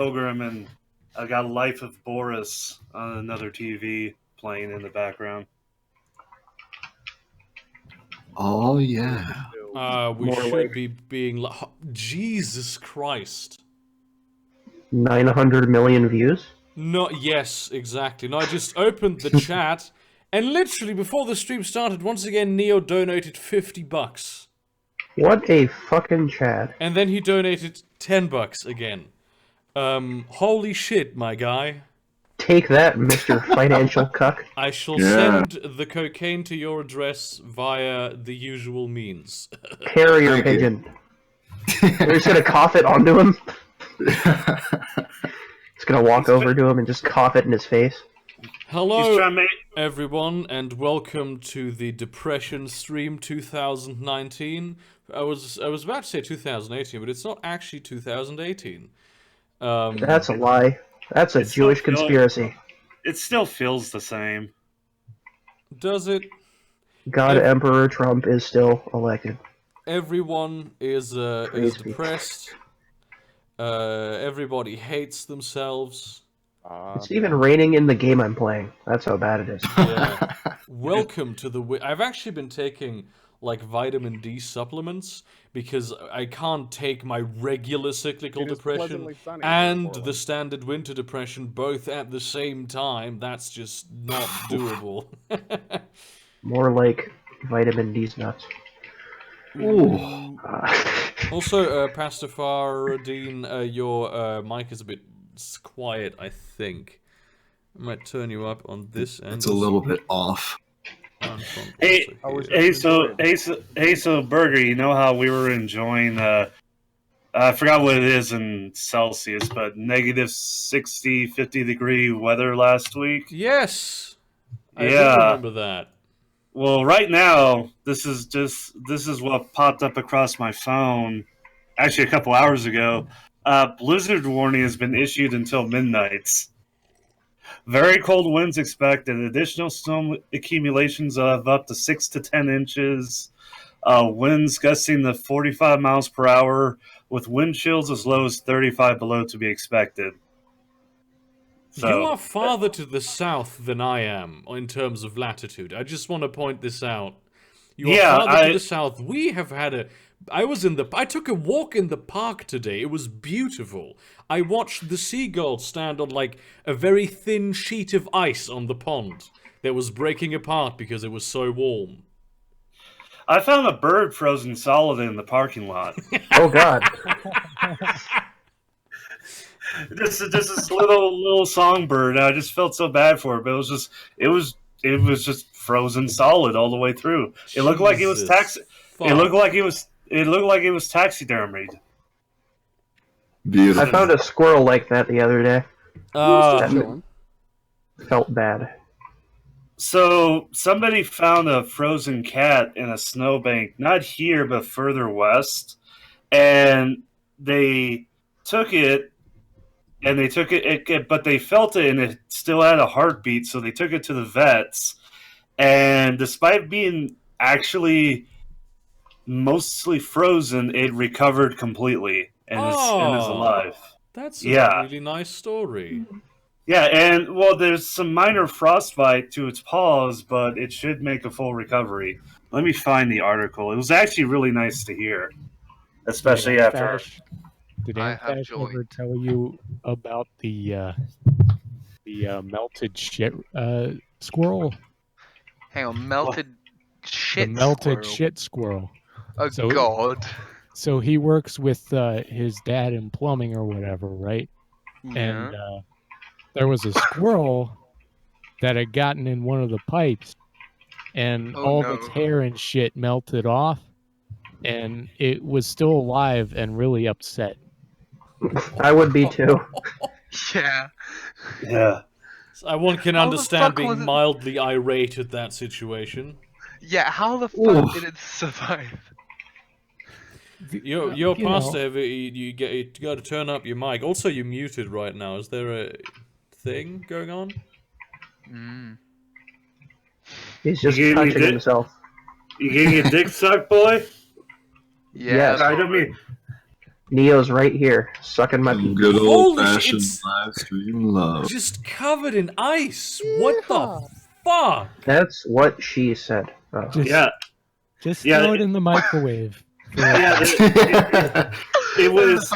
program, and I got Life of Boris on another TV playing in the background. Oh yeah. We should be being. Jesus Christ. 900 million views? No, yes, exactly. No, I just opened the chat, and literally before the stream started, once again, Neo donated $50. What a fucking chat. And then he donated $10 again. Holy shit, my guy. Take that, Mr. Financial Cuck. I shall send the cocaine to your address via the usual means. Carrier pigeon. We're just gonna cough it onto him. Just gonna walk over to him and just cough it in his face. Hello, everyone, and welcome to the Depression Stream 2019. I was about to say 2018, but it's not actually 2018. That's a lie. That's a Jewish conspiracy. It still feels the same. Does it? God, Emperor Trump is still elected. Everyone is depressed. Everybody hates themselves. It's even raining in the game I'm playing. That's how bad it is. Yeah. Welcome to the... I've actually been taking, like, vitamin D supplements because I can't take my regular cyclical depression and the standard winter depression both at the same time. That's just not doable. More like vitamin D's nuts. Ooh. Also, Pastor Faradine, your mic is a bit quiet, I think. I might turn you up on this end. It's a little bit off. So Burger, you know how we were enjoying I forgot what it is in Celsius, but negative 60, 50 degree weather last week? Yes! I do remember that. Well, right now, this is what popped up across my phone, actually a couple hours ago. Blizzard warning has been issued until midnight. Very cold winds expected. Additional snow accumulations of up to 6 to 10 inches. Winds gusting to 45 miles per hour, with wind chills as low as 35 below to be expected. So, you are farther to the south than I am in terms of latitude. I just want to point this out. You are farther to the south. We have had I took a walk in the park today. It was beautiful. I watched the seagulls stand on like a very thin sheet of ice on the pond that was breaking apart because it was so warm. I found a bird frozen solid in the parking lot. Oh God. This little songbird. I just felt so bad for it, but it was just frozen solid all the way through. It looked like it was It looked like it was taxidermied. Beautiful. I found a squirrel like that the other day. Felt bad. So somebody found a frozen cat in a snowbank, not here but further west, and they took it. And they took it, but they felt it, and it still had a heartbeat. So they took it to the vets, and despite being actually mostly frozen, it recovered completely and is alive. That's a really nice story. Yeah, and well, there's some minor frostbite to its paws, but it should make a full recovery. Let me find the article. It was actually really nice to hear, especially after. Did Antash ever tell you about the melted shit squirrel? Hang on, melted shit the melted squirrel. Shit squirrel. Oh, God. So he works with his dad in plumbing or whatever, right? Yeah. And there was a squirrel that had gotten in one of the pipes, and all of its hair and shit melted off, and it was still alive and really upset. I would be too. Yeah. Yeah. One can understand being mildly irate at that situation. Yeah, how the fuck did it survive? Your pastor, you got to turn up your mic. Also, you're muted right now. Is there a thing going on? He's just touching himself. You getting your dick sucked, boy? Yeah. I don't mean. Neo's right here, sucking my pee. Good old-fashioned it's live stream love. just covered in ice. What the fuck? That's what she said. Oh. Just throw it in the microwave. Yeah, it was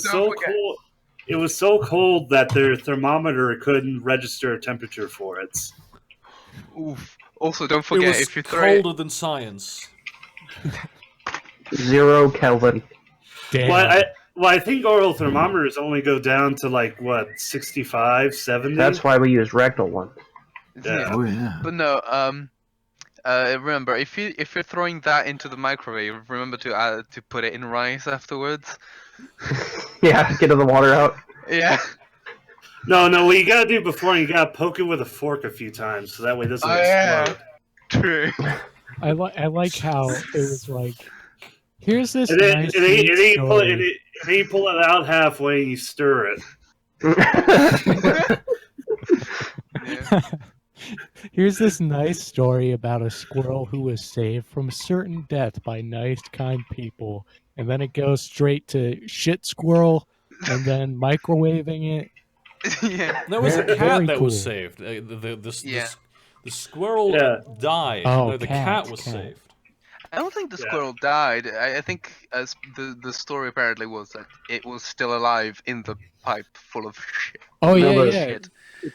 so cold. It was so cold that their thermometer couldn't register a temperature for it. Oof. Also, don't forget, it was if you throw colder than science. 0 Kelvin. Damn. Well, I think oral thermometers only go down to like what 65, 70. That's why we use rectal one. Yeah. Oh yeah. But no, remember, if you're throwing that into the microwave, remember to put it in rice afterwards. Yeah, get the water out. Yeah. No, what you gotta do before, you gotta poke it with a fork a few times, so that way it doesn't explode. True. I like how it was like, here's this And then, nice and then you pull it, story. and then you pull it out halfway and you stir it. Here's this nice story about a squirrel who was saved from certain death by nice, kind people, and then it goes straight to shit squirrel, and then microwaving it. Yeah. There was a Very cat that cool. was saved. The squirrel died. Oh, no, the cat was saved. I don't think the squirrel died. I think as the story apparently was that it was still alive in the pipe full of shit. Oh No, yeah. Shit.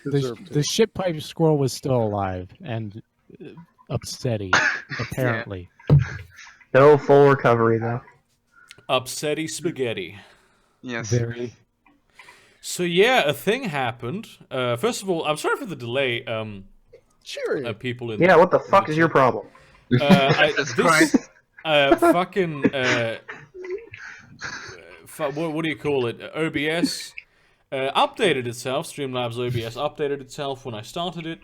The shit pipe squirrel was still alive and upsetty, apparently. No full recovery though. Upsetty spaghetti. Yes. Very. So yeah, a thing happened. First of all, I'm sorry for the delay. Sure. People in Yeah, what the fuck is your problem? Jesus Christ. Fucking what do you call it? OBS updated itself. Streamlabs OBS updated itself when I started it,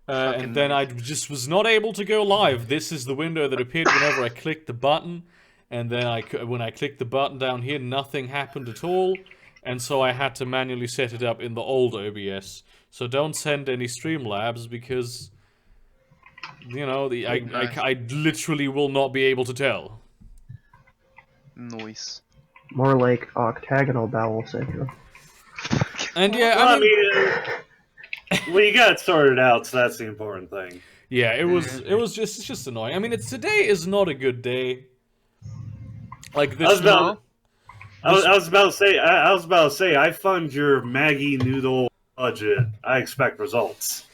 and then I just was not able to go live. This is the window that appeared whenever I clicked the button, and then when I clicked the button down here, nothing happened at all, and so I had to manually set it up in the old OBS. So don't send any Streamlabs because, you know, I literally will not be able to tell. Noise. More like octagonal bowel syndrome. And yeah, Well, I mean, well, you got it sorted out, so that's the important thing. yeah, it's just annoying. I mean, today is not a good day. Like this. I was about to say, I fund your Maggie noodle budget. I expect results.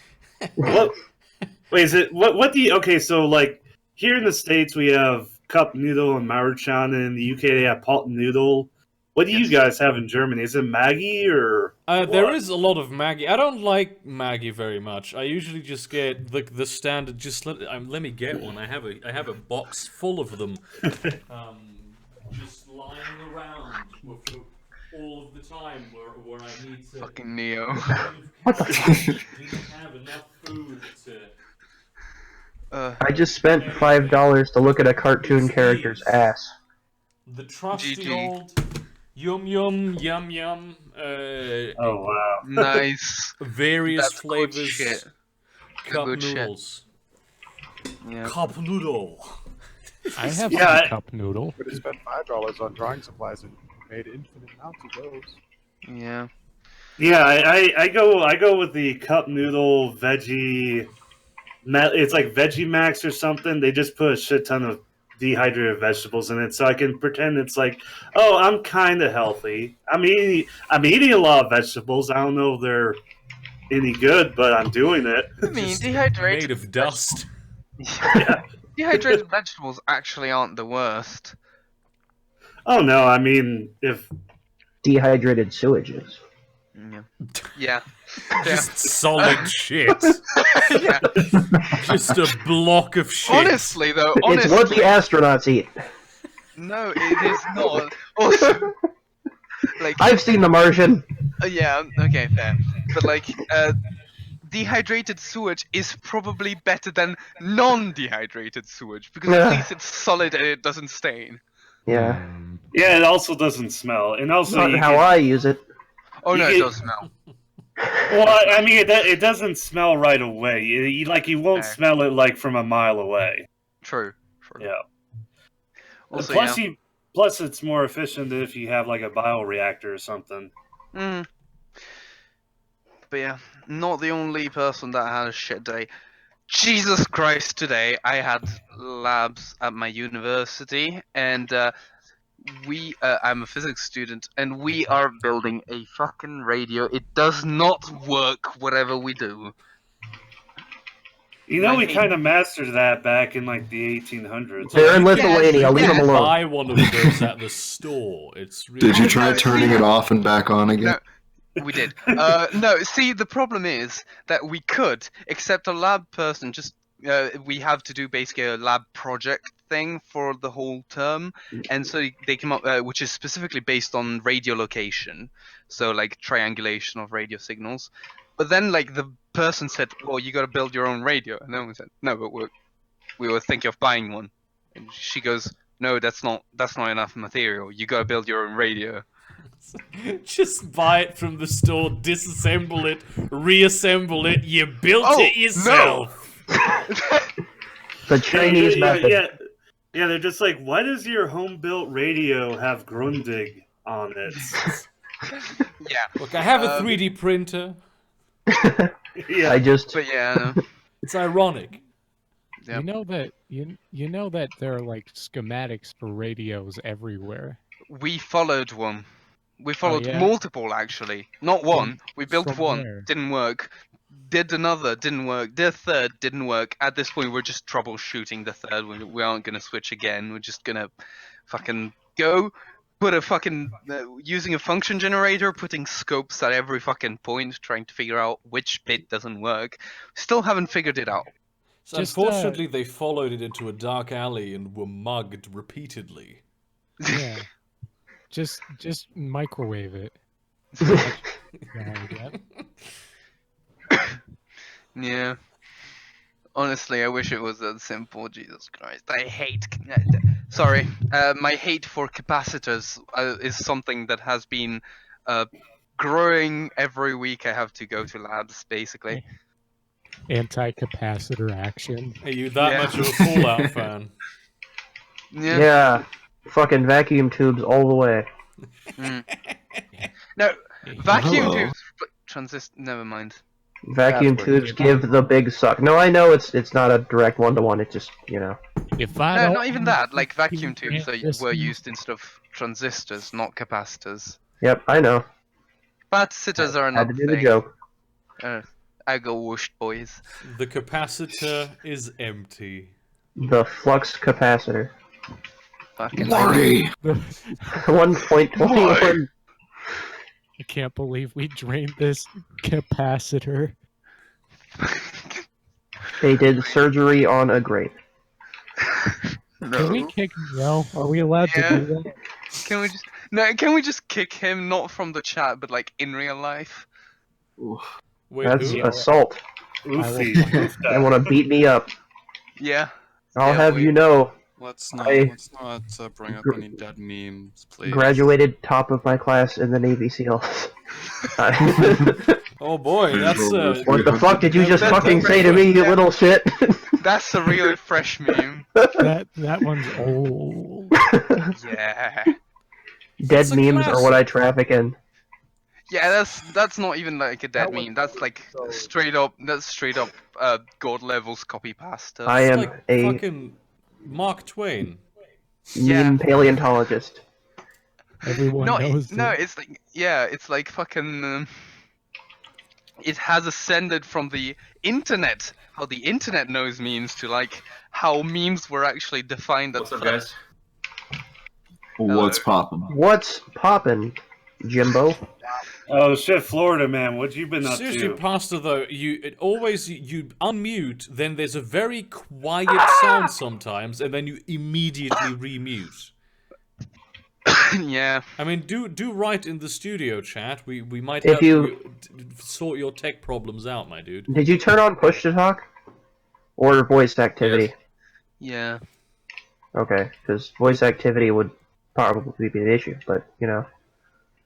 What? Wait, is it what do you? Okay, so like here in the States we have cup noodle and Maruchan, and in the UK they have pot noodle. What do you guys have in Germany? Is it Maggie or? There is a lot of Maggie. I don't like Maggie very much. I usually just get the standard. Just let me get one. I have a box full of them, just lying around all of the time where I need to. Fucking Neo. What the fuck? Didn't have enough food to. I just spent $5 to look at a cartoon character's ass. The trusty GG. old yum yum. Oh wow! Nice. Various That's good flavors. shit. Cup Good shit. noodles. Yeah. Cup noodle. I have Yeah, some cup noodle. But he spent $5 on drawing supplies and made infinite amounts of those. Yeah. Yeah, I go with the cup noodle veggie. It's like Veggie Max or something. They just put a shit ton of dehydrated vegetables in it, so I can pretend it's like, oh, I'm kind of healthy. I'm eating a lot of vegetables. I don't know if they're any good, but I'm doing it. I mean, dehydrated. Made of dust. Yeah. Dehydrated vegetables actually aren't the worst. Oh no, I mean if Dehydrated sewage is. Yeah. Yeah. Just solid shit. Yeah. Just a block of shit. Honestly, though, It's what the astronauts eat. no, it is not. Also, like, I've seen The Martian. yeah, okay, fair. But like, dehydrated sewage is probably better than non-dehydrated sewage because at Yeah. least it's solid and it doesn't stain. Yeah. yeah, it also doesn't smell, and also Not you how get- I use it. Oh no, You it get- does smell. Well, I mean, it doesn't smell right away. You won't Okay. smell it like from a mile away. True. Yeah. Also, Plus, yeah. Plus, it's more efficient if you have like a bioreactor or something. Mm. But yeah, not the only person that had a shit day. Jesus Christ, today I had labs at my university, and I'm a physics student, and we are building a fucking radio. It does not work, whatever we do. You know, we kind of mastered that back in like the 1800s. They're in Lithuania. Leave them alone. Buy one of those at the store. It's really Did you try turning it off and back on again? No, we did. No, see, the problem is that we could, except a lab person just. We have to do basically a lab project thing for the whole term, and so they came up, which is specifically based on radio location, so like triangulation of radio signals. But then, like, the person said, "Well, you got to build your own radio," and then we said, "No, but we were thinking of buying one." And she goes, "No, that's not enough material. You got to build your own radio." Just buy it from the store, disassemble it, reassemble it. You built it yourself. The Chinese method. Yeah, they're just like, why does your home-built radio have Grundig on it? Yeah. Look, I have a 3D printer. Yeah, But yeah, no. It's ironic. Yep. You know that you know that there are like schematics for radios everywhere. We followed one. We followed yeah? multiple, actually. Not one. We built from one. where? Didn't work. Did another. Didn't work. Did a third. Didn't work. At this point, we're just troubleshooting the third. We aren't going to switch again. We're just going to fucking go. Put a fucking... using a function generator, putting scopes at every fucking point, trying to figure out which bit doesn't work. Still haven't figured it out. So unfortunately, they followed it into a dark alley and were mugged repeatedly. Yeah. Just microwave it. Yeah. Honestly, I wish it was that simple. Jesus Christ. I hate... Sorry. My hate for capacitors is something that has been growing every week. I have to go to labs, basically. Anti-capacitor action. Are you that much of a Fallout fan? Yeah. Fucking vacuum tubes all the way. No, vacuum Hello. tubes... Never mind. Vacuum tubes give the big suck. No, I know it's not a direct one-to-one. It's just, you know. No, not even that. Like, vacuum tubes were used instead of transistors, not capacitors. Yep, I know. Capacitors are Had another to do the thing. joke. I go whooshed, boys. The capacitor is empty. The flux capacitor. Fucking Marty! 1.21. I can't believe we drained this capacitor. They did surgery on a grape. Can we kick No? Are we allowed to do that? Can we just kick him, not from the chat, but like in real life? Wait, That's who? assault. Oofy. They want to beat me up. Yeah. I'll have you know, Let's not bring up any dead memes, please. graduated top of my class in the Navy SEALs. Oh boy, that's What the fuck did you just fucking say to me, you little shit? That's a really fresh meme. That one's old. Yeah. Dead memes are what I traffic in. Yeah, that's not even like a dead meme. That's like straight up. That's straight up God levels copy pasta. I am like a fucking Mark Twain. meme paleontologist. Everyone knows No, it. it's like it's like fucking. It has ascended from the internet, how the internet knows memes, to like how memes were actually defined. What's up, guys? What's poppin'? What's poppin', Jimbo? Oh shit, Florida man, what you been up Seriously, to? Pastor, though, you unmute, then there's a very quiet sound sometimes, and then you immediately remute. Yeah. I mean, do write in the studio chat. We might If help you- you sort your tech problems out, my dude. Did you turn on push to talk? Or voice activity? Yeah. Okay, because voice activity would probably be the issue, but, you know.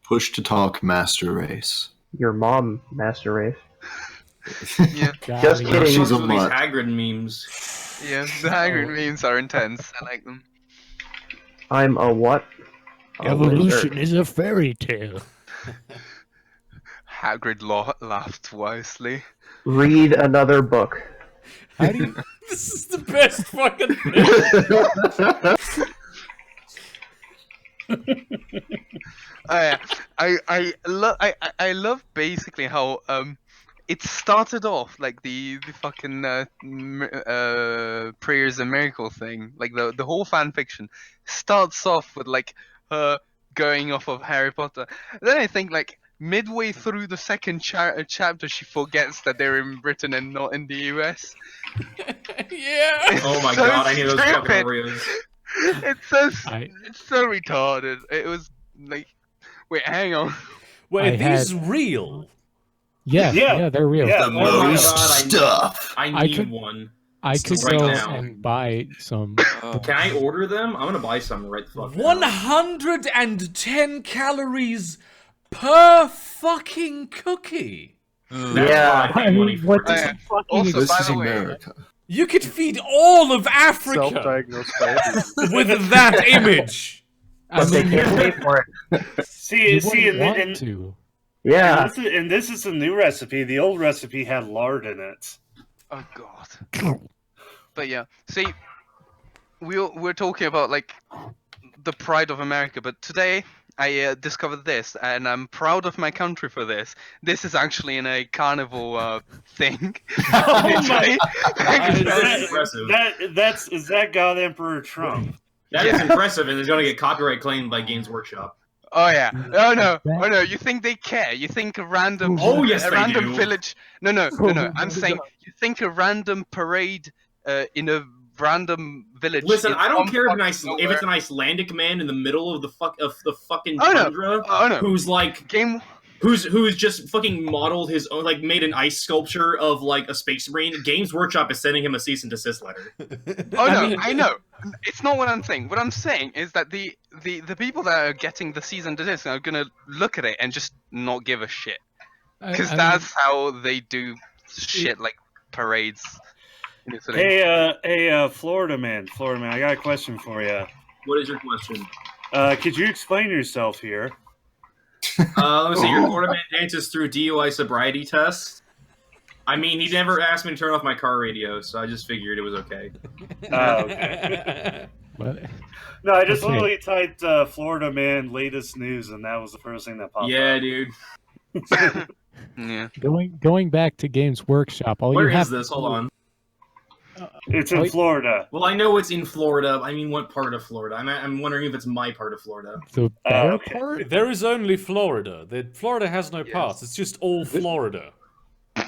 Push to talk master race. Your mom, Master Race. Yeah. Just Golly. kidding. She's a These mutt. Hagrid memes. Yeah. The Hagrid memes are intense. I like them. I'm a what? A Evolution wizard. is a fairy tale. Hagrid laughed wisely. Read another book. How do you? This is the best fucking thing. I love basically how it started off like the fucking prayers and miracle thing, like the whole fan fiction starts off with like her going off of Harry Potter. Then I think like midway through the second chapter she forgets that they're in Britain and not in the US. Yeah. Oh my so god, I knew those fucking stupid. Oreos. It's so retarded. It was like, wait, hang on. Wait, are these real? Yeah, they're real. Yeah, The most stuff. I need one. I could right go now. and buy some. Can I order them? I'm gonna buy some right the fuck now. 110 calories per fucking cookie. That's Yeah. what I pay money for. What the fucking Also, This by is the way, America. You could feed all of Africa Self-diagnosed diabetes. with that image. But they can't pay for it. You See, wouldn't want and to. Yeah. this is a new recipe. The old recipe had lard in it. oh god. But yeah, see, we're talking about like the pride of America, but today I discovered this, and I'm proud of my country for this. This is actually in a carnival thing. Oh my! Literally. That's impressive. Is that God Emperor Trump? That is impressive, and it's gonna get copyright claimed by Games Workshop. Oh yeah. Oh no. You think they care? You think a random Oh, yes, a they random do. village? No. I'm saying you think a random parade in a random village. Listen, in I don't some care if, fucking if it's an nowhere- Icelandic man in the middle of the fucking Oh, no. tundra Oh no. who's like Game. who's just fucking modeled his own, like made an ice sculpture of like a space marine. Games Workshop is sending him a cease and desist letter. Oh no, I know. It's not what I'm saying. What I'm saying is that the people that are getting the season desist are gonna look at it and just not give a shit, because that's how they do shit like parades. in Italy. Hey, Florida man, I got a question for you. What is your question? Could you explain yourself here? Let me see. Your quarterback dances through DUI sobriety tests. I mean, he never asked me to turn off my car radio, so I just figured it was okay. Okay. No, I just literally typed Florida man latest news, and that was the first thing that popped up. Yeah, dude. Yeah. Going back to Games Workshop, Where is this? Hold on. It's in Florida. Well, I know it's in Florida. I mean, what part of Florida? I'm wondering if it's my part of Florida. The better Okay. part? There is only Florida. Florida has no parts. It's just all Florida.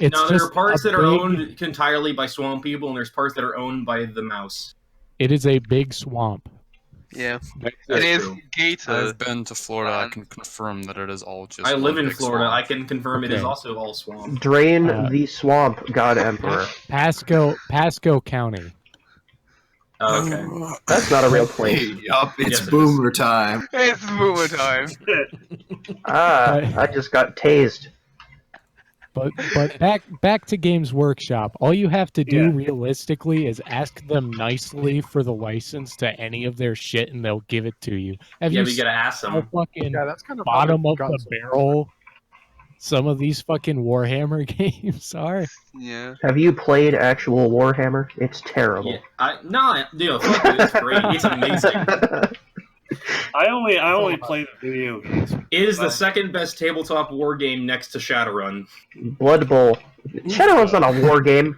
It's No, there just are parts a that are big- owned entirely by swamp people, and there's parts that are owned by the mouse. It is a big swamp. Yeah. That's It is true. Gator. I've been to Florida. I can confirm that it is all just. I live one in big Florida. swamp. I can confirm it is Okay. also all swamp. Drain the swamp, God Emperor. Pasco County. Oh, okay. That's not a real place. Yup, it's Yes, it boomer time. It's boomer time. I just got tased. But back to Games Workshop. All you have to do Yeah. realistically is ask them nicely for the license to any of their shit, and they'll give it to you. Have Yeah, you we gotta ask seen how them. fucking Yeah, that's kind of bottom how of they've the gotten so barrel some of these fucking Warhammer games are? Yeah. Have you played actual Warhammer? It's terrible. Yeah, fuck it, it's great. It's amazing. I only play the video games. It is the second best tabletop war game next to Shadowrun. Blood Bowl. Shadowrun's not a war game.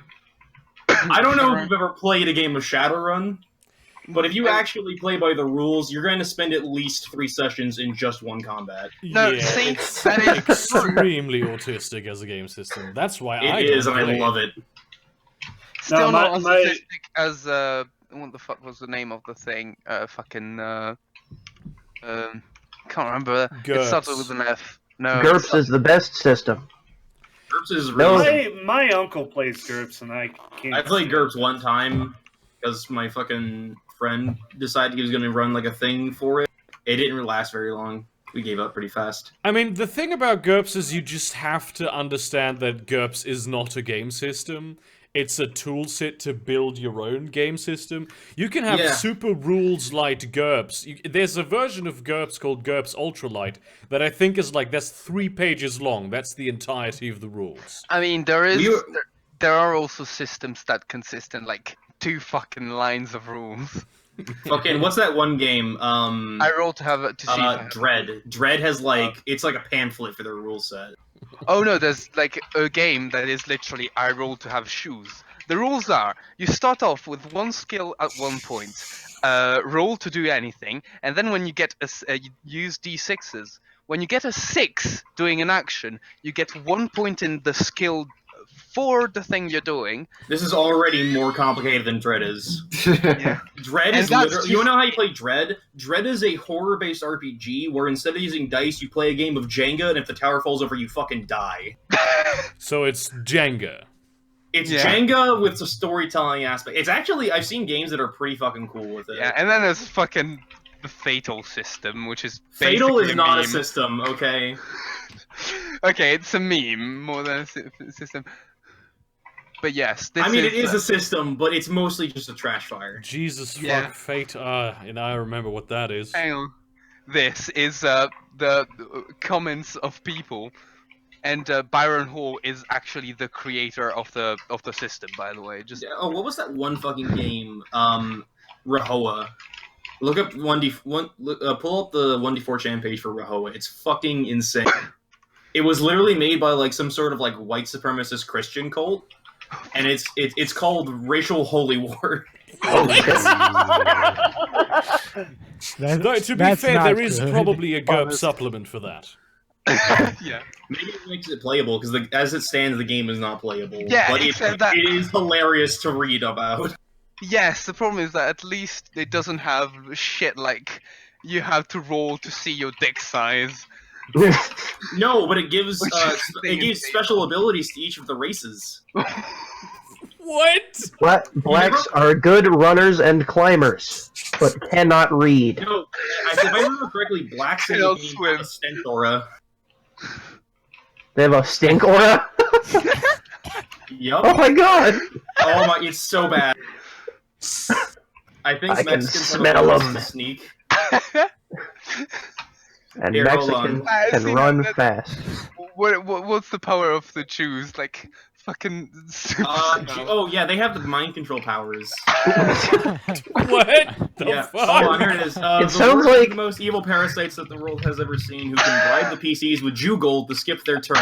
I don't know if you've ever played a game of Shadowrun, but if you actually play by the rules, you're going to spend at least 3 sessions in just one combat. No, yeah, see, it's that is extremely autistic as a game system. That's why I It is, don't and I play love it. still No, not as my- statistic as what the fuck was the name of the thing? Can't remember. It started with an F. No. GURPS is the best system. GURPS is No. really... My uncle plays GURPS, and I can't. I played GURPS one time because my fucking friend decided he was going to run like a thing for it. It didn't really last very long. We gave up pretty fast. I mean, the thing about GURPS is you just have to understand that GURPS is not a game system. it's a tool set to build your own game system. You can have super rules light GURPS. There's a version of GURPS called GURPS Ultralight that I think is like, that's 3 pages long. That's the entirety of the rules. I mean, there are also systems that consist in like 2 fucking lines of rules. Fucking, what's that one game? I rolled to have it to see. Dread. Dread has like, it's like a pamphlet for their rule set. Oh no, there's like a game that is literally I roll to have shoes. The rules are, you start off with 1 skill at 1 point, roll to do anything, and then when you get you use d6s. When you get a 6 doing an action, you get 1 point in the skill for the thing you're doing. This is already more complicated than Dread is. Yeah. Dread is literally... You know how you play Dread? Dread is a horror-based RPG where instead of using dice, you play a game of Jenga, and if the tower falls over, you fucking die. So it's Jenga. It's Jenga with a storytelling aspect. It's actually... I've seen games that are pretty fucking cool with it. Yeah, and then there's fucking the Fatal system, which is Fatal is not a a system, okay? Okay, it's a meme more than a system. But yes, this it is a system, but it's mostly just a trash fire. Jesus fuck Fate, and I remember what that is. Hang on. This is the comments of people, and Byron Hall is actually the creator of the system, by the way. Just what was that one fucking game? Rahowa. Look up pull up the 1d4 chan page for Rahowa. It's fucking insane. It was literally made by like some sort of like white supremacist Christian cult, and it's called Racial Holy War. No, to be fair, there is probably a GURP supplement for that. Yeah. Maybe it makes it playable, because as it stands, the game is not playable. Yeah, but it is hilarious to read about. Yes, the problem is that at least it doesn't have shit like you have to roll to see your dick size. No, but it gives special abilities to each of the races. What? Blacks are good runners and climbers, but cannot read. No, if I remember correctly, blacks in the game have a stink aura. They have a stink aura? Yup. Oh my god! Oh my, it's so bad. I think I can Mexicans smell them. Sneak. And Here, Mexicans can run fast. What's the power of the Jews? Like, fucking... oh yeah, they have the mind control powers. What the fuck? Oh, here it is. It sounds like the most evil parasites that the world has ever seen, who can bribe the PCs with Jew gold to skip their turn.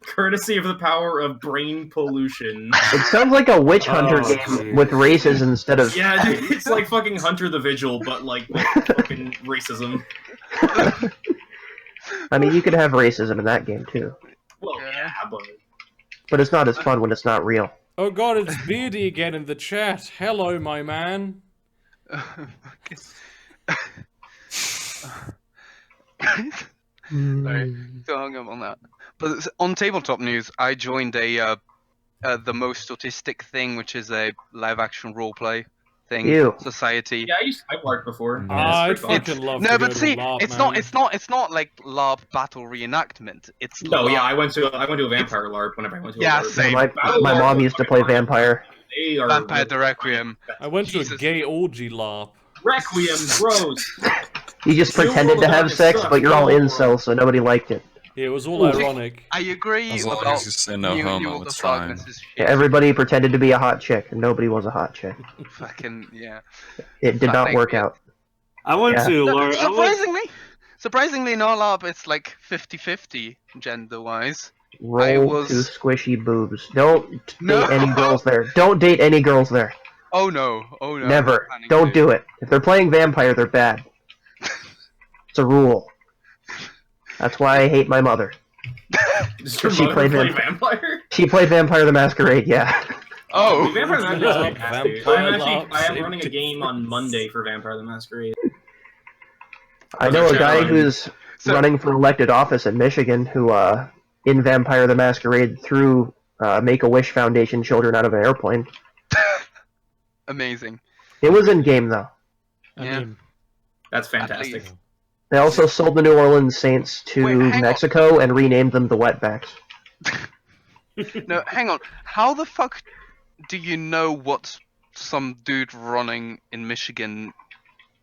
Courtesy of the power of brain pollution. It sounds like a witch hunter game with races instead of... Yeah, dude, it's like fucking Hunter the Vigil, but like with fucking racism. I mean, you could have racism in that game too. Well, yeah, but it's not as fun when it's not real. Oh god, it's Beardy again in the chat. Hello, my man. Sorry, still hung up on that. But on tabletop news, I joined the most autistic thing, which is a live-action roleplay thing. Ew. Society. Yeah, I used Typelark before. I fucking love. No, but see, LARP, it's not like LARP battle reenactment. It's no, LARP. yeah, I went to a vampire LARP whenever I went to a LARP. Same. My mom used to play Vampire. They are Vampire the Requiem. I went to a gay orgy LARP. Requiem, gross. You just pretended to have sex, but you're all incels, so nobody liked it. Yeah, it was all ironic. I agree. As long as you say no homo, it's fine. Yeah, everybody pretended to be a hot chick, and nobody was a hot chick. Fucking yeah. It did not work out. I went to LARP. Surprisingly, in our LARP, it's like 50-50 gender-wise. Roll to squishy boobs. Don't date any girls there. Don't date any girls there. Oh no. Never. Don't do it. If they're playing vampire, they're bad. It's a rule. That's why I hate my mother. She played Vampire? She played Vampire the Masquerade, yeah. Oh! Vampire the Masquerade. I am running a game on Monday for Vampire the Masquerade. I know a guy who's running for elected office in Michigan who, in Vampire the Masquerade, threw Make-A-Wish Foundation children out of an airplane. Amazing. It was in-game, though. Yeah. That's fantastic. They also sold the New Orleans Saints to Mexico and renamed them the Wetbacks. No, hang on. How the fuck do you know what some dude running in Michigan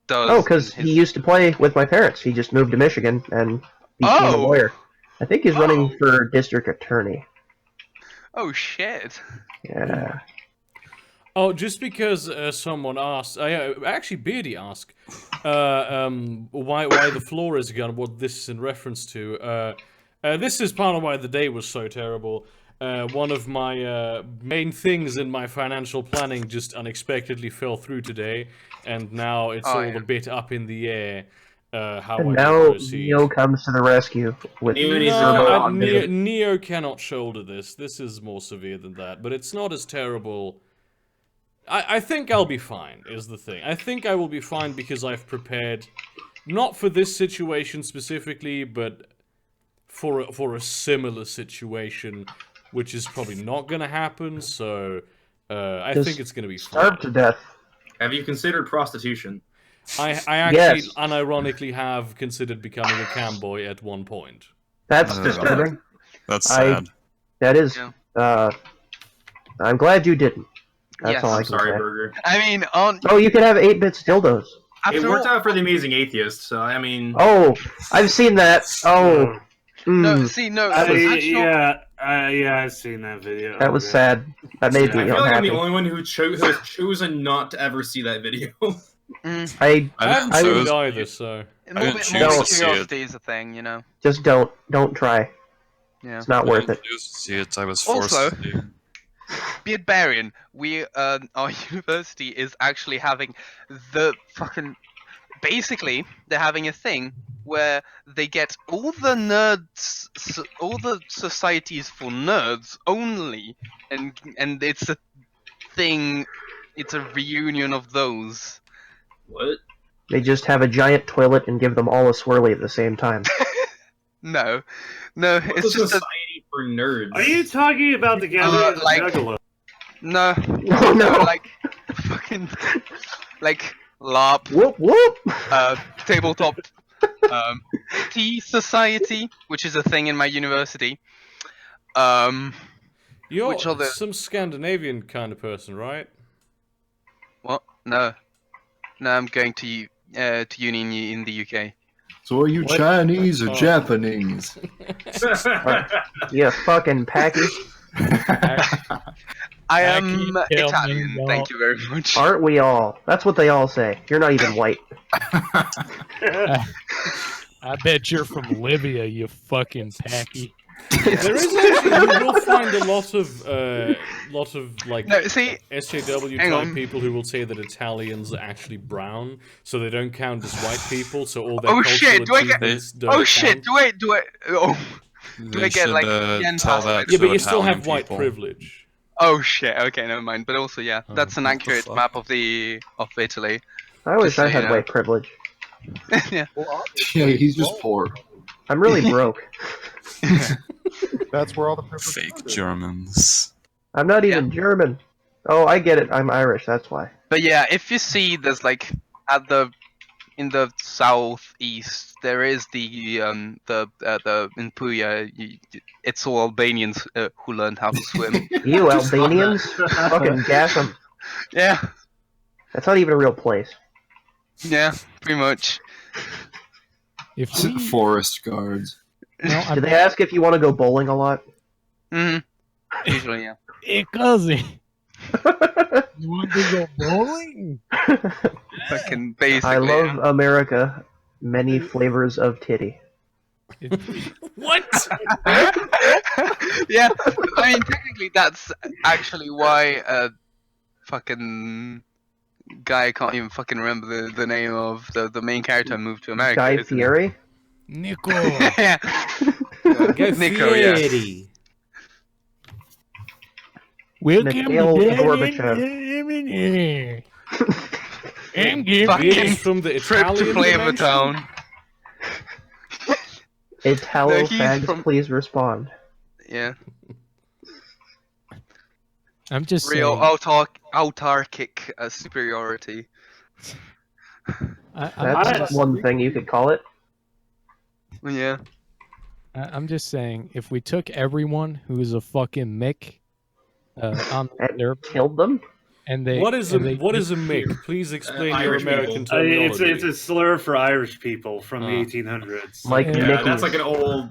does? Oh, because he used to play with my parents. He just moved to Michigan and became a lawyer. I think he's running for district attorney. Oh shit. Yeah. Oh, just because someone asked, actually Beardy asked, why the floor is gone, what this is in reference to. This is part of why the day was so terrible. One of my main things in my financial planning just unexpectedly fell through today, and now it's all a bit up in the air. How and I now proceed. Neo comes to the rescue with Neo cannot shoulder this. This is more severe than that, but it's not as terrible. I think I'll be fine, is the thing. I think I will be fine because I've prepared, not for this situation specifically, but for a similar situation, which is probably not going to happen, so I think it's going to be fine. Starve to death. Have you considered prostitution? I actually, unironically, have considered becoming a camboy at one point. That's disturbing. That's sad. That is. I'm glad you didn't. That's all I can say. Burger. I mean, oh, you can have 8-bit dildos. It worked out for the Amazing Atheist, so I mean. Oh, I've seen that. Oh. No, see, no. I've seen that video. That was sad. That made me I feel like I'm unhappy. the only one who has chosen not to ever see that video. I haven't seen it either, so. Morbid curiosity is a thing, you know. Just don't try. Yeah. It's not worth it. See it. I was forced Also, to see it. Beardbarian, our university is actually having the fucking. Basically, they're having a thing where they get all the nerds, all the societies for nerds only, and it's a thing. It's a reunion of those. What? They just have a giant toilet and give them all a swirly at the same time. No, What's it's a just society for nerds. Are you talking about the gathering of the Juggalo? No. Oh no! Like fucking like LARP. Whoop whoop. Tabletop. Tea Society, which is a thing in my university. You're some Scandinavian kind of person, right? What? No, I'm going to uni in the UK. So are you Chinese or Japanese? Yeah, fucking packy. I am Italian, thank you very much. Aren't we all? That's what they all say. You're not even white. I bet you're from Libya, you fucking packy. There is actually, you will find a lot of like SJW type people who will say that Italians are actually brown, so they don't count as white people. So all their cultural achievements don't count. Do I get like tell that yeah, but you to still have Italian white people. privilege. Oh shit! Okay, never mind. But also, yeah, that's an accurate map of Italy. I wish I had white privilege. Yeah. Yeah, he's just poor. I'm really broke. That's where all the privilege Fake Germans. I'm not even German. Oh, I get it. I'm Irish. That's why. But yeah, if you see, there's like in the southeast, there is the in Puya, it's all Albanians who learned how to swim. You Albanians? Fucking gas them. Yeah. That's not even a real place. Yeah, pretty much. If forest guards. Do they ask if you want to go bowling a lot? Usually, yeah. Hey, cousin. You want to go bowling? Fucking basically. I love America. Many flavors of titty. What? Yeah, I mean, technically, that's actually why fucking guy, I can't even fucking remember the name of the main character moved to America. Guy Fieri? Nico. Yeah. Nico, yeah. Welcome Mikhail to Gorbachev. Fucking from the Trip to Italian Flavor dimension? Town. Italo No, he's fags, from- please respond. Yeah. I'm just Real saying, autarkic superiority. That's one thing you could call it. Yeah. I'm just saying, if we took everyone who's a fucking Mick on their killed them, and they what is a disappeared. Mick? Please explain your Irish American people. terminology. It's a slur for Irish people from the 1800s. Like Yeah, that's like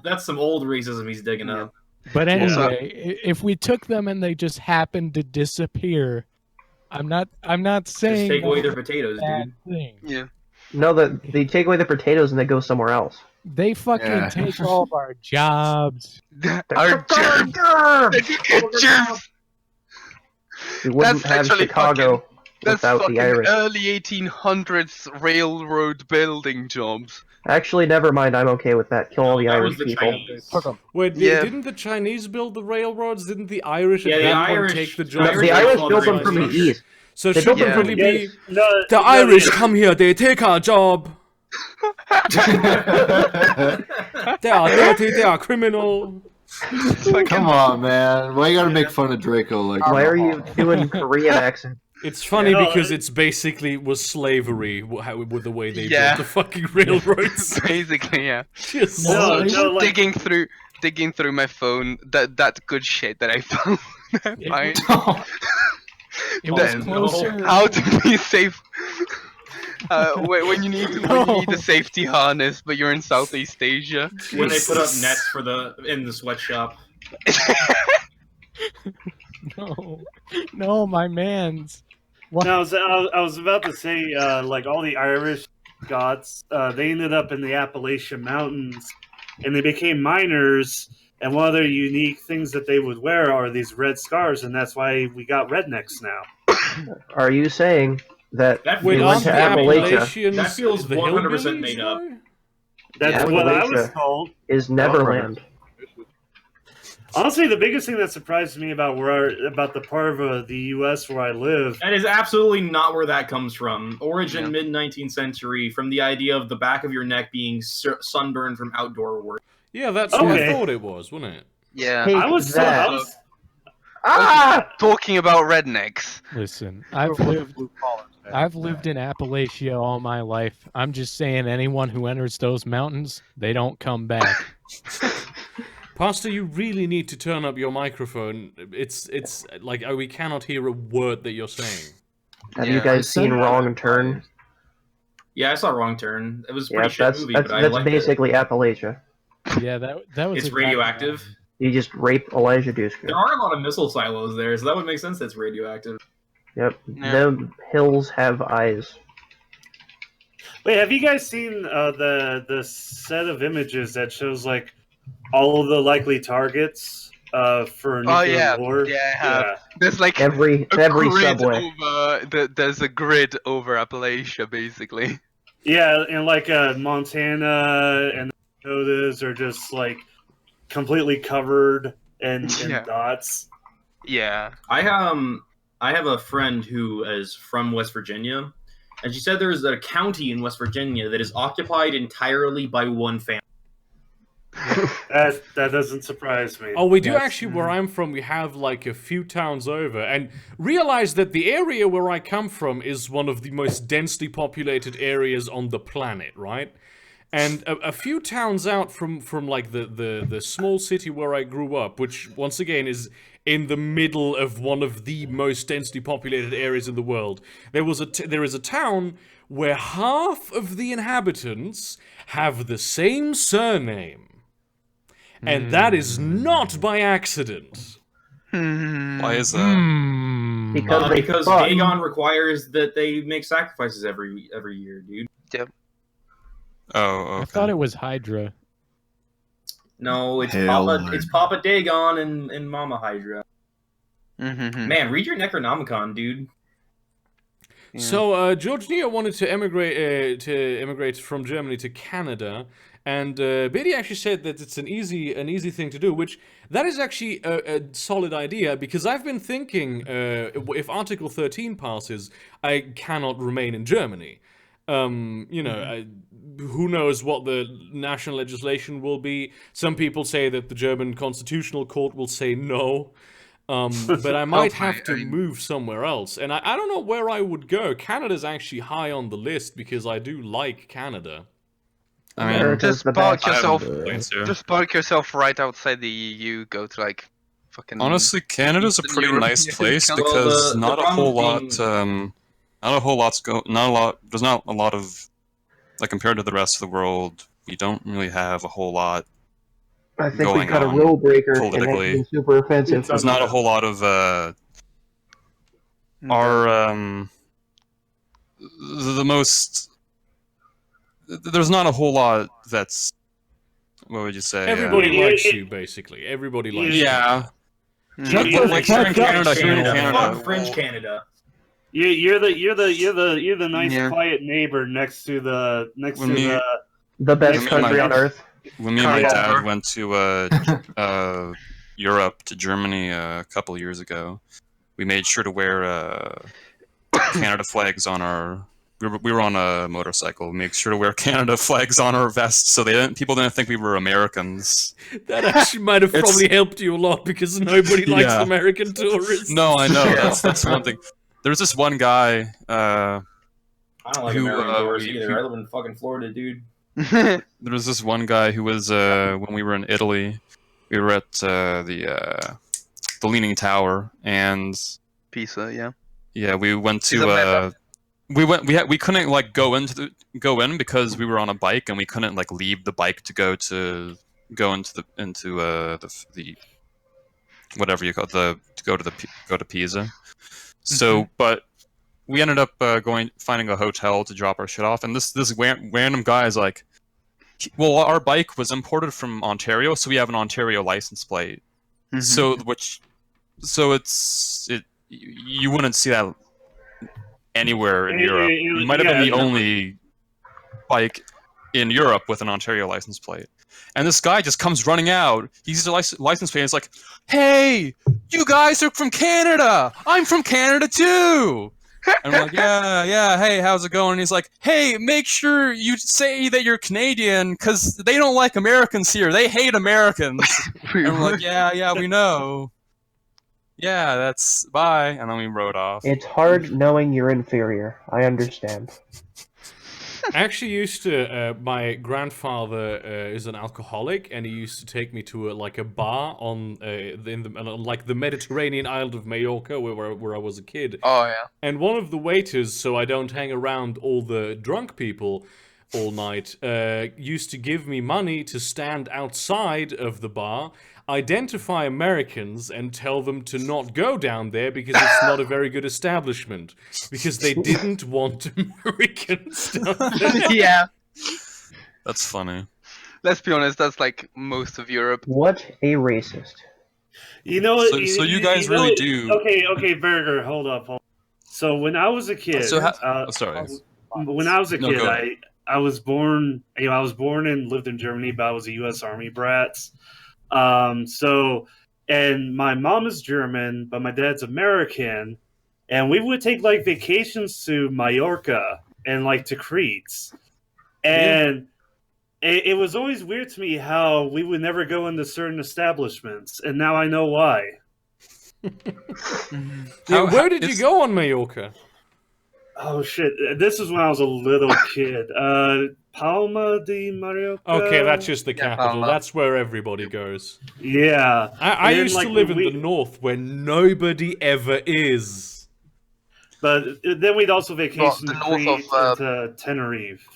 that's some old racism he's digging up. But anyway, if we took them and they just happened to disappear, I'm not saying Just take away their that's a potatoes, bad dude. thing. Yeah. No, they take away the potatoes and they go somewhere else. They fucking take all of our jobs. Our jobs. We wouldn't have Chicago without fucking the Irish. early 1800s railroad building jobs. Actually, never mind. I'm okay with that. Kill all the Irish people. Wait, didn't the Chinese build the railroads? Didn't the Irish at that point take the jobs? The Irish built them from the east. So They should built them really from be the Irish come here, they take our job. They are dirty, they are criminal. Come on, man. Why you gotta make fun of Draco like that? Why are you doing Korean accent? It's funny because it's basically was slavery with the way they built the fucking railroads. Basically, yeah. Just digging through my phone, that good shit that I found. It was closer. How to be safe. When you need a safety harness, but you're in Southeast Asia. When they put up nets in the sweatshop. No, my man's. What? No, I was about to say, like all the Irish Scots, they ended up in the Appalachian Mountains, and they became miners. And one of their unique things that they would wear are these red scarves, and that's why we got rednecks now. Are you saying that we went to Appalachia? That feels 100% made up. That's what I was told. Is Neverland. Honestly, the biggest thing that surprised me about the part of the U.S. where I live. That is absolutely not where that comes from. Origin mid-19th century, from the idea of the back of your neck being sunburned from outdoor work. Yeah, that's what I thought it was, wasn't it? Yeah, I was talking about rednecks. Listen, I've lived in Appalachia all my life. I'm just saying, anyone who enters those mountains, they don't come back. Pastor, you really need to turn up your microphone. It's like we cannot hear a word that you're saying. Have you guys seen Wrong Turn? Yeah, I saw Wrong Turn. It was a pretty shit movie, but I liked it. That's basically Appalachia. Yeah, that was. It's radioactive. You just rape Elijah Dusker. There are a lot of missile silos there, so that would make sense. That's radioactive. Yep, the hills have eyes. Wait, have you guys seen the set of images that shows like all of the likely targets for nuclear war? Yeah, I have. Yeah. There's like every subway. There's a grid over Appalachia, basically. Yeah, and like Montana and the Dakotas are just like completely covered in dots. Yeah. I have a friend who is from West Virginia, and she said there's a county in West Virginia that is occupied entirely by one family. That doesn't surprise me. Oh, we do actually, where I'm from, we have like a few towns over, and realize that the area where I come from is one of the most densely populated areas on the planet, right? And a few towns out from like the small city where I grew up, which once again is in the middle of one of the most densely populated areas in the world, there is a town where half of the inhabitants have the same surname. And that is not by accident. Why is that? Because Dagon requires that they make sacrifices every year, dude. Yep. Oh, okay. I thought it was Hydra. No, it's Papa Dagon and Mama Hydra. Man, read your Necronomicon, dude. Yeah. So George Neo wanted to emigrate from Germany to Canada, and Biddy actually said that it's an easy thing to do, which that is actually a solid idea, because I've been thinking if Article 13 passes, I cannot remain in Germany. You know, who knows what the national legislation will be. Some people say that the German Constitutional Court will say no. But I might have to move somewhere else. And I don't know where I would go. Canada's actually high on the list because I do like Canada. I mean, America's Just the park best. yourself. points here. Just park yourself right outside the EU. Go to like fucking. Honestly, Canada's a Eastern pretty Europe. nice place Well, because the not a problem whole being- lot. Not a whole lot's not a lot. There's not a lot of like compared to the rest of the world. We don't really have a whole lot. I think going we've got a on rule breaker, and that's politically. been super offensive. There's not a whole lot of our the most. There's not a whole lot that's. What would you say? Everybody likes you, basically. Everybody likes you. Yeah. Shut You- the Like here in fuck up, Canada, here in Canada. Canada. Fuck French Canada. You're the nice Yeah. quiet neighbor next to the When me- The best Me and country my- on earth. When me and my Kinda. dad went to Europe to Germany a couple years ago, we made sure to wear Canada flags on our. We were on a motorcycle. We made sure to wear Canada flags on our vests so people didn't think we were Americans. That actually might have It's- probably helped you a lot because nobody likes Yeah. American tourists. No, I know that's one thing. There's this one guy. I don't like Who, American tourists we- either. who- I live in fucking Florida, dude. There was this one guy who was when we were in Italy. We were at the Leaning Tower, and Pizza, yeah. yeah, we went Is it to we couldn't like go in because we were on a bike and we couldn't like leave the bike to go into the whatever you call it, to go to Pisa. So, but we ended up finding a hotel to drop our shit off, and this random guy is like, well, our bike was imported from Ontario, so we have an Ontario license plate. So you wouldn't see that anywhere in Europe. It might have been the only bike in Europe with an Ontario license plate. And this guy just comes running out. He's a license plate and he's like, "Hey, you guys are from Canada! I'm from Canada too!" And I'm like, yeah, hey, how's it going? And he's like, "Hey, make sure you say that you're Canadian, because they don't like Americans here. They hate Americans." And we're like, yeah, we know. Yeah, that's bye. And then we rode off. It's hard knowing you're inferior. I understand. I actually used to. My grandfather is an alcoholic, and he used to take me to a bar on the Mediterranean island of Majorca, where I was a kid. Oh yeah. And one of the waiters, so I don't hang around all the drunk people all night, used to give me money to stand outside of the bar, identify Americans, and tell them to not go down there because it's not a very good establishment. Because they didn't want Americans down there. Yeah. That's funny. Let's be honest. That's like most of Europe. What a racist. You know what? So you guys really do. Okay, Burger, hold up. So when I was a kid, So sorry. when I was a No, kid, go ahead. I was born. I was born and lived in Germany, but I was a U.S. Army brat. And my mom is German, but my dad's American, and we would take like vacations to Mallorca and like to Crete, and it was always weird to me how we would never go into certain establishments, and now I know why. Where did you go on Majorca? Oh shit! This is when I was a little kid. Palma de Mallorca. Okay, that's just the capital. Palma. That's where everybody goes. Yeah. I And then, used like, to live when in the north where nobody ever is. But then we'd also vacation the to north Crete of, and to Tenerife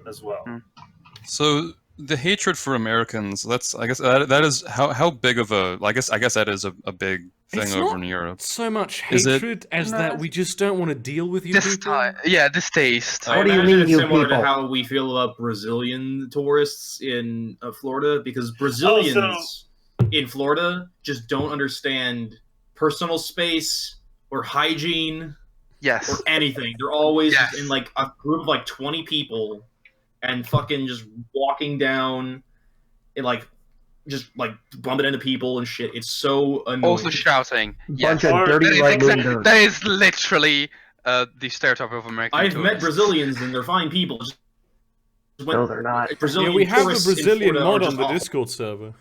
as well. So the hatred for Americans, I guess that is how big of a I guess that is a big thing It's over not in Europe. so much Is it- hatred as that we just don't want to deal with you This people. time, yeah, this taste. What I do you imagine mean, it's you similar people? to how we feel about Brazilian tourists in Florida, because Brazilians in Florida just don't understand personal space or hygiene Yes. or anything. They're always Yes. in like a group of like 20 people and fucking just walking down and like just like bumping into people and shit. It's so annoying. Also shouting. Bunch Yes. of dirty That is right-wing nerds. that is literally the stereotype of American I've met tourists. Brazilians and they're fine people. Just when No, they're not. Brazilian Yeah, we have a tourists in Brazilian Florida mod are on just the awful. Discord server.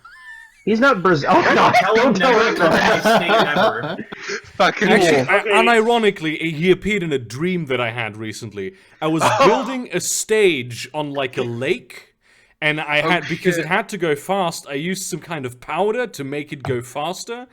He's not Brazil. Oh god! Tell him Don't tell never him to come to this state that. ever. Fucking Actually, Okay. unironically, he appeared in a dream that I had recently. I was building a stage on like a lake, And I had, because it had to go fast, I used some kind of powder to make it go faster.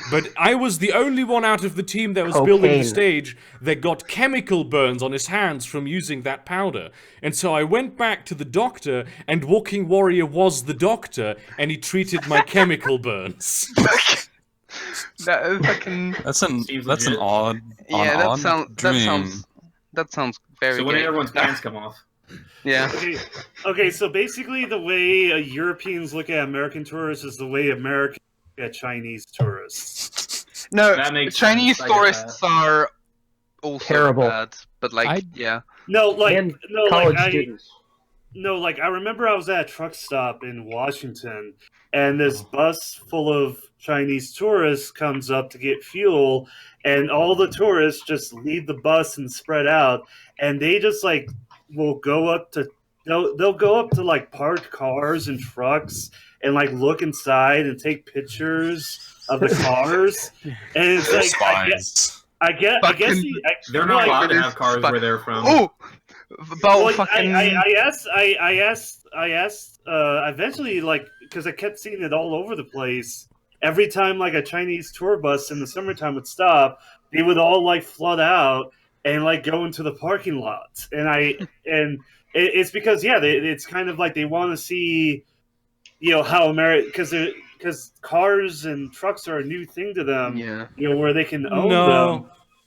But I was the only one out of the team that was building the stage that got chemical burns on his hands from using that powder. And so I went back to the doctor, and Walking Warrior was the doctor, and he treated my chemical burns. That's an odd dream. That sounds very. So when did everyone's pants come off? Yeah. Okay, so basically the way Europeans look at American tourists is the way Americans look at Chinese tourists. No, Chinese tourists are also terrible. Bad, but like, yeah. No, college students. I remember I was at a truck stop in Washington, and this bus full of Chinese tourists comes up to get fuel, and all the tourists just leave the bus and spread out, and they just like will go up to they'll go up to like parked cars and trucks and like look inside and take pictures of the cars, and it's like I guess they're not allowed to have cars where they're from. Oh, I asked eventually, like, because I kept seeing it all over the place. Every time like a Chinese tour bus in the summertime would stop, they would all like flood out and like go into the parking lot. And it's because it's kind of like they want to see, how America, because cars and trucks are a new thing to them. Yeah. Where they can own them.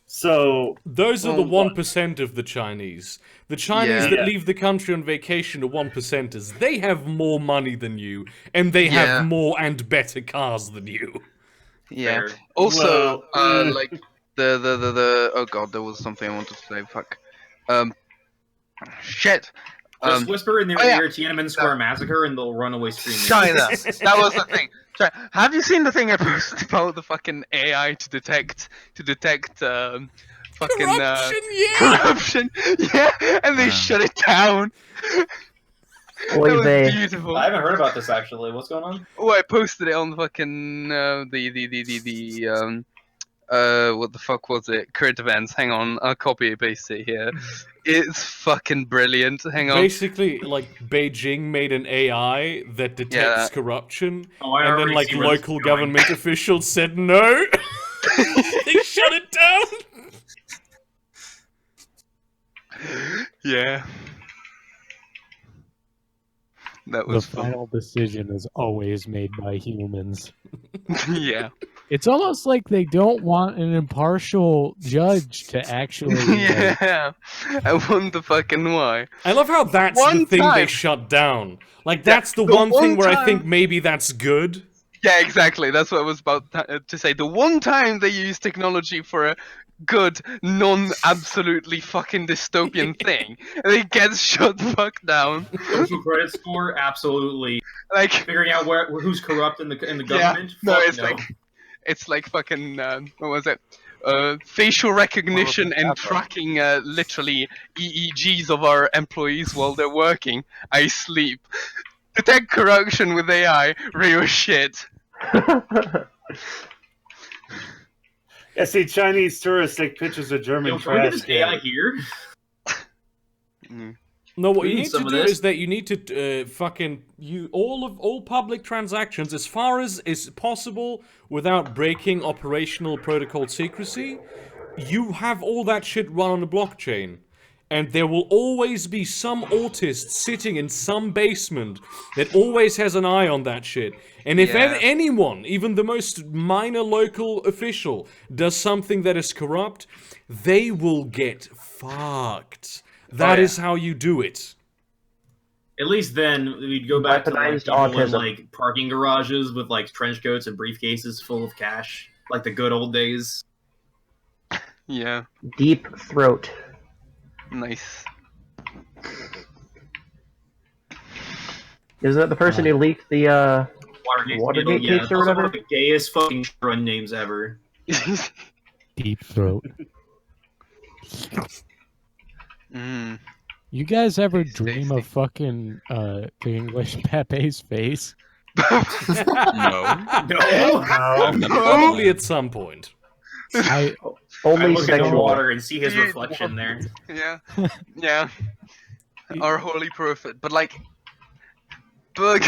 So those are the 1% of the Chinese. The Chinese that leave the country on vacation are 1%ers. They have more money than you, and they have more and better cars than you. Yeah. Fair. Also, like the oh god, there was something I wanted to say. Fuck. Shit. Just whisper in their ear Tiananmen Square Massacre, and they'll run away screaming. China. That was the thing. Have you seen the thing I posted about the fucking AI to detect fucking corruption? Yeah, and they shut it down. That was beautiful. I haven't heard about this actually. What's going on? Oh, I posted it on the fucking what the fuck was it? Current events. Hang on, I'll copy and paste it here. It's fucking brilliant. Hang on. Basically, like, Beijing made an AI that detects corruption, and then, like, local government officials said no. They shut it down. Yeah. That was the final decision is always made by humans. Yeah. It's almost like they don't want an impartial judge to actually. Yeah, I wonder fucking why. I love how that's the thing they shut down. Like, that's the one thing where I think maybe that's good. Yeah, exactly. That's what I was about to say. The one time they use technology for a good, non-absolutely fucking dystopian thing, and it gets shut the fuck down. Social credit score, absolutely. Like figuring out who's corrupt in the government. No, it's like fucking what was it? Facial recognition and tracking literally EEGs of our employees while they're working. I sleep. Detect corruption with AI. Real shit. Yeah, see, Chinese tourists take pictures of German trash. Is AI here? No, what you need to do is that you need to all public transactions, as far as is possible, without breaking operational protocol secrecy. You have all that shit run on a blockchain, and there will always be some autist sitting in some basement that always has an eye on that shit. And if anyone, even the most minor local official, does something that is corrupt, they will get fucked. That is how you do it. At least then we'd go back to like people in like parking garages with like trench coats and briefcases full of cash, like the good old days. Yeah. Deep throat. Nice. Isn't that the person who leaked the Watergate tapes or whatever? One of the gayest fucking run names ever. Deep throat. Mm. You guys ever dream of fucking the English Pepe's face? No. Probably at some point. Only I look sexual. in the water and see his reflection there. Yeah. Yeah. Our holy prophet. But like, Bug,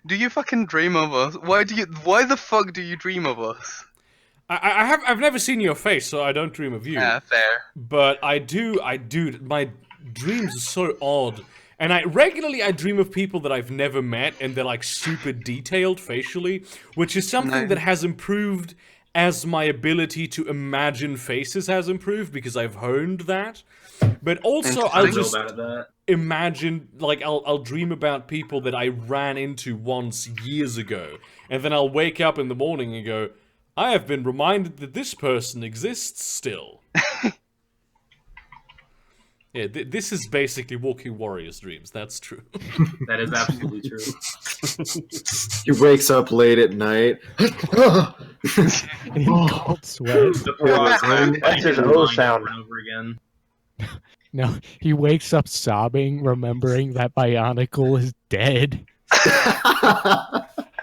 do you fucking dream of us? Why the fuck do you dream of us? I've never seen your face, so I don't dream of you. Yeah, fair. But I do. My dreams are so odd, and I dream of people that I've never met, and they're like super detailed facially, which is something that has improved as my ability to imagine faces has improved because I've honed that. But also, I'll just imagine, like, I'll dream about people that I ran into once years ago, and then I'll wake up in the morning and go, I have been reminded that this person exists still. Yeah, this is basically Walking Warrior's dreams, that's true. That is absolutely true. He wakes up late at night. In cold sweat. That's his O sound. Over again. No, he wakes up sobbing, remembering that Bionicle is dead.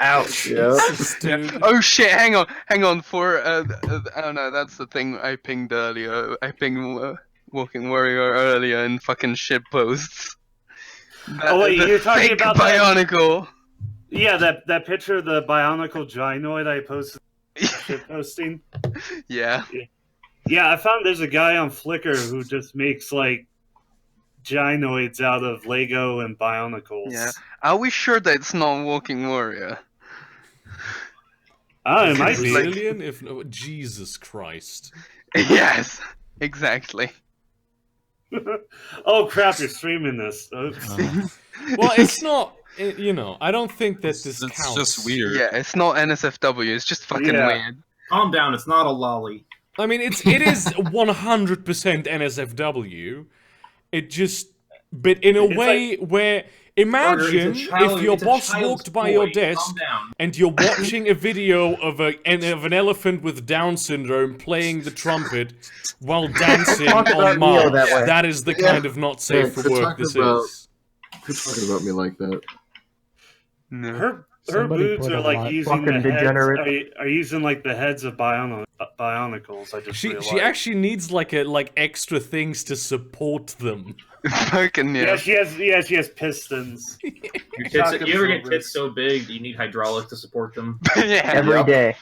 Ouch. Yep. Oh shit, hang on, for, I don't know, that's the thing I pinged earlier. I pinged Walking Warrior earlier in fucking shit posts. You're talking about Bionicle. Yeah, that picture of the Bionicle Gynoid I posted shit posting. Yeah. Yeah, I found there's a guy on Flickr who just makes, like, gynoids out of Lego and Bionicles. Yeah. Are we sure that it's not Walking Warrior? Oh, it might be. Alien? If no, Jesus Christ. Yes, exactly. Oh crap, you're streaming this. Oops. Well, it's not, you know, I don't think that this counts. It's just weird. Yeah, it's not NSFW, it's just fucking weird. Calm down, it's not a lolly. I mean, it is 100% NSFW. It just, but in a way where, imagine if your boss walked by your desk and you're watching a video of an elephant with Down syndrome playing the trumpet while dancing on Mars. That is the kind of not safe for work this is. Quit talking about me like that. Her boobs are like using the heads, are using like the heads of Bionicles. I just realized. She actually needs like extra things to support them. Fucking yeah. She has pistons. You ever get tits so big that you need hydraulics to support them? Yeah. Every day.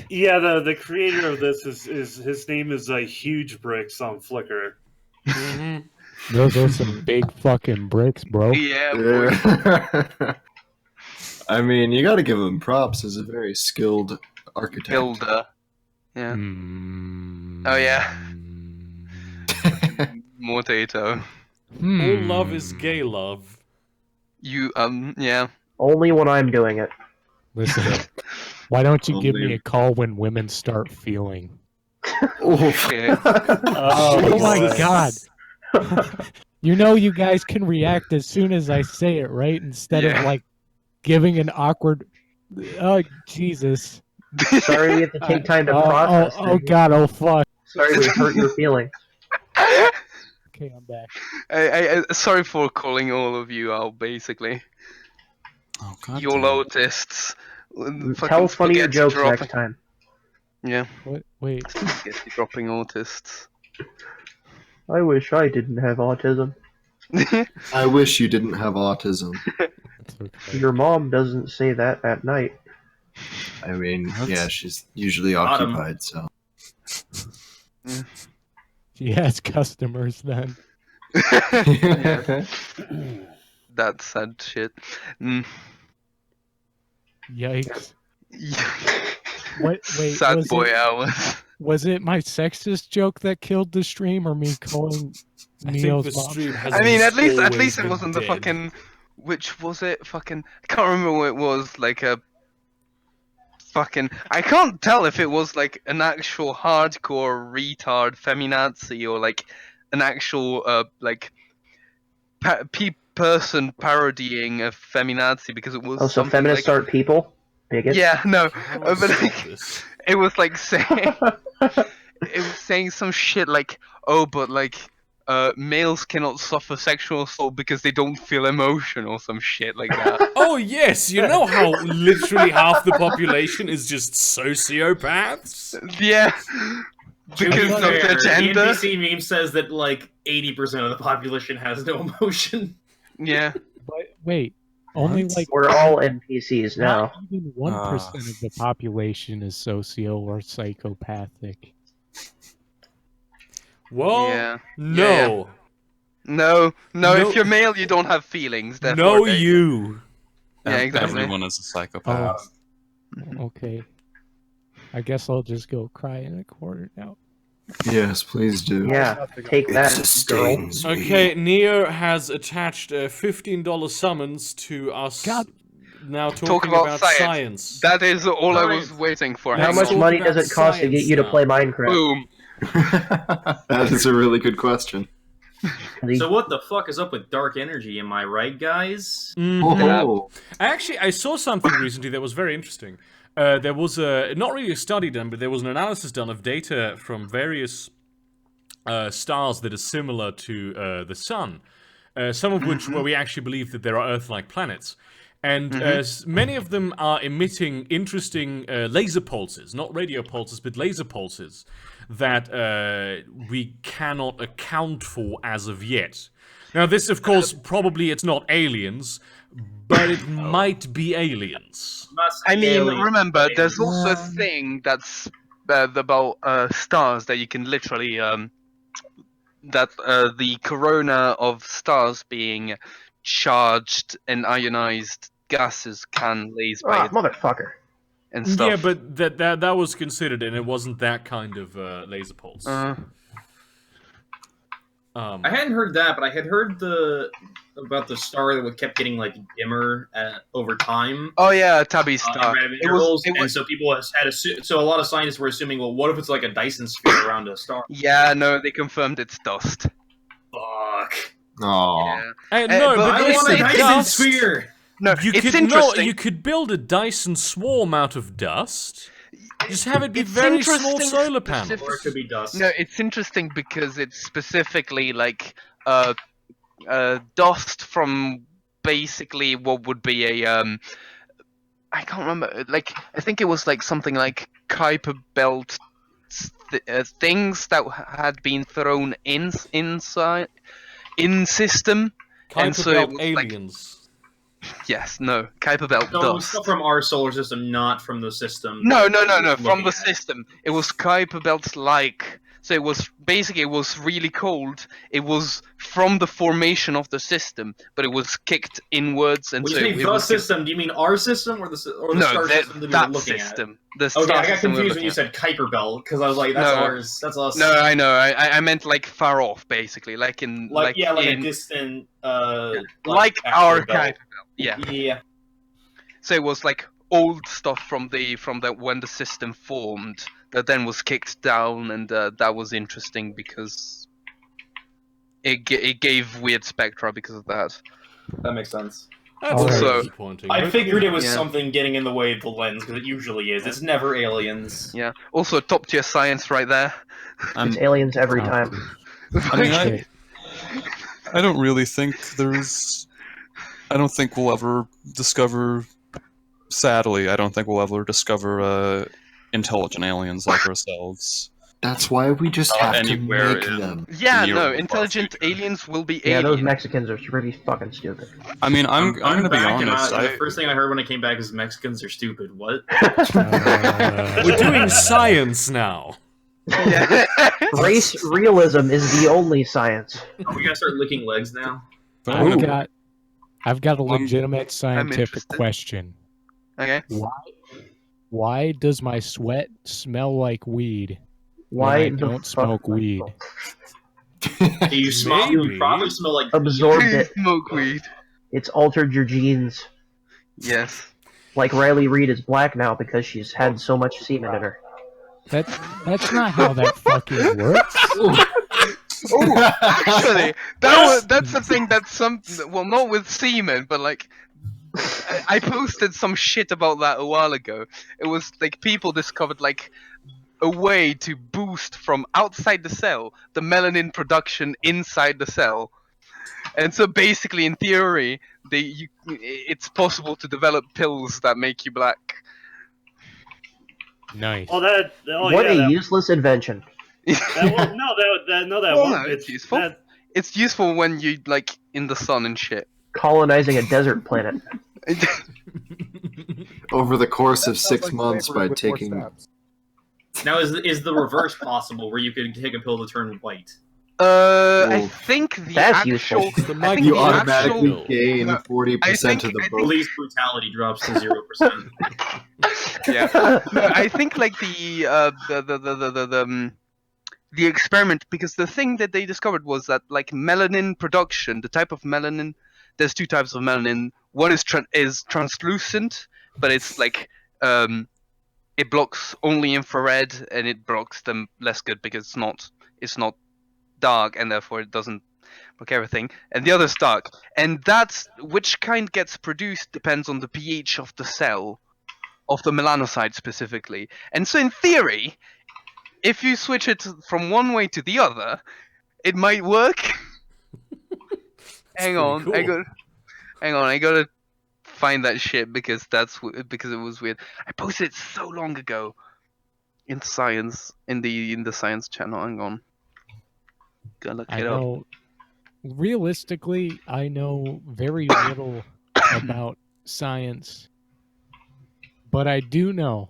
Yeah, the creator of this is his name is Huge Bricks on Flickr. Mm-hmm. Those are some big fucking bricks, bro. Yeah. I mean, you got to give him props as a very skilled architect. Builder. Yeah. Oh yeah. Mortato. All love is gay love. You yeah. Only when I'm doing it. Listen, why don't you give me a call when women start feeling? Oh my god. You know you guys can react as soon as I say it, right? Instead of like giving an awkward oh Jesus. Sorry we have to take time to process. Oh god, oh fuck. Sorry we hurt your feelings. Okay, I'm back. I sorry for calling all of you out, basically. Oh god. You're autists. Tell funnier jokes next time. Yeah. What? Wait. Spaghetti dropping autists. I wish I didn't have autism. I wish you didn't have autism. Okay. Your mom doesn't say that at night. I mean, yeah, she's usually occupied, so. She has customers then. That's sad shit. Mm. Yikes. Wait, sad boy hours. Was it my sexist joke that killed the stream, or me calling Neil's mom? I mean, at least it wasn't the fucking. Which was it? Fucking. I can't remember what it was. Like a. Fucking. I can't tell if it was like an actual hardcore retard feminazi or like an actual like person parodying a feminazi because it was. Oh, so feminists aren't people? Bigots? Yeah, no, but like, it was like saying, it was saying some shit like, oh, but like, males cannot suffer sexual assault because they don't feel emotion or some shit like that. Oh yes, you know how literally half the population is just sociopaths? Yeah. Because of their gender. The NPC meme says that like 80% of the population has no emotion. Yeah. But wait, only like we're all NPCs now. not even 1% of the population is socio or psychopathic. Well, Yeah. no. No, if you're male, you don't have feelings. No, you. Yeah, exactly. Everyone is a psychopath. Okay. I guess I'll just go cry in a corner now. Yes, please do. Yeah, take that, girl. Okay, Neo has attached a $15 summons to us now talking about science. That is all I was waiting for. How much money does it cost to get you to play Minecraft? Boom. That is a really good question. So what the fuck is up with dark energy? Am I right, guys? Oh. I saw something recently that was very interesting. There was not really a study done, but there was an analysis done of data from various stars that are similar to the Sun. Some of which where we actually believe that there are Earth-like planets. And many of them are emitting interesting laser pulses, not radio pulses, but laser pulses, that we cannot account for as of yet. Now this, of course, probably it's not aliens, but it might be aliens. I mean, remember, there's also a thing that's about stars that you can literally... that the corona of stars being charged and ionized gases can laze by motherfucker. And stuff. Yeah, but that was considered, and it wasn't that kind of laser pulse. I hadn't heard that, but I had heard about the star that kept getting like dimmer over time. Oh yeah, Tabby star. And so people had so a lot of scientists were assuming, well, what if it's like a Dyson sphere around a star? Yeah, no, they confirmed it's dust. Fuck. Oh. Yeah. No, but I want a Dyson sphere. No, it's interesting. You could build a Dyson swarm out of dust. Just have it be very small solar panels. Or it could be dust. No, it's interesting because it's specifically like dust from basically what would be a I can't remember. Like I think it was like something like Kuiper belt things that had been thrown inside in system. Kuiper belt aliens. Yes, no, Kuiper belt dust. Stuff from our solar system, not from the system. No, from the system. It was Kuiper belts like. So it was basically really cold. It was from the formation of the system, but it was kicked inwards and when so. You mean the system? Do you mean our system or the star system that we were looking system. At? Okay, I got confused when you said Kuiper belt because I was like, that's ours. That's us. No, I know. I meant like far off, basically, like in like a distant like our Kuiper belt. Yeah. Yeah. So it was like old stuff from when the system formed that then was kicked down, and that was interesting because it gave weird spectra because of that. That makes sense. That's also disappointing. I figured it was something getting in the way of the lens because it usually is. It's never aliens. Yeah. Also, top tier science right there. It's aliens every time. I mean, I don't really think there's. I don't think we'll ever discover. Sadly, I don't think we'll ever discover intelligent aliens like ourselves. That's why we just have to make them. Yeah, no, intelligent aliens will be aliens. Yeah, those Mexicans are pretty fucking stupid. I mean, I'm gonna be honest. The first thing I heard when I came back is Mexicans are stupid. What? We're doing science now. Yeah. Race realism is the only science. Oh, we gotta start licking legs now. I've got a legitimate scientific question. Okay. Why does my sweat smell like weed? Why I don't smoke weed? You probably smell like absorbed it. Smoke weed. It's altered your genes. Yes. Like Riley Reid is black now because she's had so much semen in her. That's not how that fucking works. Oh, actually, that's the thing that not with semen, but like, I posted some shit about that a while ago. It was like people discovered like a way to boost from outside the cell the melanin production inside the cell, and so basically, in theory, it's possible to develop pills that make you black. Nice. What a useless invention. It's useful. It's useful when you like in the sun and shit. Colonizing a desert planet. Over the course of 6 months by taking. Now, is the reverse possible, where you could take a pill to turn white? I think That's useful. You automatically gain 40% of the police brutality drops to 0%. Yeah, no, I think like the experiment, because the thing that they discovered was that like melanin production, the type of melanin, there's two types of melanin. One is translucent, but it's like it blocks only infrared, and it blocks them less good because it's not dark, and therefore it doesn't block everything. And the other's dark, and that's which kind gets produced depends on the pH of the cell, of the melanocyte specifically. And so in theory, if you switch it from one way to the other, it might work. Hang on, cool. I gotta find that shit because it was weird. I posted it so long ago in science in the science channel. Hang on, gotta look it up. Realistically, I know very little about science, but I do know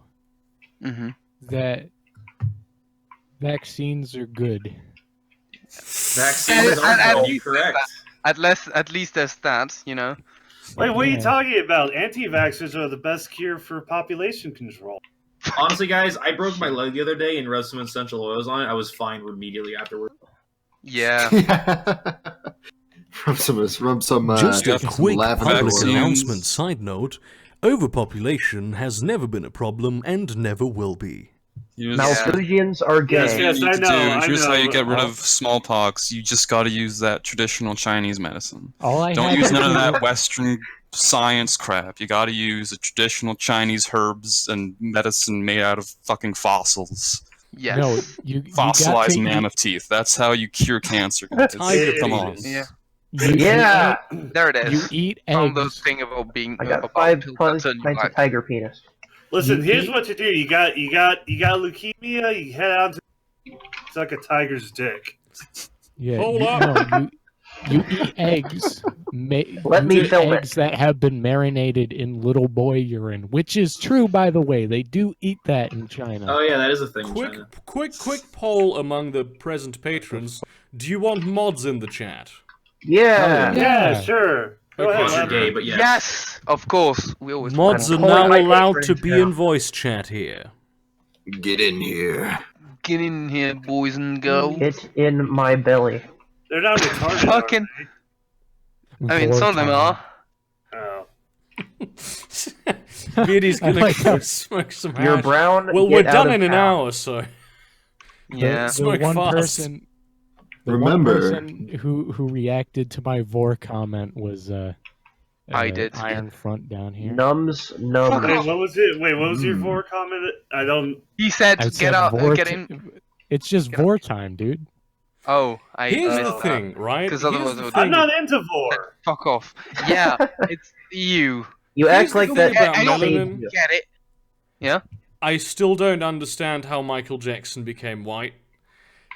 that vaccines are good. Vaccines are correct. At least there's that, you know. Wait, what are you talking about? Anti-vaxxers are the best cure for population control. Honestly, guys, I broke my leg the other day and rubbed some essential oils on it. I was fine immediately afterward. Yeah. Rub some just a quick public oil. announcement side note: overpopulation has never been a problem and never will be. Malthusians are gay. Yes, I know. Here's how you get rid of smallpox. You just got to use that traditional Chinese medicine. Don't use none of that Western science crap. You got to use the traditional Chinese herbs and medicine made out of fucking fossils. Yes. No, fossilized mammoth teeth. That's how you cure cancer. Come on. Yeah. There it is. You eat eggs. Those thing about being. I got 5 pints of tiger penis. Listen, here's what to do. You got leukemia. You head out to suck a tiger's dick. Yeah. Hold up. You eat eggs. Let me film eggs that have been marinated in little boy urine, which is true, by the way. They do eat that in China. Oh yeah, that is a thing. Quick poll among the present patrons. Do you want mods in the chat? Yeah. Yeah, sure. Gay, but yes, of course. We always mods are now allowed to be in voice chat here. Get in here. Get in here, boys and girls. Get in my belly. They're not retarded. Fucking. I mean, some of them are. Oh. Beardy's gonna go smoke some hash. You're brown. Well, we're done in an hour, so. Yeah. Smoke one fast. person. Remember, one person who reacted to my vor comment was I did. Iron Front down here. Nums. Wait, what was it? Wait, what was your vor comment? I don't. He said, "Get out, get in." It's just vor time, dude. Oh, here's the thing, right? Because otherwise, I'm not into vor. Fuck off. Yeah, it's you. You act like that. I don't get it. Yeah. I still don't understand how Michael Jackson became white.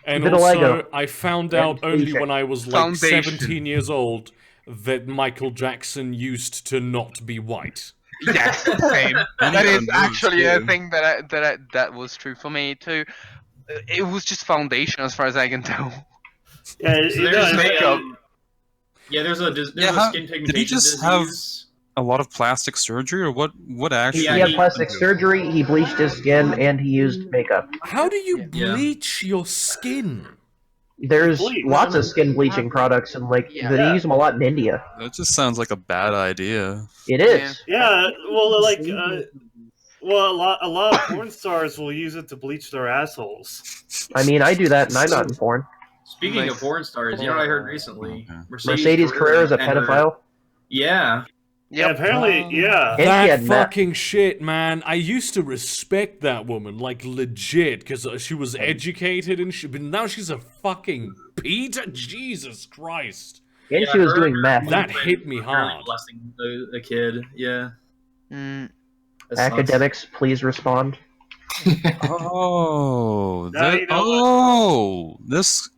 And Vitiligo. also, I found out only when I was like 17 years old that Michael Jackson used to not be white. Yes, same. That is actually a thing that was true for me too. It was just foundation, as far as I can tell. Yeah, so there's makeup. There's a skin pigmentation. Did he just have a lot of plastic surgery, or what actually? He had plastic surgery, he bleached his skin, and he used makeup. How do you bleach your skin? There's lots of skin bleaching products, and they use them a lot in India. That just sounds like a bad idea. It is. Yeah, well, a lot of porn stars will use it to bleach their assholes. I mean, I do that, and I'm not in porn. Speaking of porn stars, you know what I heard recently? Mercedes Carrera is a pedophile. Yeah. Yeah, apparently, yeah. That fucking shit, man. I used to respect that woman, like, legit, because she was educated and shit, but now she's a fucking Peter. Jesus Christ. And she was doing meth. That hit me hard. Blessing a kid, yeah. Mm. Academics, please respond. Oh, Now that, you know this.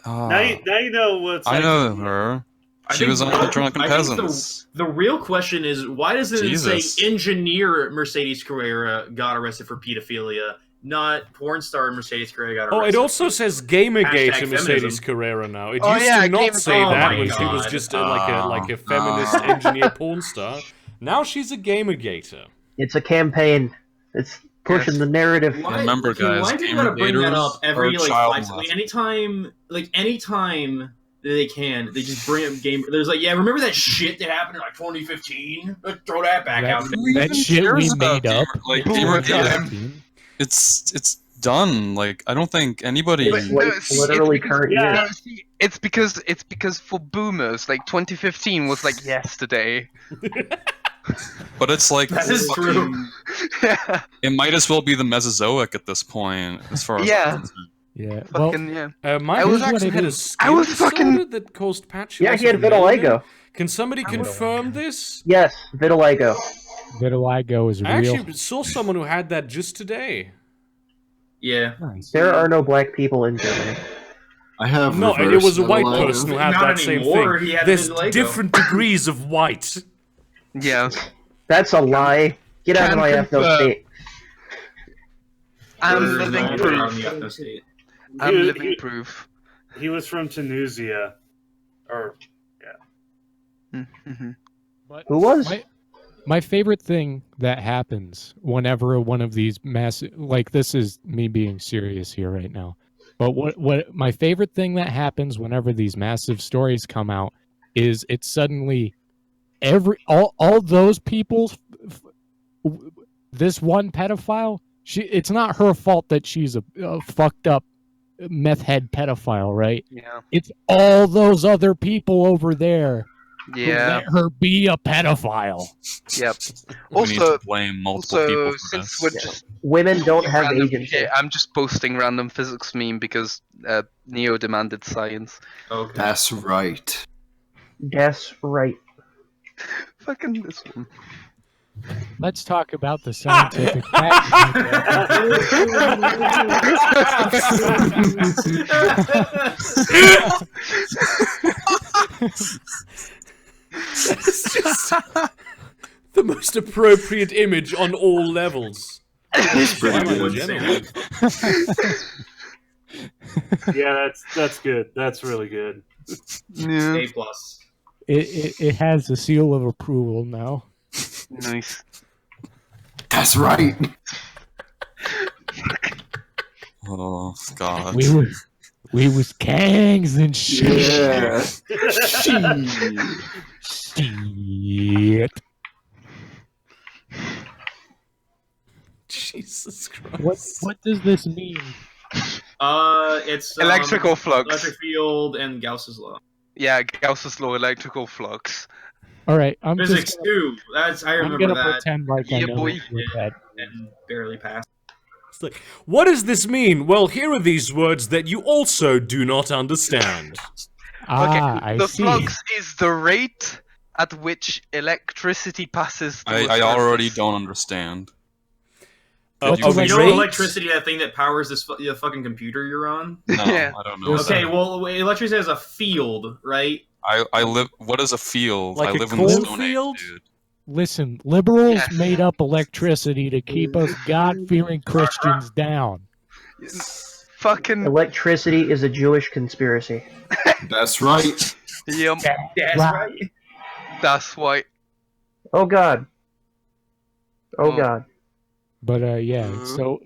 now you know what's. I know actually- her. I She think was on the Drunken I think Peasants. the real question is, why does it Jesus. say engineer Mercedes Carrera got arrested for pedophilia, not porn star Mercedes Carrera got arrested? Oh, it also says Gamergate Hashtag to Mercedes feminism. Carrera now. It Oh, used yeah, to not Gamergate. say Oh that my when she was God. just like a feminist engineer porn star. Now she's a Gamergator. It's a campaign. It's pushing the narrative. Why, Remember, guys, why do you gotta bring that up every are like child 5 seconds? Anytime that they can, they just bring up game. There's like, yeah, remember that shit that happened in like 2015? Let's throw that back out. That shit we made up. Like Gamergate. it's done. Like I don't think anybody. It's literally current year. No, see, it's because for boomers, like 2015 was like yesterday. But it's like That is true. Yeah. It might as well be the Mesozoic at this point, as far as Yeah. I'm concerned. Yeah. Well, Fucking yeah. My I was actually had a I skin was fucking- disorder that caused patchy. Yeah, he had vitiligo. Can somebody confirm this? Yes, vitiligo. vitiligo is I real. actually saw someone who had that just today. Yeah. There are no black people in Germany. I have No, reverse it was a white vitiligo. person who had Not that same anymore, thing. he had There's vitiligo. different degrees of white. Yeah. That's a lie. Get out of my ethno state. I'm There's living no proof. around the ethno state. I'm He- living he- proof. He was from Tunisia, or Mm-hmm. But Who was? my favorite thing that happens whenever one of these massive, like, this is me being serious here right now, but what my favorite thing that happens whenever these massive stories come out is it's suddenly all those people, this one pedophile, it's not her fault that she's a fucked up meth head pedophile, right? Yeah. It's all those other people over there who Yeah. let her be a pedophile. Yep. We need Also, to blame multiple people for since this. we're just Women don't have random agency. shit, I'm just posting random physics meme because Neo demanded science. Okay. That's right. That's right. Fucking this one. Let's talk about the scientific facts. It's just the most appropriate image on all levels. It's pretty Why am I good. general? yeah, that's good. That's really good. Yeah. A plus. It has the seal of approval now. Nice. That's right. Oh God. We was kangs and shit. Yeah. Shit. Jesus Christ. What does this mean? It's Electrical flux. electric field, and Gauss's law. Yeah, Gauss's law, electrical flux. All right, I'm Physics just 2. I I'm remember gonna that. pretend like I Yeah, know boy. what that. And barely passed. It's like, what does this mean? Well, here are these words that you also do not understand. I The see. flux is the rate at which electricity passes through I a already surface. don't understand. A You- You know rate? electricity, that thing that powers this the fucking computer you're on? No, Yeah. I don't know. Okay, well, electricity has a field, right? I live. What is a field? Like I a live in the Stone cornfield? Age, dude. Listen, liberals Yes. made up electricity to keep us God-fearing Christians down. Fucking Electricity is a Jewish conspiracy. That's right. yum. That's Right. right. That's why. Oh God. Oh Oh. God. But yeah,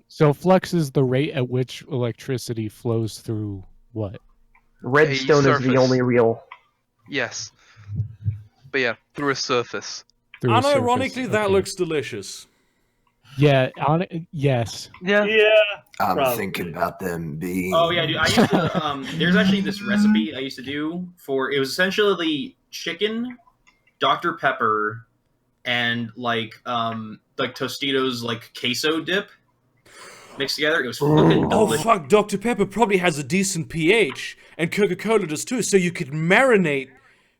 so flux is the rate at which electricity flows through what? Redstone is the surface. only real. Yes. But yeah, through a surface. Through a Unironically, surface. that Okay. looks delicious. Yeah, yes. Yeah. Yeah, I'm Probably. thinking about them being. Oh yeah, dude. I used to. There's actually this recipe I used to do for. It was essentially chicken, Dr. Pepper, and like Tostitos like queso dip mixed together. It was fucking Oh delicious. fuck, Dr. Pepper probably has a decent pH, and Coca-Cola does too, so you could marinate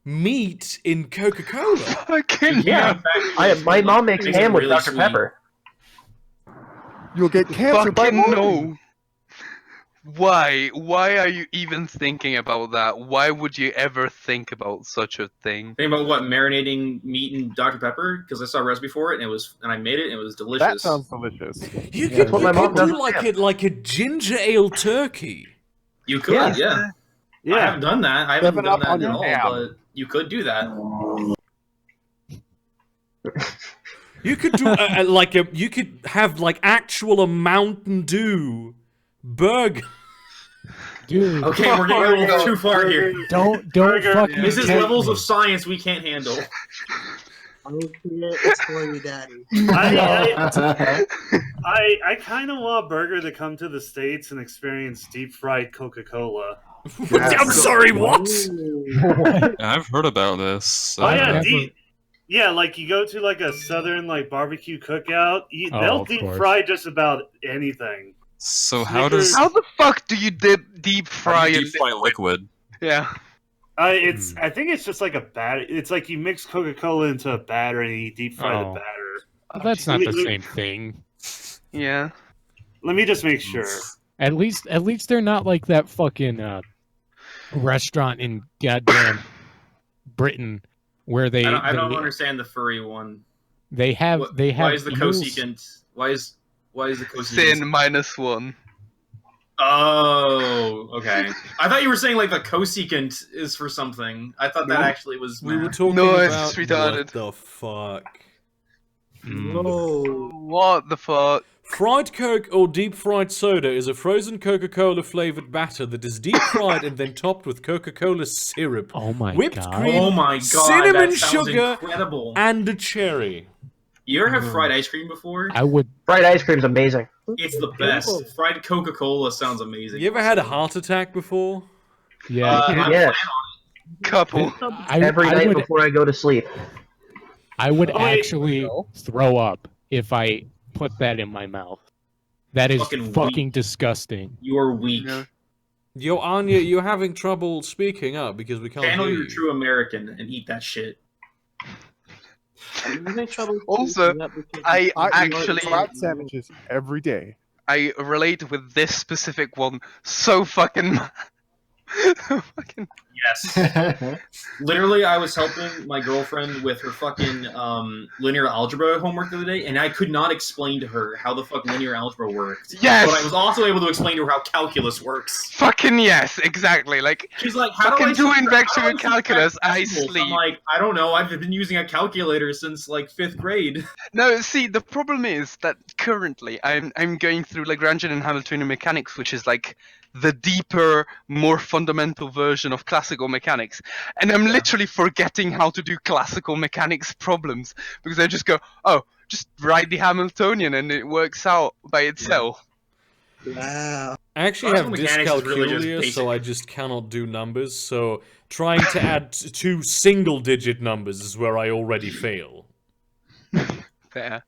meat in Coca-Cola. Fucking Yeah. In fact, My mom makes makes it ham with really Dr. sweet. Pepper. You'll get cancer by Fucking morning. no. Why? Why are you even thinking about that? Why would you ever think about such a thing? Think about what, marinating meat in Dr. Pepper? Because I saw a recipe for it, and I made it, and it was delicious. That sounds delicious. You That's what my mom could do does. like a ginger ale turkey. You could, yeah. Yeah. I haven't done that. I haven't 7 done Up that on at your all, ham. but you could do that. You could do you could have like actual a Mountain Dew burger. Dude, Okay, we're getting a little too far here. don't Burger. fucking This is tempt levels me. of science we can't handle. It's for you, Daddy. I kind of want Burger to come to the States and experience deep fried Coca-Cola. I'm sorry, what? What? I've heard about this. Oh yeah, never- yeah, like you go to like a southern like barbecue cookout, they'll of deep course. fry just about anything. So how does How the fuck do you deep fry deep fry liquid? Yeah. I think it's just like a batter. It's like you mix Coca-Cola into a batter and you deep fry the Oh. batter. Well, that's not the same thing. Yeah. Let me just make sure. At least they're not like that fucking restaurant in goddamn Britain where they I don't understand the furry one. they have Why is the eels. cosecant? Why is the cosecant? Sin -1. Oh, okay. I thought you were saying like the cosecant is for something. I thought that actually was. We were math. talking No, about it's retarded. what the fuck. No. What the fuck? Fried Coke or deep fried soda is a frozen Coca-Cola flavored batter that is deep fried and then topped with Coca-Cola syrup, Oh my whipped god. cream, Oh my god! cinnamon that sounds sugar, incredible. and a cherry. You ever have fried ice cream before? I would Fried ice cream's amazing. It's the best. Fried Coca-Cola sounds amazing. You ever had a heart attack before? yeah. Yes. Couple. Every I night would, before I go to sleep. I would Oh, wait. actually throw up if I put that in my mouth. That is Fucking fucking weak. disgusting. You are weak. Yeah. Yo, Anya, you're having trouble speaking up because we can't Channel hear your you. true American and eat that shit. I'm having trouble Also, keeping up because I you actually- Fried sandwiches every day. I relate with this specific one so fucking much. Fucking Yes. Literally, I was helping my girlfriend with her fucking linear algebra homework the other day, and I could not explain to her how the fuck linear algebra worked. Yes! But I was also able to explain to her how calculus works. fucking yes, exactly. Like She's like, how do fucking I doing subtract- vector how do I and calculus, subtract I decimals? sleep. I'm like, I don't know. I've been using a calculator since like 5th grade. No, see, the problem is that currently I'm going through Lagrangian and Hamiltonian mechanics, which is like the deeper, more fundamental version of classical mechanics. And I'm literally forgetting how to do classical mechanics problems because I just go, oh, just write the Hamiltonian and it works out by itself. Wow. I actually have Classical mechanics is really just dyscalculia, basic. so I just cannot do numbers. So trying to add two single-digit numbers is where I already fail. Fair.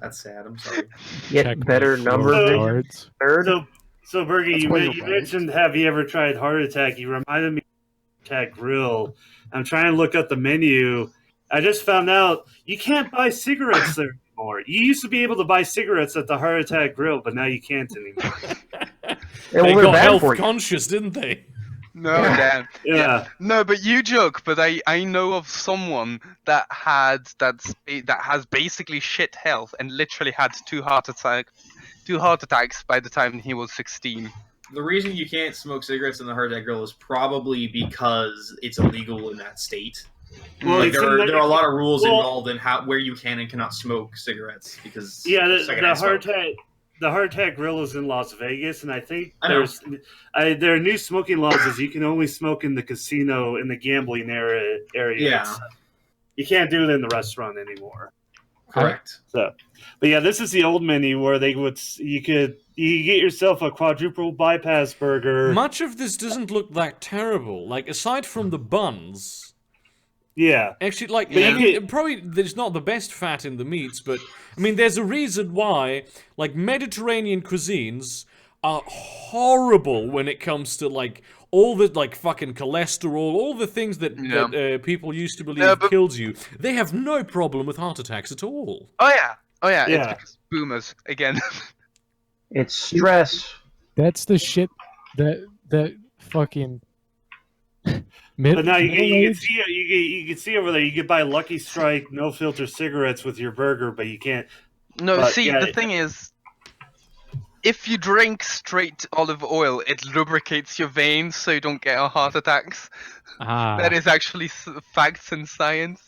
That's sad. I'm sorry. Get Check my better number vision. cards. Third. So Bergie, That's you, where you you're right. mentioned have you ever tried Heart Attack? You reminded me of Heart Attack Grill. I'm trying to look up the menu. I just found out you can't buy cigarettes there anymore. You used to be able to buy cigarettes at the Heart Attack Grill, but now you can't anymore. Yeah, They well, they're got bad health for you. conscious, didn't they? No, damn. Yeah. No, but you joke. But I know of someone that has basically shit health and literally had two heart attacks by the time he was 16. The reason you can't smoke cigarettes in the Heart Attack Grill is probably because it's illegal in that state. Well, Like it's there in are, the- there are a lot of rules well- involved in how where you can and cannot smoke cigarettes because Yeah, the secondhand Heart smoke. Attack. The Heart Attack Grill is in Las Vegas, and I think I know. there are new smoking laws is you can only smoke in the casino in the gambling area. Yeah. You can't do it in the restaurant anymore. Correct. So, but yeah, this is the old menu where you could get yourself a quadruple bypass burger. Much of this doesn't look that terrible. Like, aside from the buns, Yeah, actually, like, But I you mean, could- probably there's not the best fat in the meats, but I mean, there's a reason why, like, Mediterranean cuisines are horrible when it comes to like all the like fucking cholesterol, all the things that people used to believe Yeah, but- kills you. They have no problem with heart attacks at all. Oh Oh yeah, Yeah. it's boomers again. It's stress. That's the shit that fucking. But now you can see over there. You can buy Lucky Strike no filter cigarettes with your burger, but you can't. No, but, see, yeah, the thing is, if you drink straight olive oil, it lubricates your veins so you don't get heart attacks. That is actually facts and science.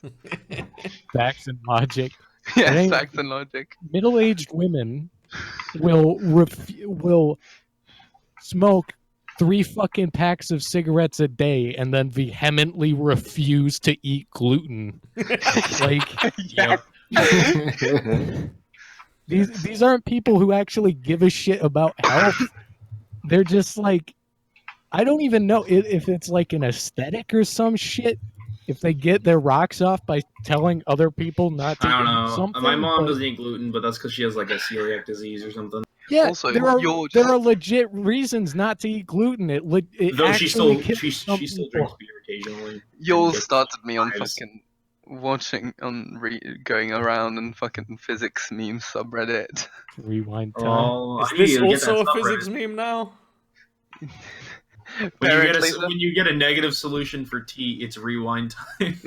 Facts and logic. Yes, facts and logic. Middle-aged women will smoke 3 fucking packs of cigarettes a day and then vehemently refuse to eat gluten. Like, these aren't people who actually give a shit about health. They're just like, I don't even know if it's like an aesthetic or some shit. If they get their rocks off by telling other people not to I don't eat know. something. My mom doesn't eat gluten, but that's because she has like a celiac disease or something. Yeah, Also, there are legit reasons not to eat gluten. Though she still kills some drinks people. beer occasionally. Y'all started me on fucking watching going around and fucking physics meme subreddit. Rewind time. Oh, Is this also a physics meme now? When you get a negative solution for t, it's rewind time.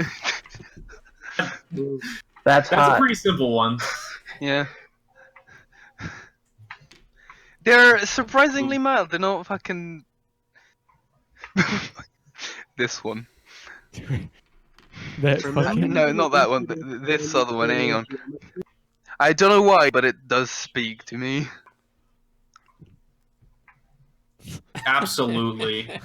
That's a pretty simple one. Yeah. They're surprisingly mild. They're not fucking. This one. No, not that one. This other one. Hang on. I don't know why, but it does speak to me. Absolutely.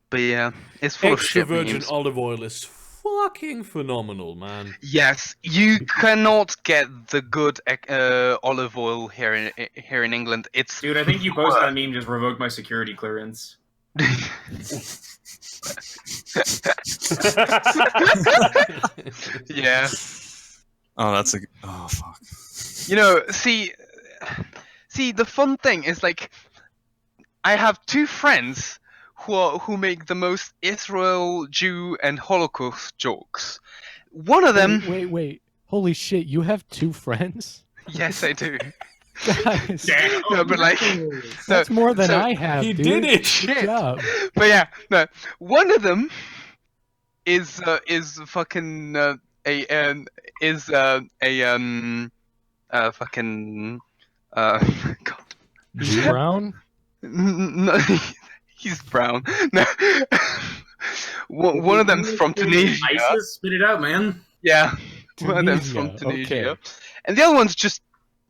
But yeah, it's full of Extra shit virgin memes. olive oil is fucking phenomenal, man. Yes, you cannot get the good olive oil here in England. It's Dude, I think you posted that meme just revoked my security clearance. Yeah. Oh, oh fuck. You know, see, the fun thing is like, I have 2 friends who make the most Israel, Jew, and Holocaust jokes. One of them. Wait! Holy shit! You have 2 friends? Yes, I do. Guys, no, but like that's more than I have. He dude. did it. Good job. But yeah, no. One of them is fucking fucking God. He's brown. No, he's brown. No. One of them's from Tunisia. ISIS, spit it out, man. Yeah, one of them's from Tunisia, okay. and the other one's just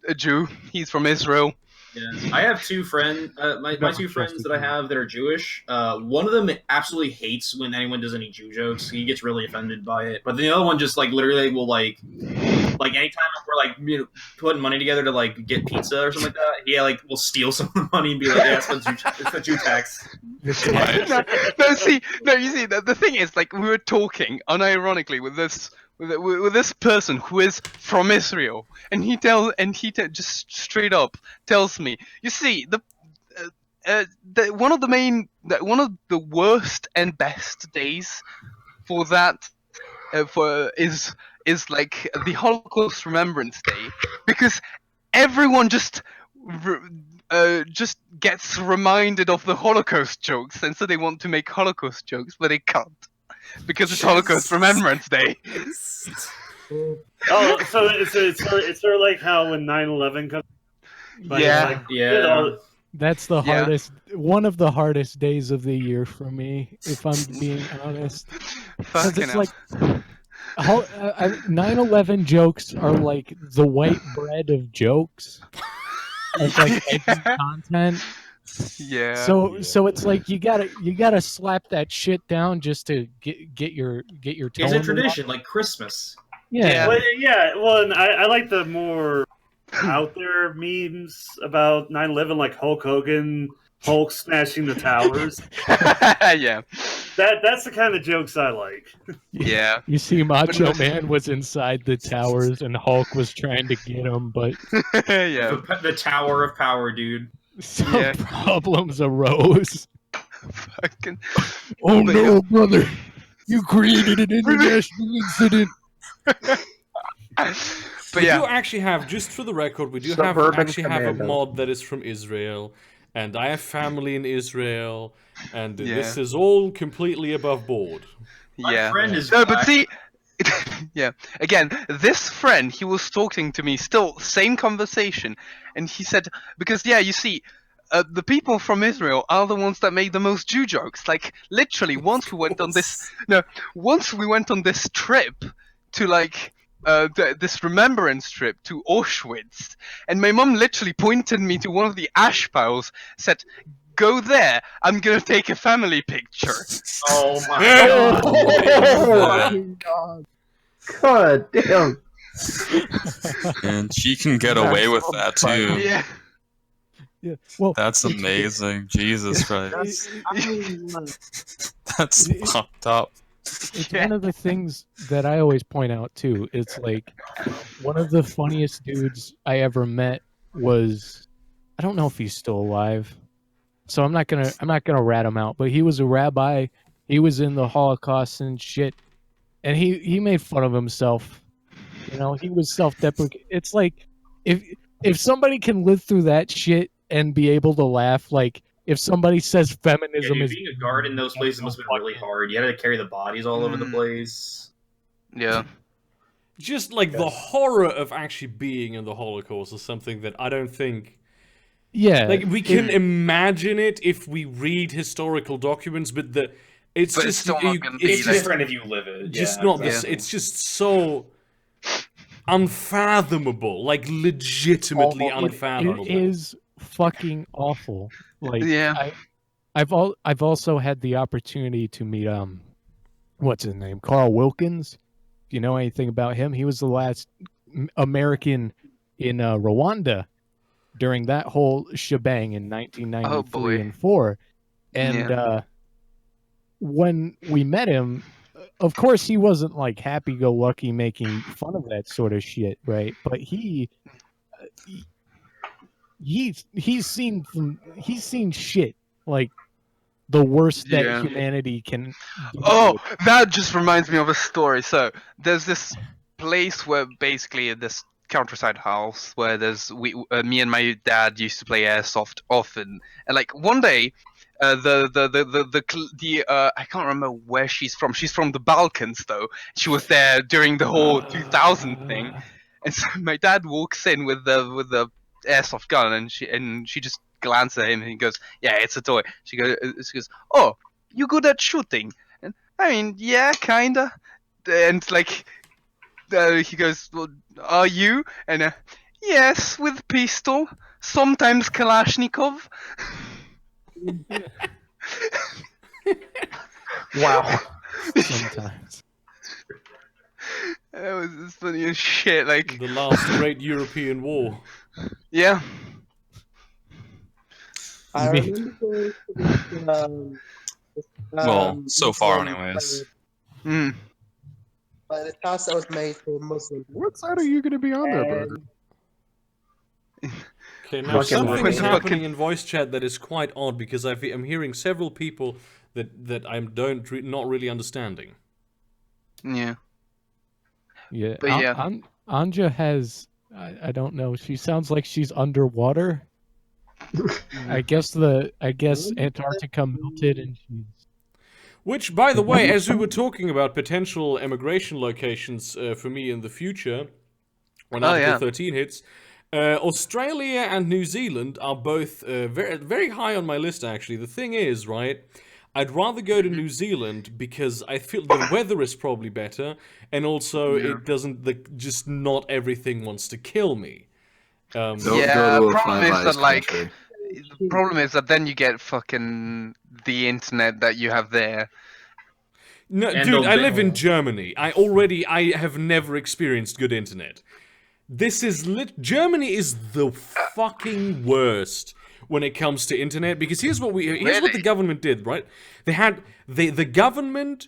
a Jew. He's from Israel. Yeah. I have 2 friends. My 2 friends that I have that are Jewish. One of them absolutely hates when anyone does any Jew jokes. He gets really offended by it. But the other one just like literally will like anytime we're putting money together to like get pizza or something like that, he will steal some of the money and be like, "Yeah, it's the Jew tax." You see, the thing is, like, we were talking unironically with this person who is from Israel, and he just straight up tells me, you see, one of the worst and best days for that is like the Holocaust Remembrance Day, because everyone just gets reminded of the Holocaust jokes, and so they want to make Holocaust jokes, but they can't because it's Holocaust Remembrance Day. Oh, so it's sort of like how when 9/11 comes. Yeah, That's the hardest, one of the hardest days of the year for me, if I'm being honest. Because it's like 9/11 jokes are like the white bread of jokes. It's like edgy content. Yeah. So it's like you gotta slap that shit down just to get your tone. It's a tradition, like Christmas. Yeah. Well, and I like the more out there memes about 9/11, like Hulk smashing the towers. Yeah. That's the kind of jokes I like. Yeah. You see, Macho Man was inside the towers and Hulk was trying to get him, but yeah. The Tower of Power, dude. some problems arose. Fucking. Oh no, brother! You created an international incident. We do actually have, just for the record, we do have a mod that is from Israel, and I have family in Israel, and this is all completely above board. My friend is no, but see, yeah. Again, this friend, he was talking to me, still same conversation, and he said, because you see, the people from Israel are the ones that make the most Jew jokes. Like literally, once we went on this trip to like. This remembrance trip to Auschwitz, and my mom literally pointed me to one of the ash piles, said, "Go there. I'm gonna take a family picture." Oh my god! God damn! And she can get away with that too. Yeah. Yeah. Well, that's amazing. Jesus Christ. That's fucked up. It's one of the things that I always point out too. It's like one of the funniest dudes I ever met was, I don't know if he's still alive, so I'm not gonna rat him out. But he was a rabbi. He was in the Holocaust and shit, and he made fun of himself. You know, he was self-deprecating. It's like if somebody can live through that shit and be able to laugh, like. If somebody says feminism is being a guard in those places must have been really hard. You had to carry the bodies all over the place. Yeah. Just like the horror of actually being in the Holocaust is something that I don't think. Yeah. Like we can imagine it if we read historical documents, but it's just different if you live it. Just not this. It's just so unfathomable, like legitimately unfathomable. It is fucking awful. Like I've also had the opportunity to meet what's his name, Carl Wilkins. If you know anything about him, he was the last American in Rwanda during that whole shebang in 1993 and 4. And when we met him, of course he wasn't like happy-go-lucky making fun of that sort of shit, right? But he's seen shit like the worst that humanity can do. Oh, that just reminds me of a story. So there's this place where basically this countryside house where me and my dad used to play airsoft often, and like one day I can't remember where she's from. She's from the Balkans though. She was there during the whole 2000 thing, and so my dad walks in with the airsoft gun, and she just glances at him, and he goes, "Yeah, it's a toy." She goes, "Oh, you good at shooting?" And I mean, yeah, kinda. And like, he goes, "Well, are you?" And yes, with pistol, sometimes Kalashnikov. Wow. Sometimes. That was funny as shit. Like the last great European war. Yeah. I remember well, so far, anyways. By the task that was made for Muslims. What side are you going to be on there, Burger? Okay, now something is happening in voice chat that is quite odd because I'm hearing several people that I'm not really understanding. Yeah. Yeah. But Anja has. I don't know. She sounds like she's underwater. I guess Antarctica melted and she's. Which, by the way, as we were talking about potential immigration locations for me in the future, when Article 13 hits, Australia and New Zealand are both very, very high on my list. Actually, the thing is, right? I'd rather go to New Zealand because I feel the weather is probably better, and also it doesn't. Just not everything wants to kill me. The problem is that then you get fucking the internet that you have there. No, dude, I live in Germany. I have never experienced good internet. Germany is the fucking worst when it comes to internet, because here's what the government did, right? The government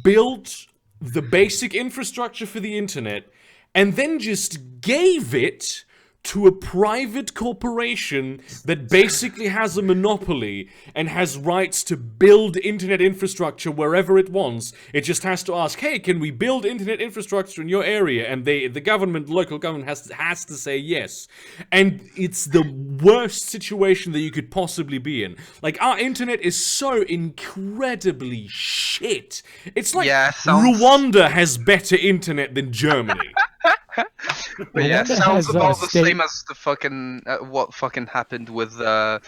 built the basic infrastructure for the internet and then just gave it to a private corporation that basically has a monopoly and has rights to build internet infrastructure wherever it wants. It just has to ask, hey, can we build internet infrastructure in your area? And the government, local government has to say yes. And it's the worst situation that you could possibly be in. Like, our internet is so incredibly shit. It's like Rwanda has better internet than Germany. But yeah, sounds about the same as the fucking what fucking happened with the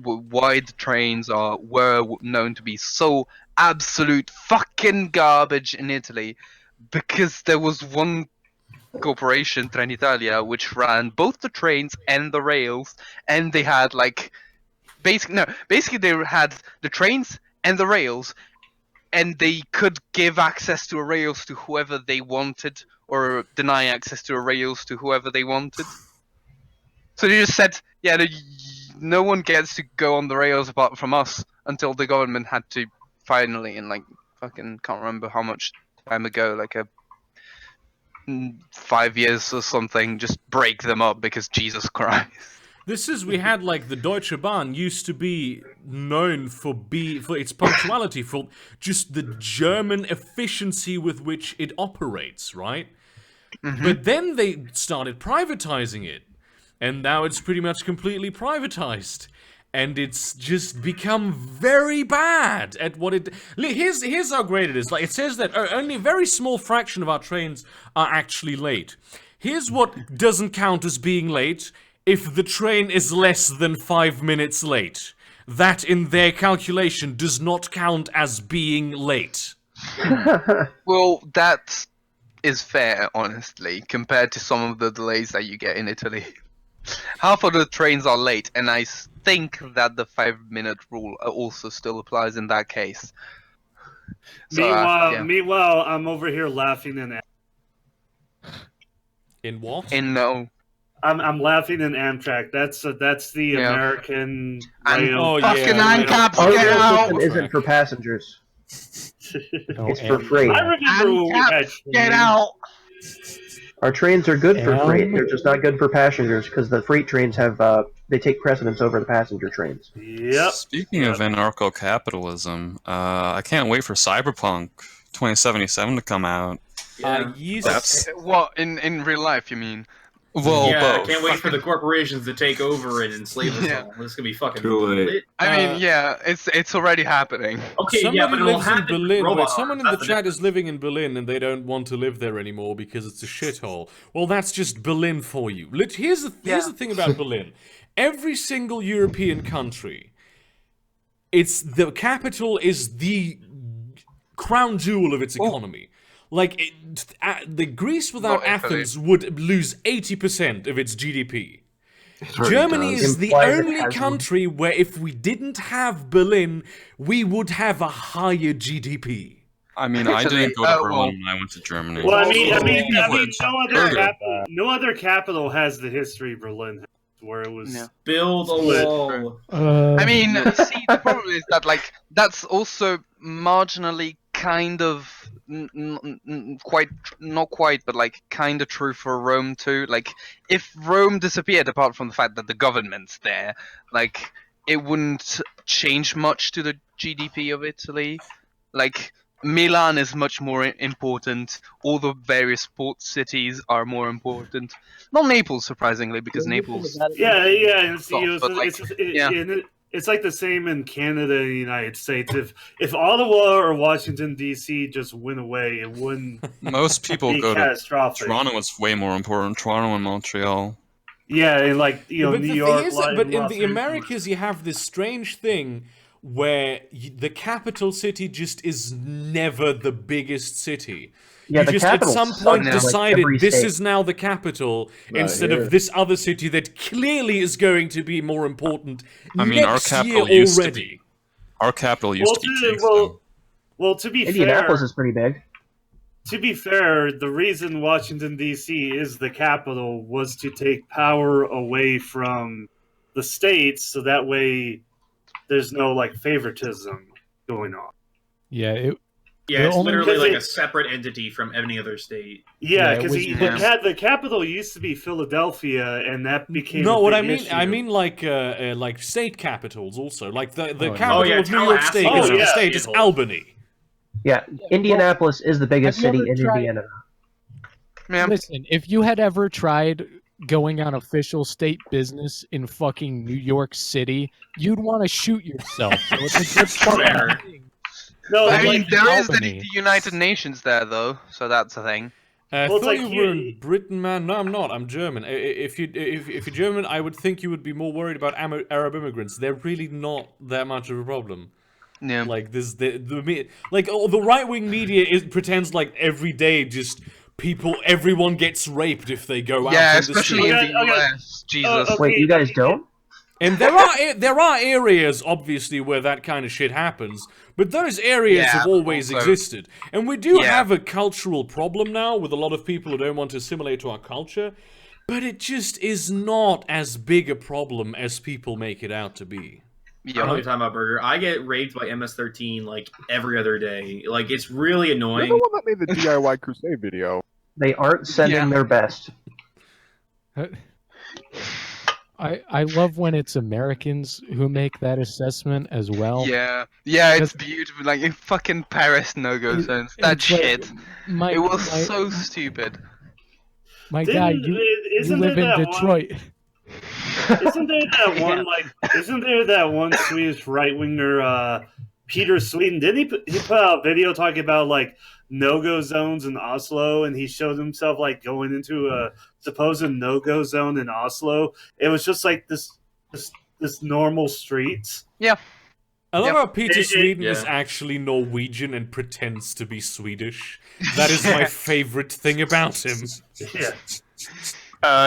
why the trains were known to be so absolute fucking garbage in Italy, because there was one corporation, Trenitalia, which ran both the trains and the rails, and they had like basically they had the trains and the rails, and they could give access to a rails to whoever they wanted, or deny access to a rails to whoever they wanted. So they just said, yeah, no one gets to go on the rails apart from us, until the government had to finally, in like fucking can't remember how much time ago, like 5 years or something, just break them up because Jesus Christ. This is, we had like the Deutsche Bahn used to be known for its punctuality, for just the German efficiency with which it operates, right? Mm-hmm. But then they started privatizing it, and now it's pretty much completely privatized. And it's just become very bad at what it... Here's how great it is. Like, it says that only a very small fraction of our trains are actually late. Here's what doesn't count as being late. If the train is less than 5 minutes late, that in their calculation does not count as being late. Well, that is fair, honestly, compared to some of the delays that you get in Italy. Half of the trains are late, and I think that the 5-minute rule also still applies in that case. So, meanwhile, I'm over here laughing in what? In no. I'm laughing in Amtrak. That's the American rail. Fucking ANCAP, get out! System isn't for passengers. It's for freight. I remember when we had get out! Our trains are good for freight. They're just not good for passengers, because the freight trains have they take precedence over the passenger trains. Yep. Speaking of anarcho-capitalism, I can't wait for Cyberpunk 2077 to come out. That's what in real life, you mean? Well, yeah, both. I can't wait for the corporations to take over and enslave us all. This is gonna be fucking lit. I mean, yeah, it's already happening. Okay, somebody but lives in Berlin, but someone in the chat is living in Berlin and they don't want to live there anymore because it's a shithole. Well, that's just Berlin for you. Here's the thing about Berlin. Every single European country, the capital is the crown jewel of its economy. Like, the Greece without Athens would lose 80% of its GDP. Germany is the only country where if we didn't have Berlin, we would have a higher GDP. I mean, I didn't go to Berlin when I went to Germany. Well, I mean, no other capital has the history Berlin has, where it was build a wall. I mean, see, the problem is that like that's also marginally kind of not quite, but like kind of true for Rome too. Like, if Rome disappeared, apart from the fact that the government's there, like it wouldn't change much to the GDP of Italy. Like, Milan is much more important. All the various port cities are more important. Not Naples, surprisingly, because Naples. It's like the same in Canada and the United States. If Ottawa or Washington D.C. just went away, it wouldn't. Most people go to Toronto. It's way more important. Toronto and Montreal. Yeah, and like New York. But in the Americas, you have this strange thing where the capital city just is never the biggest city. Yeah, you just at some point decided this is now the capital instead of this other city that clearly is going to be more important. I mean, our capital used to be. Our capital used to be Kingston. Well, to be Indianapolis fair, is pretty big. To be fair, the reason Washington D.C. is the capital was to take power away from the states, so that way there's no like favoritism going on. Yeah, Yeah, it's literally like a separate entity from any other state. Yeah, because the capital used to be Philadelphia, and that became what issue. I mean like state capitals also. Like the capital of New York State is Albany. Yeah, Indianapolis is the biggest city in Indiana. Listen, if you had ever tried going on official state business in fucking New York City, you'd want to shoot yourself. So it's fair. No, I mean, there is the United Nations there, though, so that's a thing. I thought you were in Britain, man. No, I'm not. I'm German. If you're German, I would think you would be more worried about Arab immigrants. They're really not that much of a problem. Yeah. Like the right-wing media pretends like every day just everyone gets raped if they go out. Yeah, especially in the US. Jesus. Wait, you guys don't? And there are areas, obviously, where that kind of shit happens, but those areas have always existed. And we do have a cultural problem now with a lot of people who don't want to assimilate to our culture, but it just is not as big a problem as people make it out to be. I don't know what you're talking about, Burger. I get raped by MS-13 like every other day. Like, it's really annoying. You're the one that made the DIY Crusade video. They aren't sending their best. I love when it's Americans who make that assessment as well. Yeah, it's beautiful. Like in fucking Paris no-go zones. That shit. It was so stupid. My guy, you live in Detroit. Isn't there that one Swedish right winger, Peter Sweden? Didn't he put out a video talking about like no-go zones in Oslo, and he showed himself like going into a supposed no-go zone in Oslo. It was just like this normal streets. Yeah. I love how Peter Sweden is actually Norwegian and pretends to be Swedish. That is my favorite thing about him. Yeah.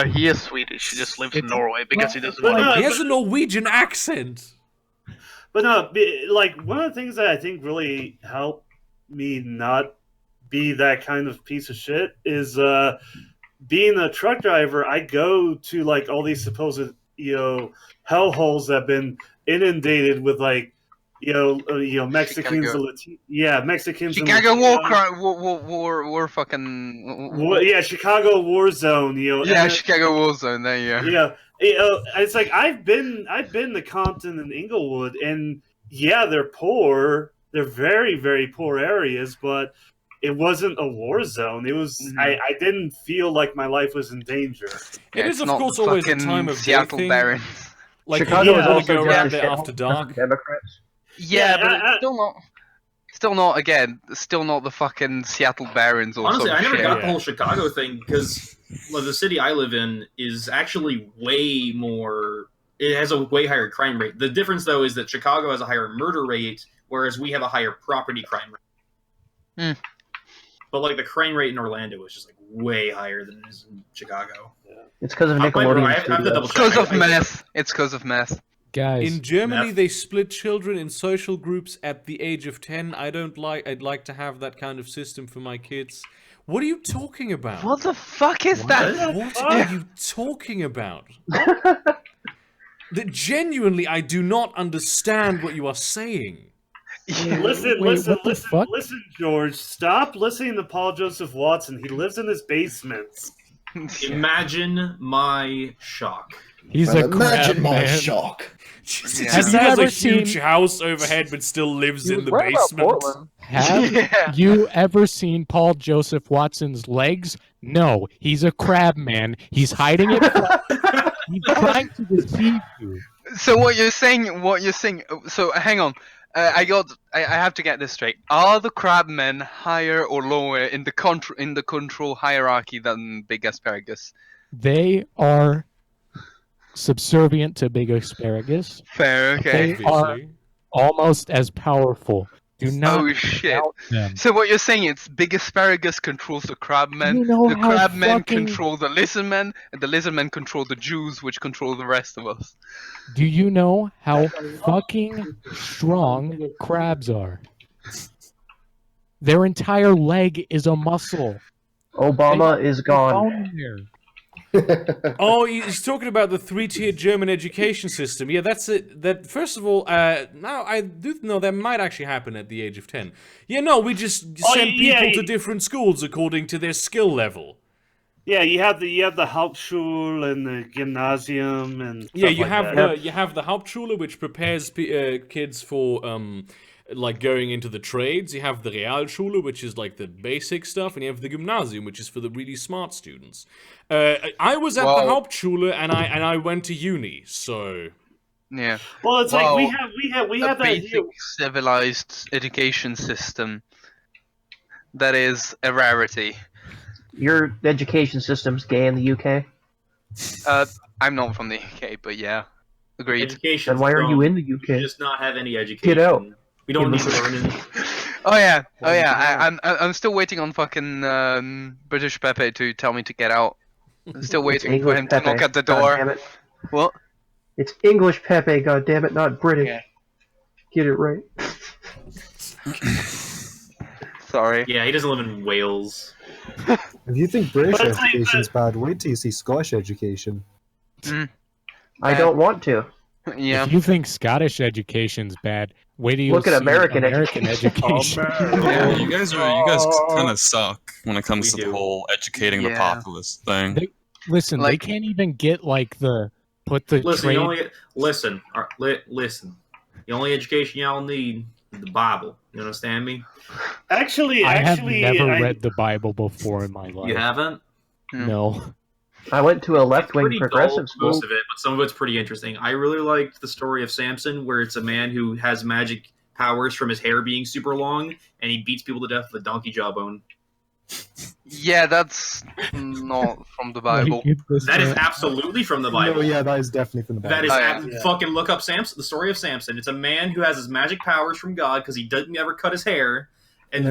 He is Swedish. He just lives in Norway because he doesn't he has a Norwegian accent. But no, like one of the things that I think really helped me not be that kind of piece of shit is being a truck driver. I go to like all these supposed hellholes that have been inundated with like Mexicans, Mexicans. Chicago war fucking. Chicago war zone. Chicago war zone. There you go. It's like I've been to Compton and Inglewood, and they're poor. They're very, very poor areas, but it wasn't a war zone. It was I didn't feel like my life was in danger. It is of course always a time of Seattle day Barons. thing. Like Chicago is also go around just there after dark. Democrats. Yeah, but it's still not the fucking Seattle Barons or honestly, I never got the whole Chicago thing because the city I live in is actually way more. It has a way higher crime rate. The difference, though, is that Chicago has a higher murder rate, whereas we have a higher property crime rate. But like the crime rate in Orlando is just like way higher than it is in Chicago. It's because of Nickelodeon. It's because of meth. It's because of meth. Guys, in Germany, they split children in social groups at the age of 10. I'd like to have that kind of system for my kids. What are you talking about? What the fuck is that? What are you talking about? Genuinely, I do not understand what you are saying. Listen, George. Stop listening to Paul Joseph Watson. He lives in his basement. Imagine my shock. He's a crab man. shock. Has a huge house overhead, but still lives in the basement. Have you ever seen Paul Joseph Watson's legs? No, he's a crab man. He's hiding it. He's trying to deceive you. So what you're saying? So hang on. I have to get this straight. Are the crabmen higher or lower in the control hierarchy than Big Asparagus? They are subservient to Big Asparagus. Fair, okay. They are almost as powerful. Do not doubt them. So what you're saying is Big Asparagus controls the crabmen, the crabmen control the lizardmen, and the lizardmen control the Jews, which control the rest of us. Do you know how fucking strong crabs are? Their entire leg is a muscle. Obama is gone. Oh, he's talking about the 3-tier German education system. Yeah, that's it. That first of all, now I do know that might actually happen at the age of 10. Yeah, no, we just send people to different schools according to their skill level. Yeah, you have the Hauptschule and the Gymnasium and yeah, stuff you like have that. you have the Hauptschule, which prepares kids for like going into the trades. You have the Realschule, which is like the basic stuff, and you have the Gymnasium, which is for the really smart students. I was at the Hauptschule, and I went to uni, so yeah. Well, it's like we have that basic civilized education system that is a rarity. Your education system's gay in the UK? I'm not from the UK, but yeah. Agreed. Education. Then why are you in the UK? You just not have any education. Get out. We don't need to learn any. Oh yeah. I'm still waiting on fucking British Pepe to tell me to get out. I'm still waiting for him to knock at the door. Damn it. What? It's English Pepe, goddammit, not British. Yeah. Get it right. Sorry. Yeah, he doesn't live in Wales. If you think British education's bad, wait till you see Scottish education. I don't want to. Yeah. If you think Scottish education's bad, wait till you look at see American education. Yeah, you guys kind of suck when it comes to the whole educating the populace thing. Listen, they can't even get like the Listen, listen. The only education y'all need is the Bible. You understand me? Actually, I have never read the Bible before in my life. You haven't? No. I went to a left-wing progressive school. Most of it, but some of it's pretty interesting. I really liked the story of Samson, where it's a man who has magic powers from his hair being super long, and he beats people to death with a donkey jawbone. Yeah, that's not from the Bible. That is absolutely from the Bible. No, yeah, that is definitely from the Bible. That is fucking look up Samson, the story of Samson. It's a man who has his magic powers from God because he doesn't ever cut his hair, and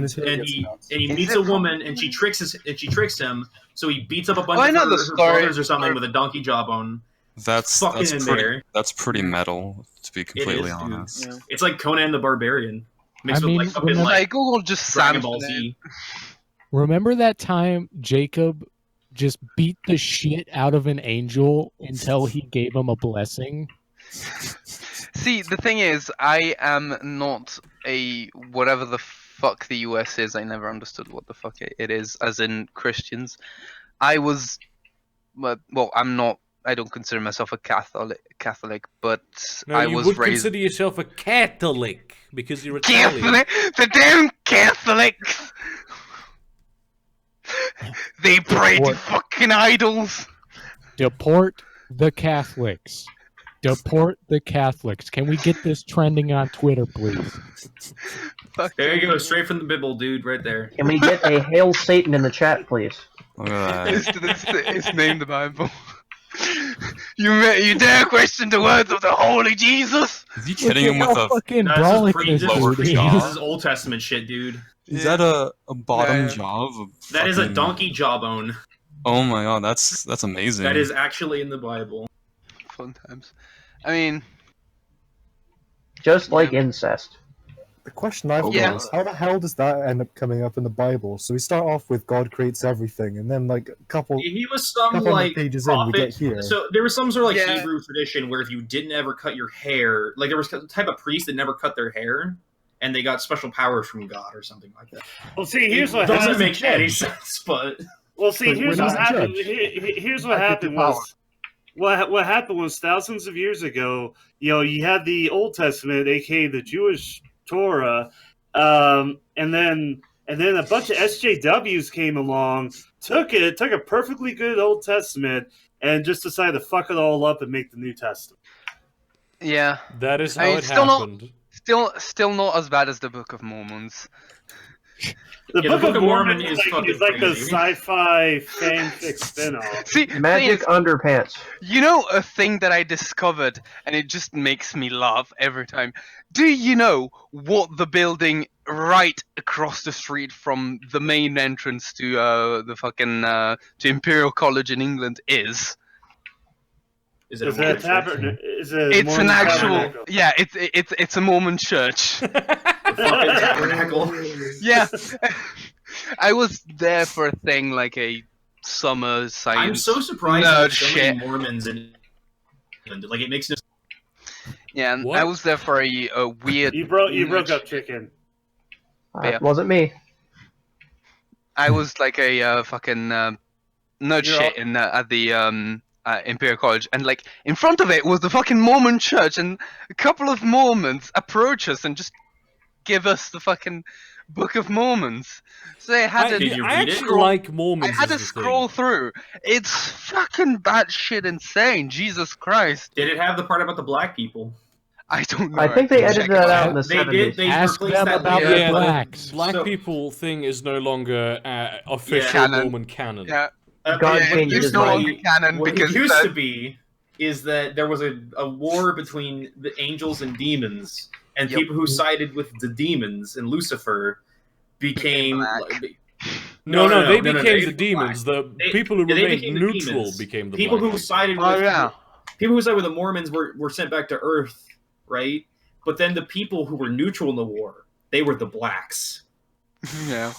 he meets a woman and she tricks him, so he beats up a bunch of her brothers or something with a donkey jawbone. That's pretty metal, to be completely honest. Yeah. It's like Conan the Barbarian mixed I mean, with like Google just Dragon Ball Z. Remember that time Jacob just beat the shit out of an angel until he gave him a blessing? See, the thing is, I am not a whatever the fuck the US is. I never understood what the fuck it is, as in Christians. I was, well, I'm not. I don't consider myself a Catholic, but no, I you was would raised. consider yourself a Catholic because you're Italian. Catholic, the damn Catholics. They pray to fucking idols. Deport the Catholics. Deport the Catholics. Can we get this trending on Twitter, please? There you go, straight from the Bible, dude, right there. Can we get a Hail Satan in the chat, please? Look at that. It's named the Bible. You dare question the words of the Holy Jesus? Is he hitting him with a fucking This is Old Testament shit, dude. Is that a bottom jaw? That is a donkey jawbone. Oh my god, that's amazing. That is actually in the Bible. Fun times. I mean, just like incest. The question I've got is, how the hell does that end up coming up in the Bible? So we start off with God creates everything, and then like a couple. He was some couple like pages prophet. in, we get here. So there was some sort of like Hebrew tradition where if you didn't ever cut your hair, like there was a type of priest that never cut their hair, and they got special powers from God or something like that. Well, see, here's what doesn't make any sense, but well, see, here's what happened. Here's what happened was. What happened was thousands of years ago, you had the Old Testament, aka the Jewish Torah, and then a bunch of SJWs came along, took a perfectly good Old Testament, and just decided to fuck it all up and make the New Testament. Yeah, that is how it happened. Still not as bad as the Book of Mormons. The Book of Mormon is like the crazy. sci-fi fanfic spinoff. See, Magic underpants. You know a thing that I discovered, and it just makes me laugh every time. Do you know what the building right across the street from the main entrance to the fucking to Imperial College in England is? Is it a tabernacle? It's an actual. Yeah, it's a Mormon church. Tabernacle. Yeah, I was there for a thing like a summer science. I'm so surprised nerd there's so shit. many Mormons in England. Like, it makes no. Yeah, and What? I was there for a weird. You broke up, chicken. Yeah. Wasn't me. I was like a fucking nerd You're shit in at the Imperial College, and like in front of it was the fucking Mormon church, and a couple of Mormons approach us and just give us the fucking Book of Mormons. So they had I actually like Mormons. I had to as a scroll thing. through. It's fucking batshit insane. Jesus Christ. Did it have the part about the black people? I don't know. I think they edited that out in the They 70s. did. They Ask replaced them that about later. Yeah, blacks. the black So- people thing is no longer official Canon. Mormon canon. Yeah. God yeah, changed it's his no mind. longer canon What because it used to be is that there was a war between the angels and demons, and Yep. people who sided with the demons and Lucifer became. black. No, they no, became they the demons. The They- people who yeah, they remained became the neutral demons. became the people black who sided with. Oh yeah. People who sided with the Mormons were sent back to Earth, right? But then the people who were neutral in the war, they were the blacks. Yeah.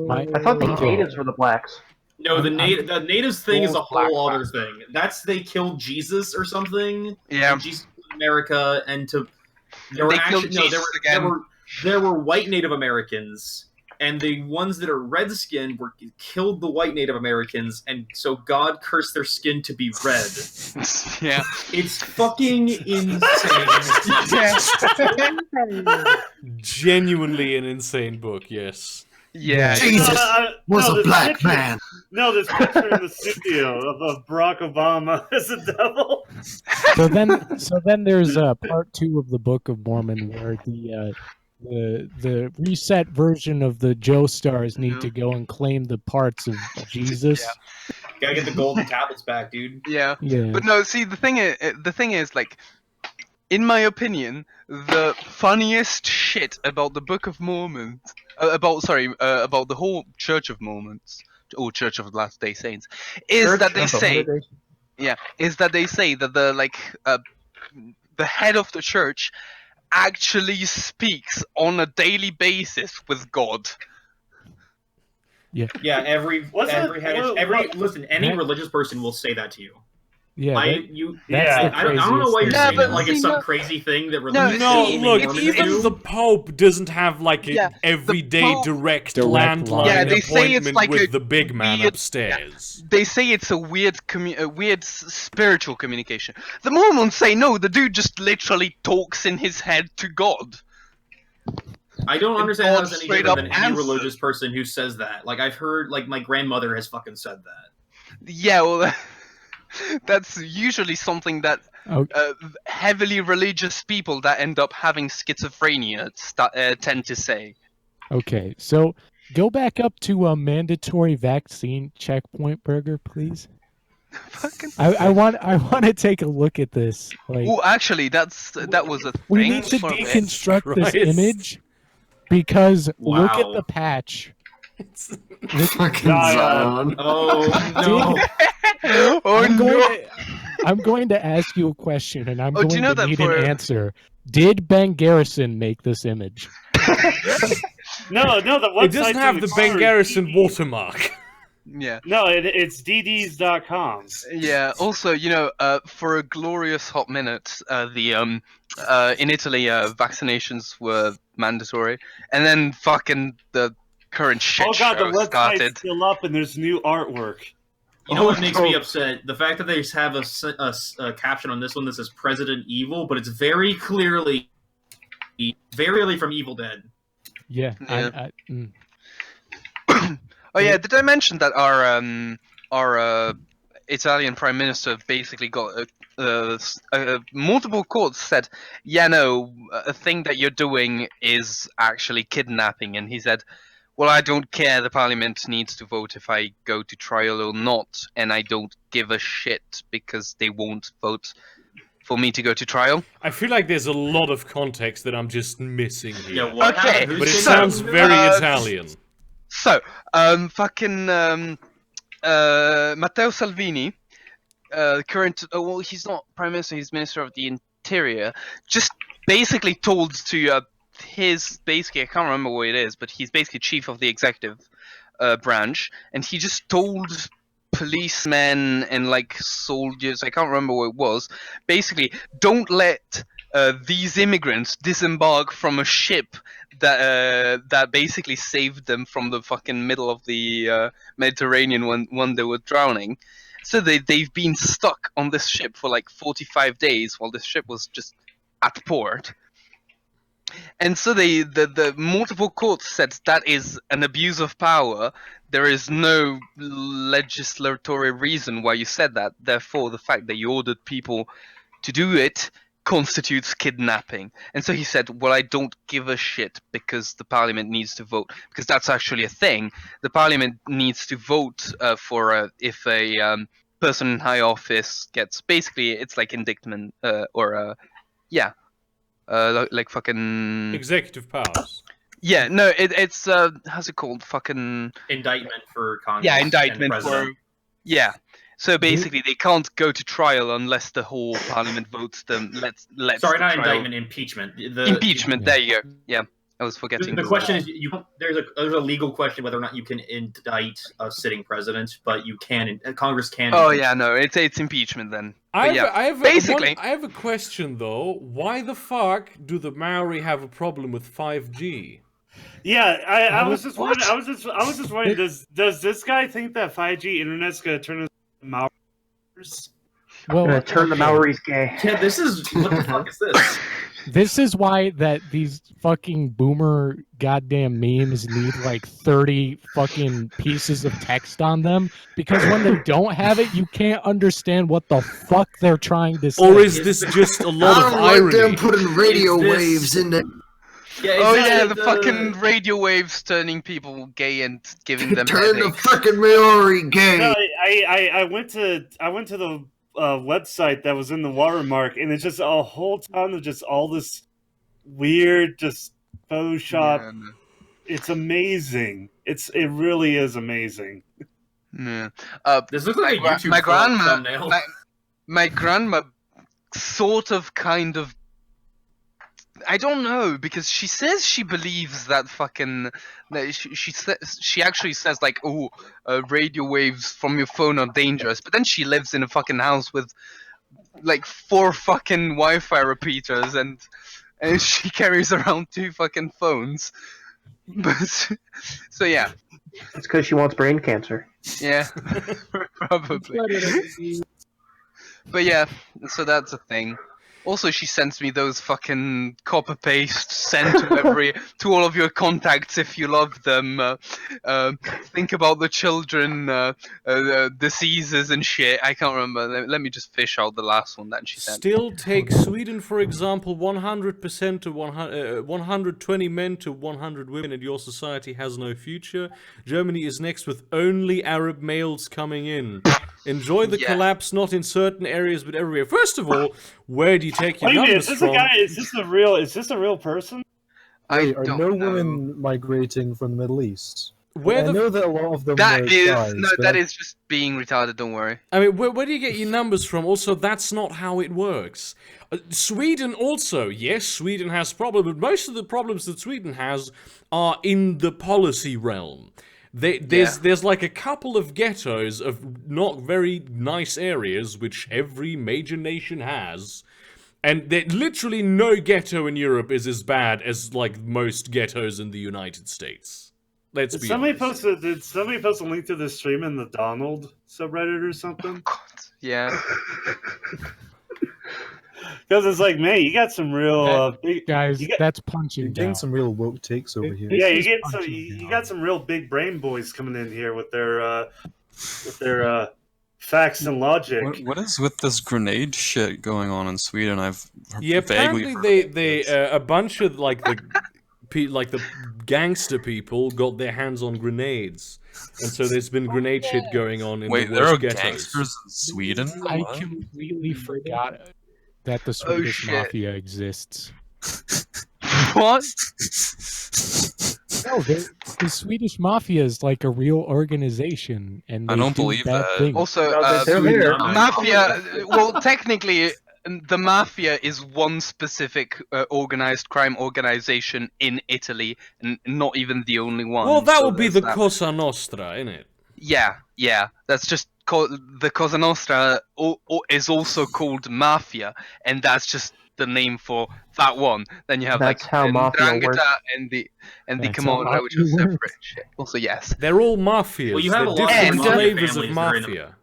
My- I thought the Okay. natives were the blacks. No, the natives thing is a Black whole other blacks. thing. That's they killed Jesus or something. Yeah. And Jesus in America, and there were They killed actually no, Jesus there again. were white Native Americans, and the ones that are red skinned were killed the white Native Americans, and so God cursed their skin to be red. Yeah. It's fucking insane. Genuinely an insane book. Yes. Yeah. Jesus was no, a this black picture- man. No, this picture in the studio of Barack Obama as a devil. So then there's part 2 of the Book of Mormon where the reset version of the Joestars need to go and claim the parts of Jesus. Gotta get the golden tablets back, dude. Yeah. Yeah. But no, see, the thing is, like, in my opinion, the funniest shit about the Book of Mormon, about the whole Church of Mormons, or Church of the Last Day Saints, is that they say, that the head of the church actually speaks on a daily basis with God. Yeah, every listen, any religious person will say that to you. Yeah, I don't know why you're saying that like it's some crazy thing that religious No, people look, Mormons even do. the Pope doesn't have like an Yeah, everyday Pope- direct line. landline Yeah, they say it's appointment like with a the big man weird- upstairs. They say it's a weird spiritual communication. The Mormons say no, the dude just literally talks in his head to God. I don't understand how God it's any straight different than up any answers. religious person who says that. Like I've heard, like my grandmother has fucking said that. Yeah, well, that's usually something that heavily religious people that end up having schizophrenia tend to say. Okay, so go back up to a mandatory vaccine checkpoint burger, please. I want to take a look at this. Like, Oh, actually, that was a thing. we need to for a bit. deconstruct this Christ. image because look Wow. at the patch. Fucking Zion. Oh no! Oh I'm going to ask you a question, and I'm Oh, do going you know to that need for- an answer. Did Ben Garrison make this image? No, the website It doesn't have the Ben Garrison watermark. Yeah. No, it's DDs.com. Yeah. Also, for a glorious hot minute, in Italy, vaccinations were mandatory, and then fucking the current shit Oh god, the show website's started. still up and there's new artwork. You know what makes me upset? The fact that they just have a caption on this one that says President Evil, but it's very clearly from Evil Dead. Yeah. Yeah. Oh yeah, did I mention that our Italian Prime Minister basically got multiple courts said, yeah, no, a thing that you're doing is actually kidnapping, and he said, well, I don't care. The Parliament needs to vote if I go to trial or not, and I don't give a shit because they won't vote for me to go to trial. I feel like there's a lot of context that I'm just missing here. Yeah, what Okay, happened? Who's But it saying sounds that? very Italian. So, Matteo Salvini, current, well, he's not Prime Minister, he's Minister of the Interior, just basically told to I can't remember what it is, but he's basically chief of the executive branch, and he just told policemen and like soldiers, I can't remember what it was, basically don't let these immigrants disembark from a ship that basically saved them from the fucking middle of the Mediterranean when they were drowning. So they've been stuck on this ship for like 45 days while this ship was just at port. And so the multiple courts said that is an abuse of power. There is no legislatory reason why you said that. Therefore, the fact that you ordered people to do it constitutes kidnapping. And so he said, well, I don't give a shit because the parliament needs to vote. Because that's actually a thing. The parliament needs to vote for if a person in high office gets... Basically, it's like indictment yeah. Like fucking... Executive powers. Yeah, no, it's how's it called? Fucking... Indictment for Congress. Yeah, and indictment president. for... Yeah. So basically, they can't go to trial unless the whole parliament votes them. Let's Sorry, not trial. indictment, impeachment. Impeachment. There you go. Yeah, I was forgetting. The question is, there's a legal question whether or not you can indict a sitting president, but you can. Congress can. Oh yeah, no, it's impeachment then. I have a question though. Why the fuck do the Maori have a problem with 5G? Yeah, I was just wondering. I was just wondering. Does this guy think that 5G internet's gonna turn us Maoris? Well, gonna turn the Maoris gay. Yeah, this is what the fuck is this? This is why that these fucking boomer goddamn memes need like 30 fucking pieces of text on them, because when they don't have it, you can't understand what the fuck they're trying to say. Or is this just a lot of irony? Them putting radio waves in there. Yeah, the fucking radio waves turning people gay and giving them Turn headaches. the fucking Maori gay. No, I went to the website that was in the watermark, and it's just a whole ton of just all this weird, just Photoshop. Yeah. It's amazing. It really is amazing. Yeah. This looks like a YouTube thumbnail. My grandma sort of kind of... I don't know, because she says she believes that fucking... She actually says, like, oh, radio waves from your phone are dangerous, but then she lives in a fucking house with, like, 4 fucking Wi-Fi repeaters, and she carries around 2 fucking phones. But, so yeah. It's because she wants brain cancer. Yeah, probably. But yeah, so that's a thing. Also, she sends me those fucking copy paste send to all of your contacts if you love them. Think about the children, diseases and shit. I can't remember. Let me just fish out the last one that she sent. Still take Sweden for example. 100% to 120 men to 100 women, and your society has no future. Germany is next with only Arab males coming in. Enjoy the collapse, not in certain areas, but everywhere. First of all, where do you take your numbers from? Is this a real person? Are no women migrating from the Middle East? I know that a lot of them that are is guys, that is just being retarded. Don't worry. I mean, where do you get your numbers from? Also, that's not how it works. Sweden also, yes, Sweden has problems, but most of the problems that Sweden has are in the policy realm. There's like a couple of ghettos of not very nice areas, which every major nation has, and literally no ghetto in Europe is as bad as like most ghettos in the United States. Let's be honest. Did somebody post a link to this stream in the Donald subreddit or something? Oh, God, yeah. Because it's like, man, you got some real guys. That's punching. You're getting some real woke takes over here. Yeah, you got some real big brain boys coming in here with their facts and logic. What is with this grenade shit going on in Sweden? Apparently they a bunch of like the gangster people got their hands on grenades, and so there's been grenade shit going on in the worst there are ghettos. gangsters in Sweden? I completely forgot that the Swedish mafia exists. What? No, the Swedish mafia is like a real organization, and I don't believe that. Things. Also, mafia. Well, technically, the mafia is one specific organized crime organization in Italy, and not even the only one. Well, that would be the Cosa Nostra, innit? Yeah. That's just called the Cosa Nostra. Is also called mafia, and that's just the name for that one. Then you have That's like how the mafia works. Ndrangheta and the That's how Camorra, which are mafia separate. works. Shit. Also, yes. They're all mafias. Well, you have They're a lot of different mafia flavors of families that are in mafia.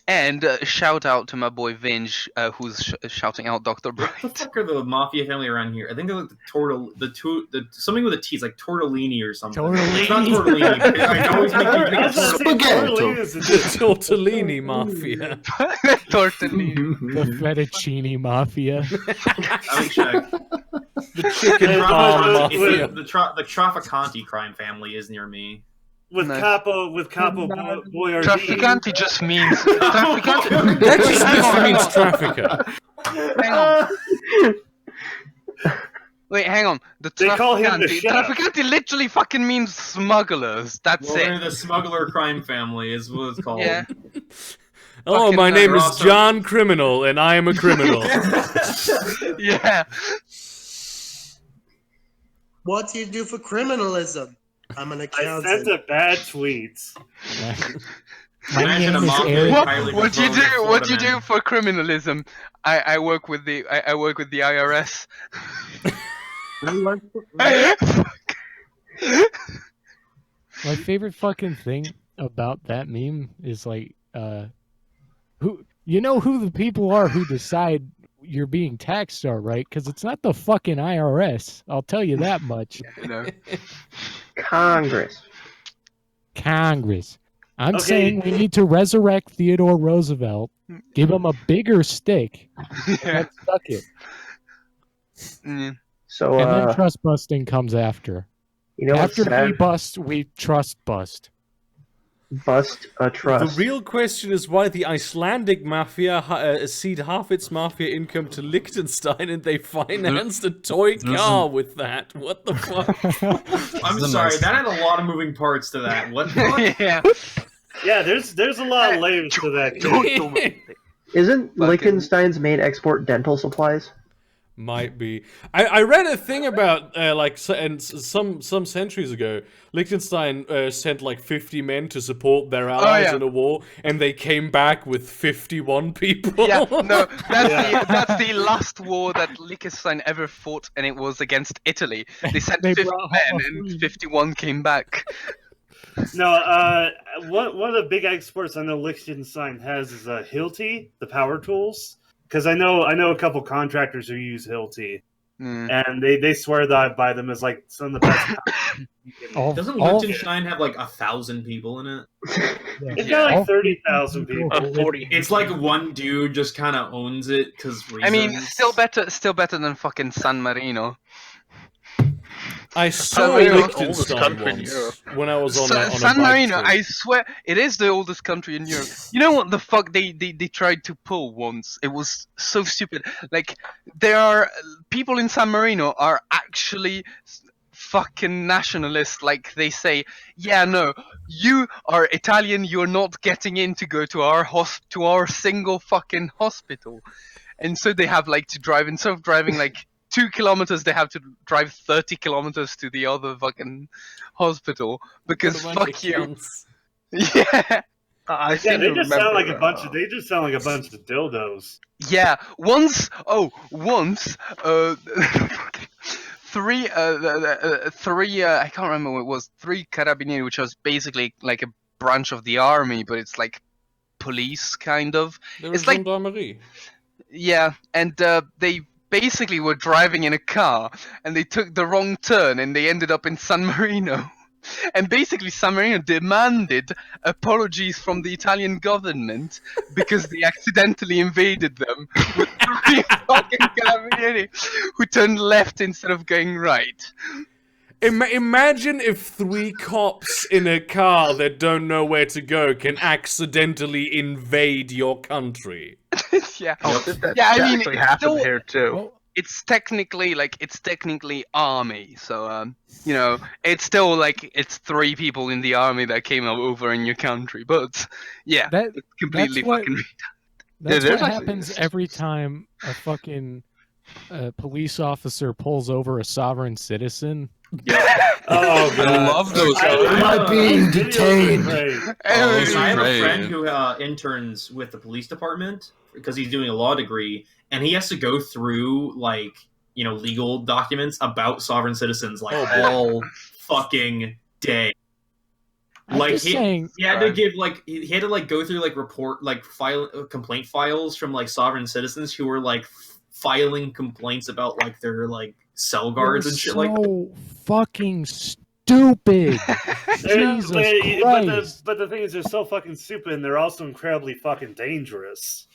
And shout out to my boy Vinge, who's shouting out Dr. What the Bright. fuck are the mafia family around here? I think they're like the something with a T. It's like tortellini or something. It's not tortellini. I always make you think it's The tortellini mafia. Tortellini. The fettuccine mafia. I would check. The chicken palm mafia. The Trafficanti crime family is near me. With Capo Boyardee. Trafficanti just means trafficante. That just means trafficker. Hang on. Wait, hang on. They call him the chef. Trafficanti literally fucking means smugglers. That's Well, it. they're the smuggler crime family is what it's called. Yeah. Oh, my Fucking, name is also- John Criminal, and I am a criminal. Yeah. What do you do for criminalism? I'm an I accountant. sent a bad tweet. My Imagine name a is mafia Eric. highly What do you do? controlled What do you Florida do for criminalism? I work with the IRS. My favorite fucking thing about that meme is like, who the people are who decide you're being taxed are, right? Because it's not the fucking IRS. I'll tell you that much. You know. Congress. I'm Okay. saying we need to resurrect Theodore Roosevelt, give him a bigger stick, and then suck it. Mm. So, And then trust busting comes after. you know what's After we sad? bust, we trust bust. Bust a The trust. real question is why the Icelandic mafia cede half its mafia income to Liechtenstein and they financed a toy car with that. What the fuck? I'm This is sorry, nice. that had a lot of moving parts to that. What the fuck? Yeah. Yeah, there's a lot of layers to that. Isn't Liechtenstein's main export dental supplies? Might be. I read a thing about some centuries ago, Liechtenstein sent like 50 men to support their allies in a war, and they came back with 51 people. Yeah, no, that's the last war that Liechtenstein ever fought, and it was against Italy. They sent They 50 brought men, home a and fleet. 51 came back. No, one of the big exports I know Liechtenstein has is Hilti, the power tools. Because I know a couple contractors who use Hilti, and they swear that I buy them as like some of the best. Doesn't Liechtenstein have like 1,000 people in it? It's got like 30,000 people. 40. It's like one dude just kind of owns it because I mean, still better than fucking San Marino. I saw Liechtenstein once when I was on a San bike Marino, trip. I swear, it is the oldest country in Europe. You know what the fuck they tried to pull once? It was so stupid. Like, there are people in San Marino are actually fucking nationalists. Like, they say, yeah, no, you are Italian, you're not getting in to go to our single fucking hospital. And so they have like to drive, instead of driving like 2 kilometers, they have to drive 30 kilometers to the other fucking hospital because fuck you. Yeah. I Yeah, they just sound like a bunch of dildos. Yeah. Once, three, I can't remember what it was, 3 carabinieri, which was basically like a branch of the army, but it's like police kind of. It's like gendarmerie. Yeah, and they basically were driving in a car and they took the wrong turn and they ended up in San Marino. And basically San Marino demanded apologies from the Italian government because they accidentally invaded them with 3 fucking carabinieri who turned left instead of going right. Imagine if 3 cops in a car that don't know where to go can accidentally invade your country. Yeah. That I mean, actually happened here too. It's technically army, so you know, it's still like it's 3 people in the army that came over in your country, but yeah, it's completely fucking retarded. That's what happens every time a fucking police officer pulls over a sovereign citizen. Oh, God. I love those. Am I being detained? I have a friend who interns with the police department because he's doing a law degree, and he has to go through like legal documents about sovereign citizens like all fucking day. Like he had to give he had to go through report complaint files from sovereign citizens who were filing complaints about their cell guards and shit like that. So fucking stupid. Jesus Christ. But the thing is, they're so fucking stupid, and they're also incredibly fucking dangerous.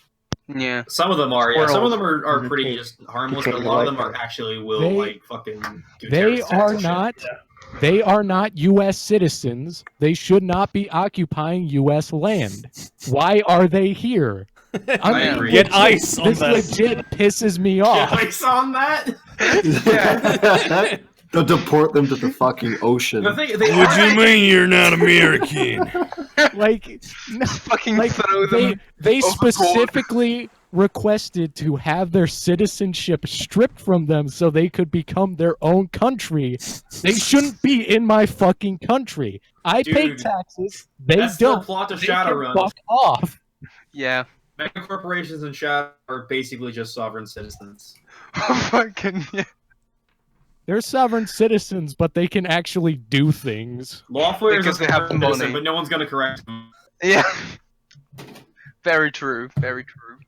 Yeah, some of them are. Yeah, some of them are pretty just harmless, but a lot of them are actually will fucking. They are not. They are not U.S. citizens. They should not be occupying U.S. land. Why are they here? Get ice on that. This legit pisses me off. Get ice on that? They'll deport them to the fucking ocean. What do you mean you're not American? Fucking throw them. They specifically requested to have their citizenship stripped from them so they could become their own country. They shouldn't be in my fucking country. I pay taxes. They that's don't. The plot of they Shadowrun. Fuck off. Yeah. Mega corporations and Shadow are basically just sovereign citizens. Fucking yeah. They're sovereign citizens, but they can actually do things. Lawfare because they have money, but no one's gonna correct them. Yeah. Very true. Very true.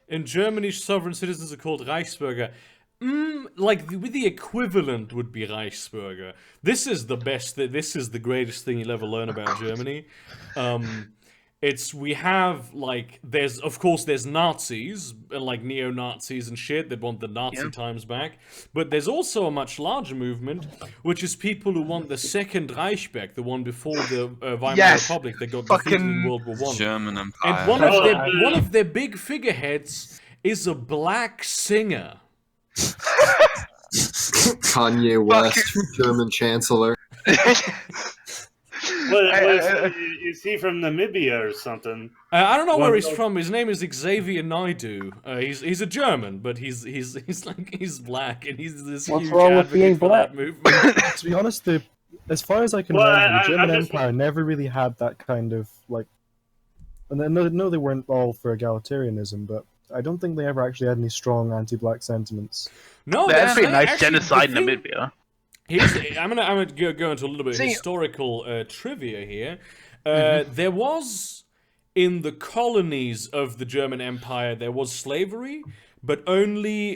In Germany, sovereign citizens are called Reichsbürger. The equivalent would be Reichsbürger. This is the best. This is the greatest thing you'll ever learn about Germany. We have there's Nazis and neo-Nazis and shit that want the Nazi times back, but there's also a much larger movement, which is people who want the Second Reich back, the one before the Weimar Republic that got defeated in World War I. German Empire. And one of their big figureheads is a black singer. Kanye West, German Chancellor. Is he from Namibia or something? I don't know where he's from. His name is Xavier Naidoo. He's a German, but he's black, and he's this huge advocate for that movement. To be honest, as far as I can remember, the German Empire never really had that kind of And I know they weren't all for egalitarianism, but I don't think they ever actually had any strong anti-black sentiments. No, that's pretty nice genocide in Namibia. I'm gonna go into a little bit of historical trivia here. There was, in the colonies of the German Empire, there was slavery, but only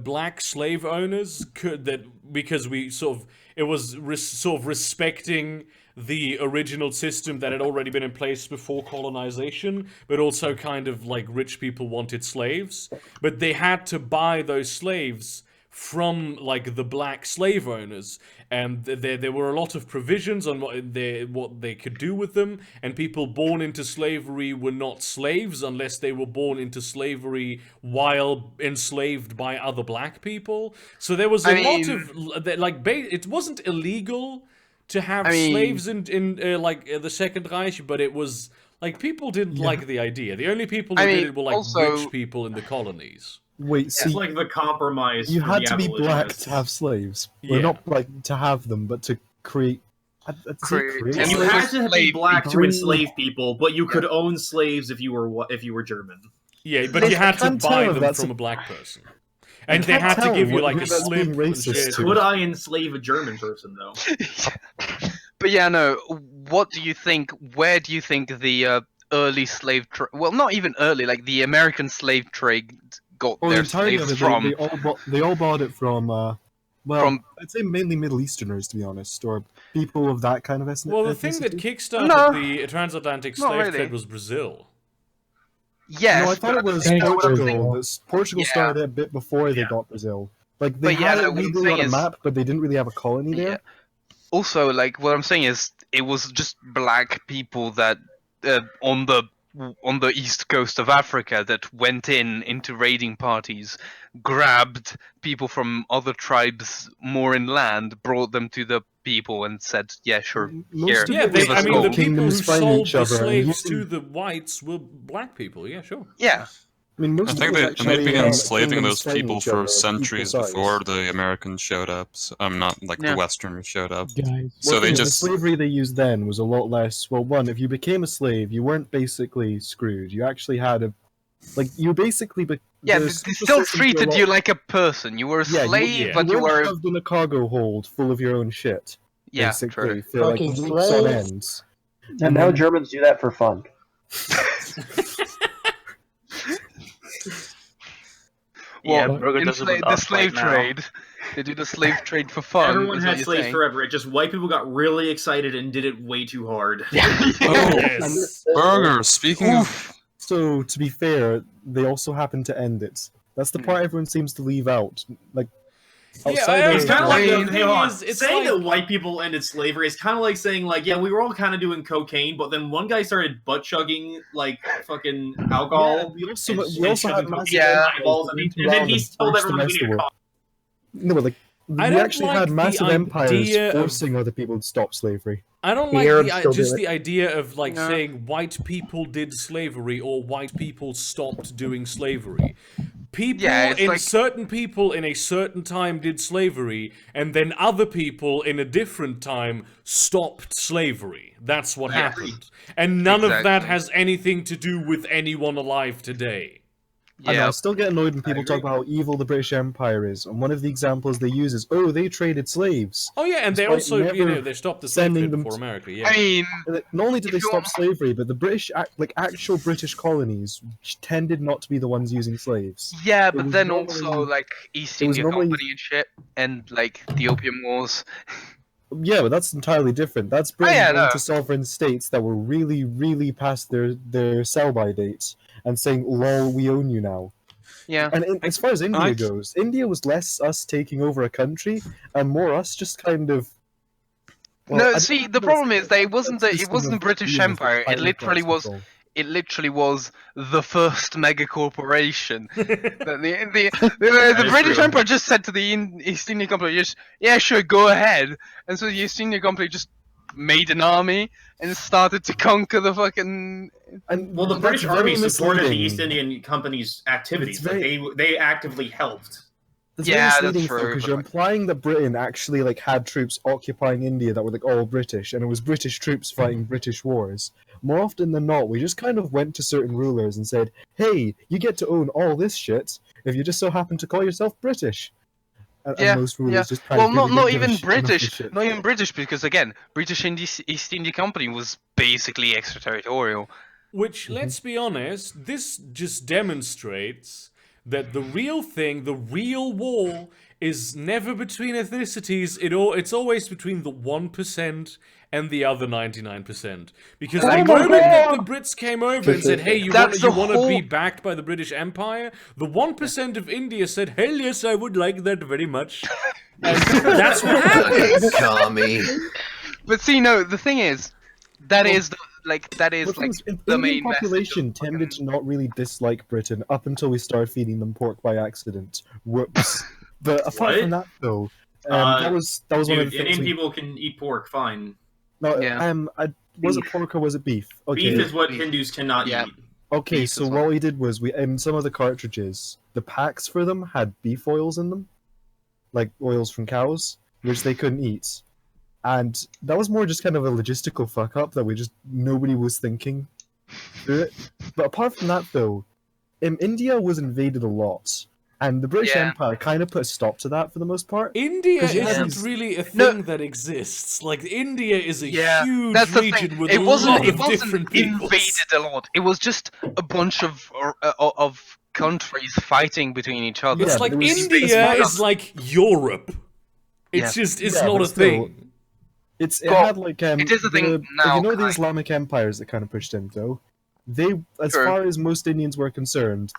black slave owners could because it was respecting the original system that had already been in place before colonization, but also kind of rich people wanted slaves, but they had to buy those slaves from the black slave owners, and there were a lot of provisions on what they could do with them, and people born into slavery were not slaves unless they were born into slavery while enslaved by other black people. So there was a lot of it wasn't illegal to have slaves in the Second Reich, but it was people didn't like the idea. The only people who did it were rich people in the colonies. Wait, see, it's the compromise. You had to be black to have slaves. Well, not to have them, but to create. You had to be black to enslave people, but you could own slaves if you were German. Yeah, but you had to buy them from a black person, and they had to give you a slip. Could I enslave a German person though? But yeah, no. What do you think? Where do you think the early slave trade? Well, not even early. The American slave trade got their slaves from. They all bought it from. I'd say mainly Middle Easterners, to be honest, or people of that kind of ethnicity. Well, the thing that kickstarted the transatlantic slave trade was Brazil. Yes, no, I thought it was Portugal. Portugal started a bit before they got Brazil. They had it legally on a map, but they didn't really have a colony there. Also, what I'm saying is, it was just black people that on the east coast of Africa that went into raiding parties, grabbed people from other tribes more inland, brought them to the people, and said, "Yeah, sure, here." Yeah, the people who sold the slaves to the whites were black people. Yeah, sure. Yeah, I mean, most I think people they actually began killing enslaving and those selling people each other for equal centuries size. before the Americans showed up. So, not like Yeah. the Westerners showed up. Guys. So they The just slavery they used then was a lot less. Well, one, if you became a slave, you weren't basically screwed. You actually had a, like, you basically. Yeah, the they social still systems were a treated lot- you like a person. You were a slave, but you weren't were. shoved in a cargo hold full of your own shit. Yeah, Basically, true. for like Fucking weeks on slaves. ends. And now Germans do that for fun. Yeah, Well, Burger in does it with the us slave right now. trade, they do the slave trade for fun. Everyone is had what you're slaves saying. forever. It just white people got really excited and did it way too hard. Oh, Yes. Burger. Speaking of, So, to be fair, they also happened to end it. That's the part everyone seems to leave out. Like, outside I- of It's kind of like The hey, thing hold on. is, it's Saying like- that white people ended slavery is kind of like saying like, yeah, we were all kind of doing cocaine, but then one guy started butt chugging like fucking alcohol. we also and had shoving massive cocaine in eyeballs, empires and then he that told forced the everyone we rest need of a the cop. No, but like I we don't actually like had the massive empires idea of- forcing other people to stop slavery. I don't The like Arabs still do just it. the idea of like No. saying white people did slavery or white people stopped doing slavery. People Yeah, it's in like- certain people in a certain time did slavery, and then other people in a different time stopped slavery. That's what happened. And none of that Exactly. has anything to do with anyone alive today. I know, Yeah. I still get annoyed when people talk about how evil the British Empire is, and one of the examples they use is, oh, they traded slaves. Oh yeah, and they Despite also, never they stopped the slave sending trade them before to- America, yeah. I mean, And not only did they If you stop want- slavery, but the British, actual British colonies, tended not to be the ones using slaves. yeah, It but was then normally- also like East it was India normally- Company and shit, and like the Opium Wars. Yeah, but that's entirely different. That's Britain yeah, going no. to sovereign states that were really, really past their sell-by dates and saying, lol, we own you now. Yeah. And as far as India I- goes, India was less us taking over a country and more us just kind of. Well, I No, don't see, think the that's- problem is that it wasn't the system of British dealing with Empire. It highly literally class was. control. It literally was the first mega corporation. the is British true. Empire just said to the East India Company, just yeah, sure, go ahead. And so the East India Company just made an army and started to conquer the fucking. And Well, the that's British very Army supported the misleading. East Indian Company's activities. It's very- Like they actively helped. That's Yeah, very that's misleading true, because but you're like- implying that Britain actually like had troops occupying India that were like all British, and it was British troops fighting British wars. More often than not, we just kind of went to certain rulers and said, "Hey, you get to own all this shit if you just so happen to call yourself British." And Yeah, most rulers yeah. just kind Well, of not really didn't give a even shit enough of British, shit. not even British, because again, East India Company was basically extraterritorial. Which, let's be honest, this just demonstrates that the real thing, the real war, is never between ethnicities. It's always between the 1% and the other 99%. Because the moment that the Brits came over and said, "Hey, you That's want the to be whole- backed by the British Empire?" the 1% of India said, "Hell yes, I would like that very much." And that's what happened. Commie. But see, no, the thing is, that is the like The thing like is, the Indian main population message of tended to not really dislike Britain up until we started feeding them pork by accident. Whoops. But apart What? from that, though, Uh, that was one of Dude, the things. Indian we- people can eat pork fine. No, Yeah. was it pork or was it beef? Okay. Beef is what Hindus cannot Yeah. eat. Okay, beef so as what well. we did was we in some of the cartridges, the packs for them had beef oils in them, like oils from cows, which they couldn't eat, and that was more just kind of a logistical fuck up that nobody was thinking through it. But apart from that, though, India was invaded a lot, and the British Yeah. Empire kind of put a stop to that for the most part. India 'Cause you had isn't these- really a No. thing that exists. Like, India is a Yeah, huge that's the region thing. with It a wasn't lot of different invaded peoples. a lot. It was just a bunch of countries fighting between each other. It's Yeah, like but it was- India it's is like Europe. It's Yeah. just, it's Yeah, not but a still, thing. It Well, had like it is a thing now, you know the kind. Islamic empires that kind of pushed in though. They, as True. far as most Indians were concerned,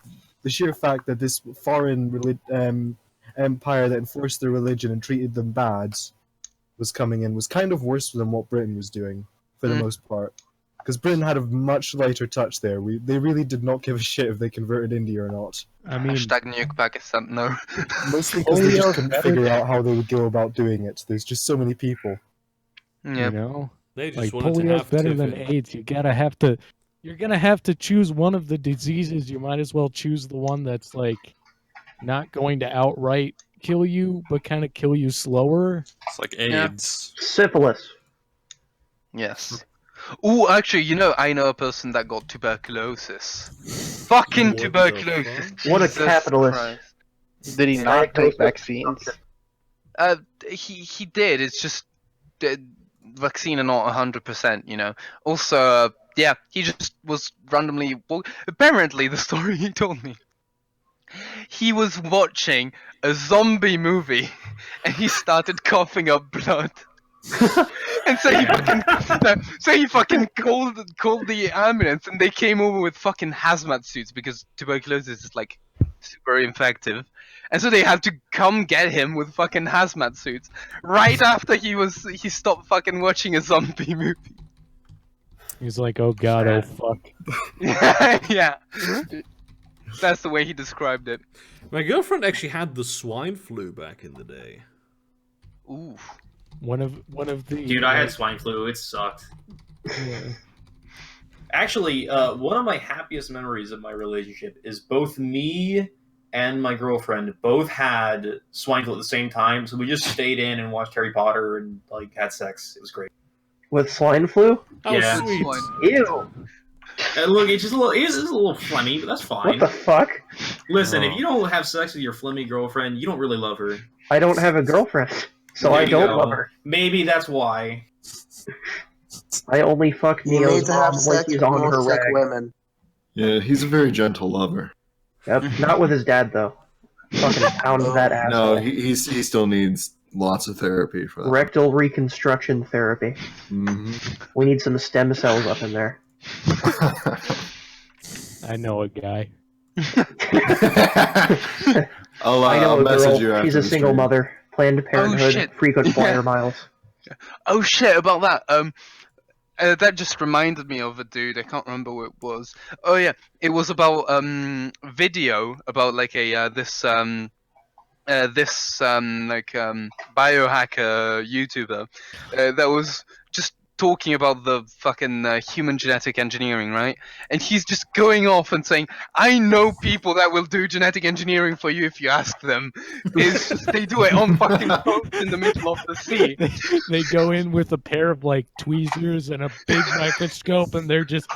the sheer fact that this foreign empire that enforced their religion and treated them bad was coming in was kind of worse than what Britain was doing for the Mm. most part. Because Britain had a much lighter touch there. They really did not give a shit if they converted India or not. I mean, Hashtag nuke Pakistan. No. Mostly because they just Polio couldn't better figure out how they would go about doing it. There's just so many people. Yeah. you know, They just like wanted to polio's have better to than finish. AIDS. You gotta have to you're gonna have to choose one of the diseases. You might as well choose the one that's like not going to outright kill you, but kind of kill you slower. It's like AIDS. Syphilis. Yes. Ooh, actually, I know a person that got tuberculosis. Fucking tuberculosis. What a Jesus capitalist. Christ. Did he not take vaccines? He did. It's just vaccine are not 100%. Also, yeah, he just was randomly. Well, apparently, the story he told me. He was watching a zombie movie, and he started coughing up blood. And so he fucking called the ambulance, and they came over with fucking hazmat suits because tuberculosis is like super infective, and so they had to come get him with fucking hazmat suits right after he stopped fucking watching a zombie movie. He's like, oh god, oh fuck. Yeah, that's the way he described it. My girlfriend actually had the swine flu back in the day. Ooh. One of the Dude, I had swine flu. It sucked. Yeah. Actually, one of my happiest memories of my relationship is both me and my girlfriend both had swine flu at the same time. So we just stayed in and watched Harry Potter and like had sex. It was great. With swine flu? Oh, yeah. sweet. Ew. Look, it's just a little phlegmy, but that's fine. What the fuck? Listen, if you don't have sex with your phlegmy girlfriend, you don't really love her. I don't have a girlfriend, so I don't love her. Maybe that's why. I only fuck You Neo's need to have mom when sex she's with on more her sick rag. women. Yeah, he's a very gentle lover. Yep, not with his dad though. Fucking pound that asshole. No, he still needs lots of therapy for that. Rectal reconstruction therapy. Mm-hmm. We need some stem cells up in there. I know a guy. I'll message you after She's a the single stream. mother. Planned Parenthood, shit. frequent flyer miles. Oh shit! About that. That just reminded me of a dude. I can't remember what it was. Oh yeah, it was about video about like a biohacker YouTuber that was just talking about the fucking human genetic engineering, right? And he's just going off and saying, "I know people that will do genetic engineering for you if you ask them." It's just, they do it on fucking boats in the middle of the sea. They go in with a pair of like tweezers and a big microscope, and they're just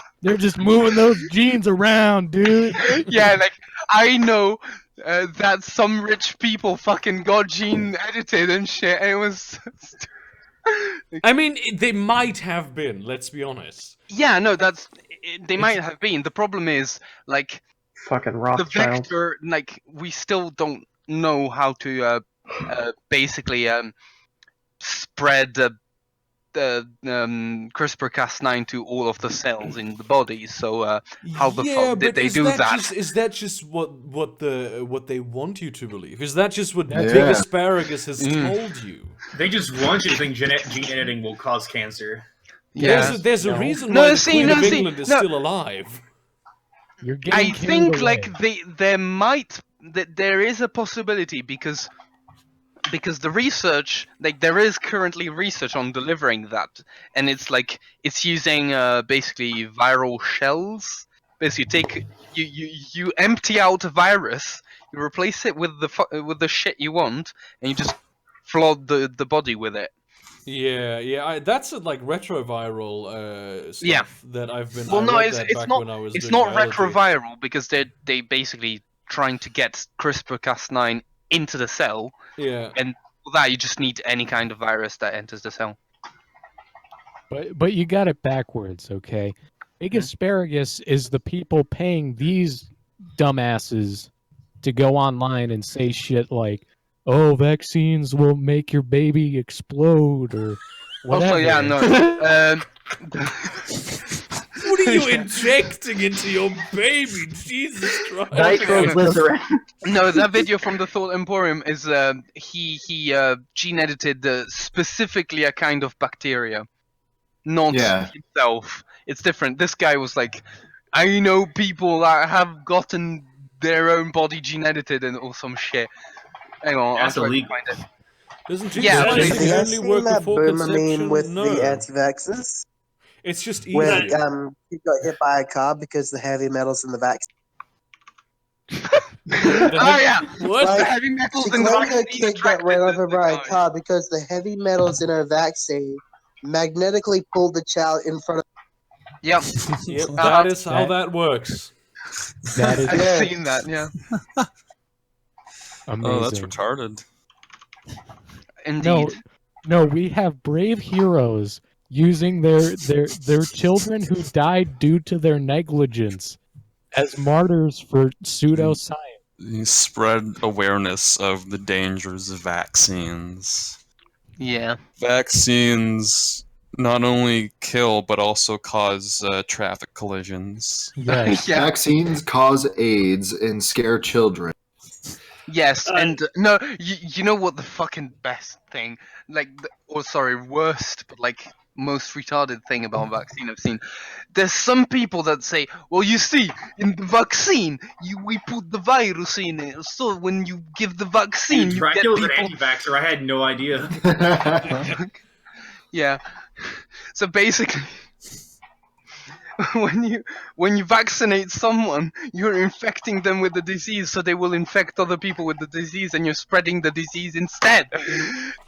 moving those genes around, dude. Yeah, like I know that some rich people fucking got gene edited and shit. And it was. I mean, they might have been. Let's be honest. Yeah, no, they might have been. The problem is like fucking the Rothschild. vector. Like we still don't know how to basically spread the CRISPR-Cas9 to all of the cells in the body. So how the fuck did they do that? Is that just what they want you to believe? Is that just what Big Yeah. Asparagus has told you? They just want you to think gene editing will cause cancer. Yeah. There's a reason No, why the see, Queen no, of see, England is no. still alive. You're getting I think carried like away. there is a possibility because the research, like there is currently research on delivering that, and it's using basically viral shells. Basically, you empty out a virus, you replace it with the shit you want, and you just flood the body with it. Yeah. That's like retroviral stuff that I've been. Well, I no, read it's that it's back not when I was it's doing not biology. retroviral because they basically trying to get CRISPR-Cas9 into the cell. Yeah. And for that, you just need any kind of virus that enters the cell. But you got it backwards, okay? Big Asparagus is the people paying these dumbasses to go online and say shit like, "Oh, vaccines will make your baby explode," or whatever. Also, yeah, no. What are you injecting into your baby? Jesus Christ! Nitroglycerin. No, that video from the Thought Emporium is he gene edited specifically a kind of bacteria, not himself. It's different. This guy was like, I know people that have gotten their own body gene edited and or some shit. Hang on, That's I'll try to illegal. find it. Doesn't gene Yeah, editing Have you only seen work that before boomer meme conception? with No. the anti-vaxxers? It's just easier. When you got hit by a car because the heavy metals in the vaccine. Oh yeah, what? The heavy metals She in the claimed her vaccine kid got attracted ran the over by a guy. car because the heavy metals in her vaccine magnetically pulled the child in front of. Yep. Yep, that is how that works. That is I've seen that, yeah. amazing. Oh, that's retarded. Indeed. No, we have brave heroes using their children who died due to their negligence as martyrs for pseudoscience. You spread awareness of the dangers of vaccines. Yeah. Vaccines not only kill but also cause traffic collisions. Yes. Yeah. Vaccines cause AIDS and scare children. Yes, and no, you know what the fucking best thing, like, worst, but like most retarded thing about vaccine I've seen. There's some people that say, well, you see, in the vaccine, we put the virus in it, so when you give the vaccine, Dude, you get Dracula's people. an anti-vaxxer. I had no idea. Yeah. So basically, when you vaccinate someone, you're infecting them with the disease, so they will infect other people with the disease, and you're spreading the disease instead.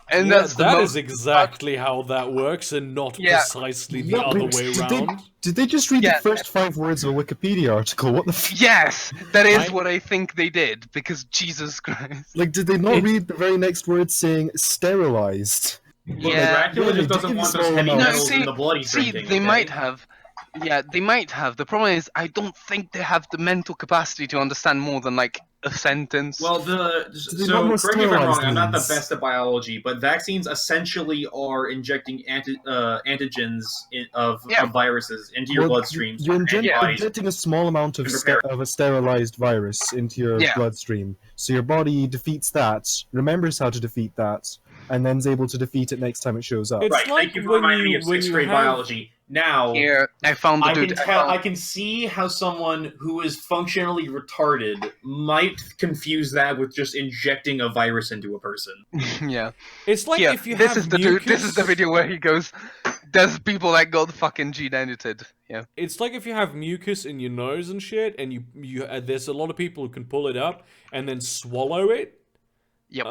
And Yeah, that's that is exactly how that works, and not precisely the other way around. Did they just read the first 5 words of a Wikipedia article? What the f- Yes, that is what I think they did, because Jesus Christ. Like, did they not read the very next word saying sterilized? Yeah. Dracula just doesn't want those heavy metals in the blood he's drinking. They might have. Yeah, they might have. The problem is, I don't think they have the mental capacity to understand more than, like, a sentence. Well, so correct me if I'm wrong, I'm not the best at biology, but vaccines essentially are injecting antigens of viruses into your bloodstreams. You're injecting a small amount of a sterilized virus into your bloodstream, so your body defeats that, remembers how to defeat that, and then's able to defeat it next time it shows up. Right, thank you for reminding me of 6th grade biology. Now, here, I found I can see how someone who is functionally retarded might confuse that with just injecting a virus into a person. Yeah. It's like if you this have is the mucus... This is the video where he goes, there's people that got fucking gene edited. Yeah. It's like if you have mucus in your nose and shit, and you there's a lot of people who can pull it up and then swallow it. Yep.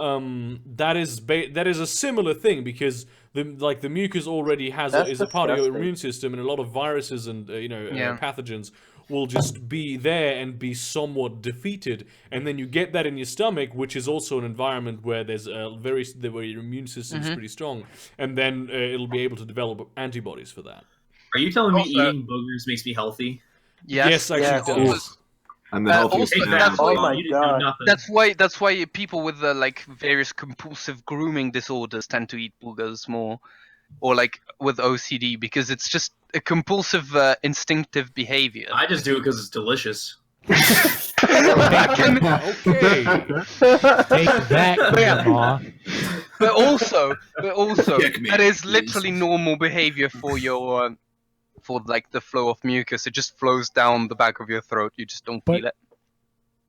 That is a similar thing, because the mucus already is a part of your immune system, and a lot of viruses and pathogens will just be there and be somewhat defeated, and then you get that in your stomach, which is also an environment where there's where your immune system is pretty strong, and then it'll be able to develop antibodies for that. Are you telling me eating boogers makes me healthy? Yes, actually it does. I'm the healthiest man. Oh my god! That's why people with like various compulsive grooming disorders tend to eat boogers more, or like with OCD, because it's just a compulsive instinctive behavior. I just do it because it's delicious. Okay. Take that, Grandma. But also, that is literally normal behavior for your. For like the flow of mucus, it just flows down the back of your throat. You just don't feel it.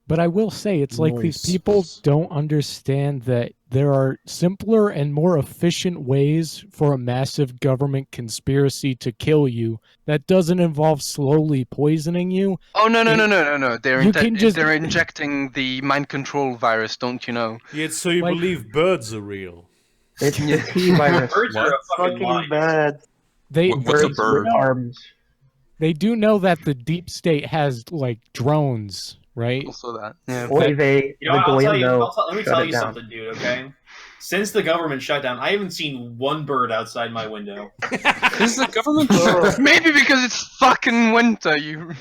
But I will say, it's like these people don't understand that there are simpler and more efficient ways for a massive government conspiracy to kill you that doesn't involve slowly poisoning you. Oh no! They're injecting the mind control virus, don't you know? Yeah, so you believe birds are real. It's the T virus. Birds are fucking bad. What's a bird? Arms. They do know that the deep state has like drones, right? Also that. Yeah. Or let me tell you something, dude. Okay. Since the government shut down, I haven't seen one bird outside my window. Is the government? Maybe because it's fucking winter. You.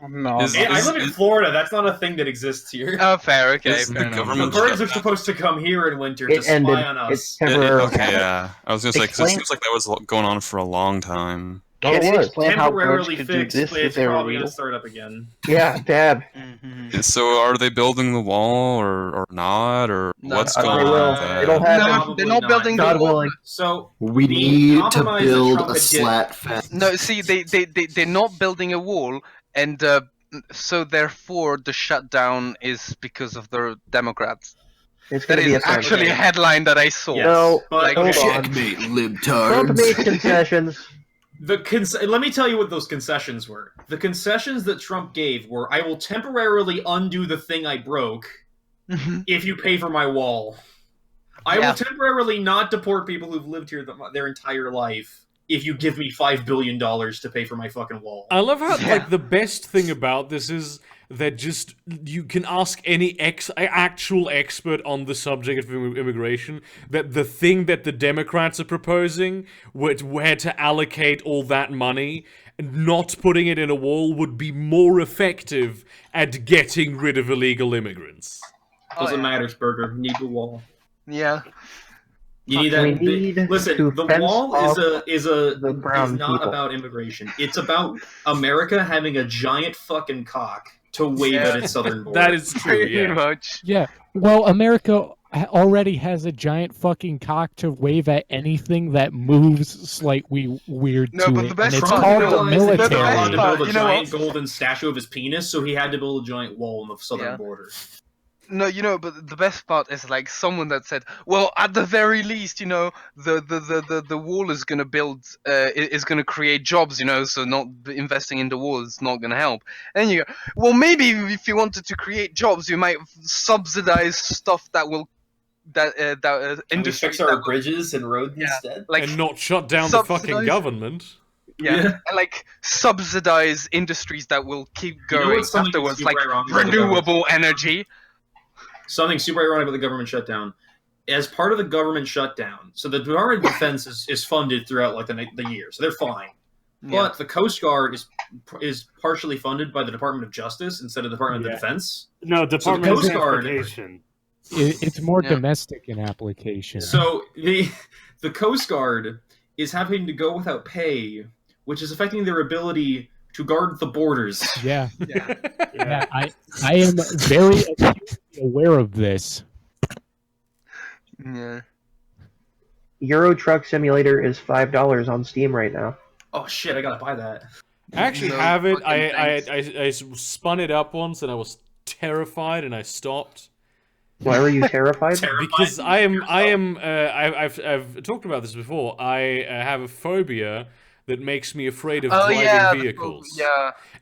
No. I live in Florida. That's not a thing that exists here. Oh, fair. Okay. The birds are supposed to come here in winter to spy on us. Okay, yeah. I was gonna say, because it seems like that was going on for a long time. Can you explain how birds Temporarily could do fixed, this but if it's they were probably real? gonna start up again. Yeah, dab. So are they building the wall or not, or what's going on with that? It'll happen. They're not building God the wall. willing. So We need to build a slat fence. No, see, they're not building a wall, and so therefore the shutdown is because of the Democrats. It's That gonna be is actually a headline that I saw. Yes. No, But hold on. Checkmate, Trump libtard. made concessions. Let me tell you what those concessions were. The concessions that Trump gave were, I will temporarily undo the thing I broke if you pay for my wall. I will temporarily not deport people who've lived here their entire life if you give me $5 billion to pay for my fucking wall. I love how, like, the best thing about this is that just, you can ask any actual expert on the subject of immigration, that the thing that the Democrats are proposing, where to allocate all that money, and not putting it in a wall, would be more effective at getting rid of illegal immigrants. Doesn't matter, Burger. Need the wall. Yeah. You need that. Listen, the wall is not about immigration. It's about America having a giant fucking cock to wave at its southern border. That is true. Pretty much. Yeah. Well, America already has a giant fucking cock to wave at anything that moves slightly weird to but it. the best and it's part, called you know the what? military. The best To part, build a you know giant what? golden statue of his penis, so he had to build a giant wall on the southern border. No, but the best part is like someone that said, "Well, at the very least, the wall is gonna build, is gonna create jobs, so not investing in the wall is not gonna help." And you go, "Well, maybe if you wanted to create jobs, you might subsidize stuff that will industry fix our bridges and roads instead, and not shut down the fucking government." Yeah, and like subsidize industries that will keep going afterwards, like renewable energy. Something super ironic about the government shutdown. As part of the government shutdown, so the Department of Defense is funded throughout like the year, so they're fine. But the Coast Guard is partially funded by the Department of Justice instead of the Department of Defense. No, Department of Guard. It's more domestic in application. So the Coast Guard is having to go without pay, which is affecting their ability to guard the borders. Yeah. I am very acutely aware of this. Yeah. Euro Truck Simulator is $5 on Steam right now. Oh shit! I gotta buy that. I actually have it. I spun it up once and I was terrified and I stopped. Why were you terrified? Because I've talked about this before. I have a phobia that makes me afraid of driving vehicles.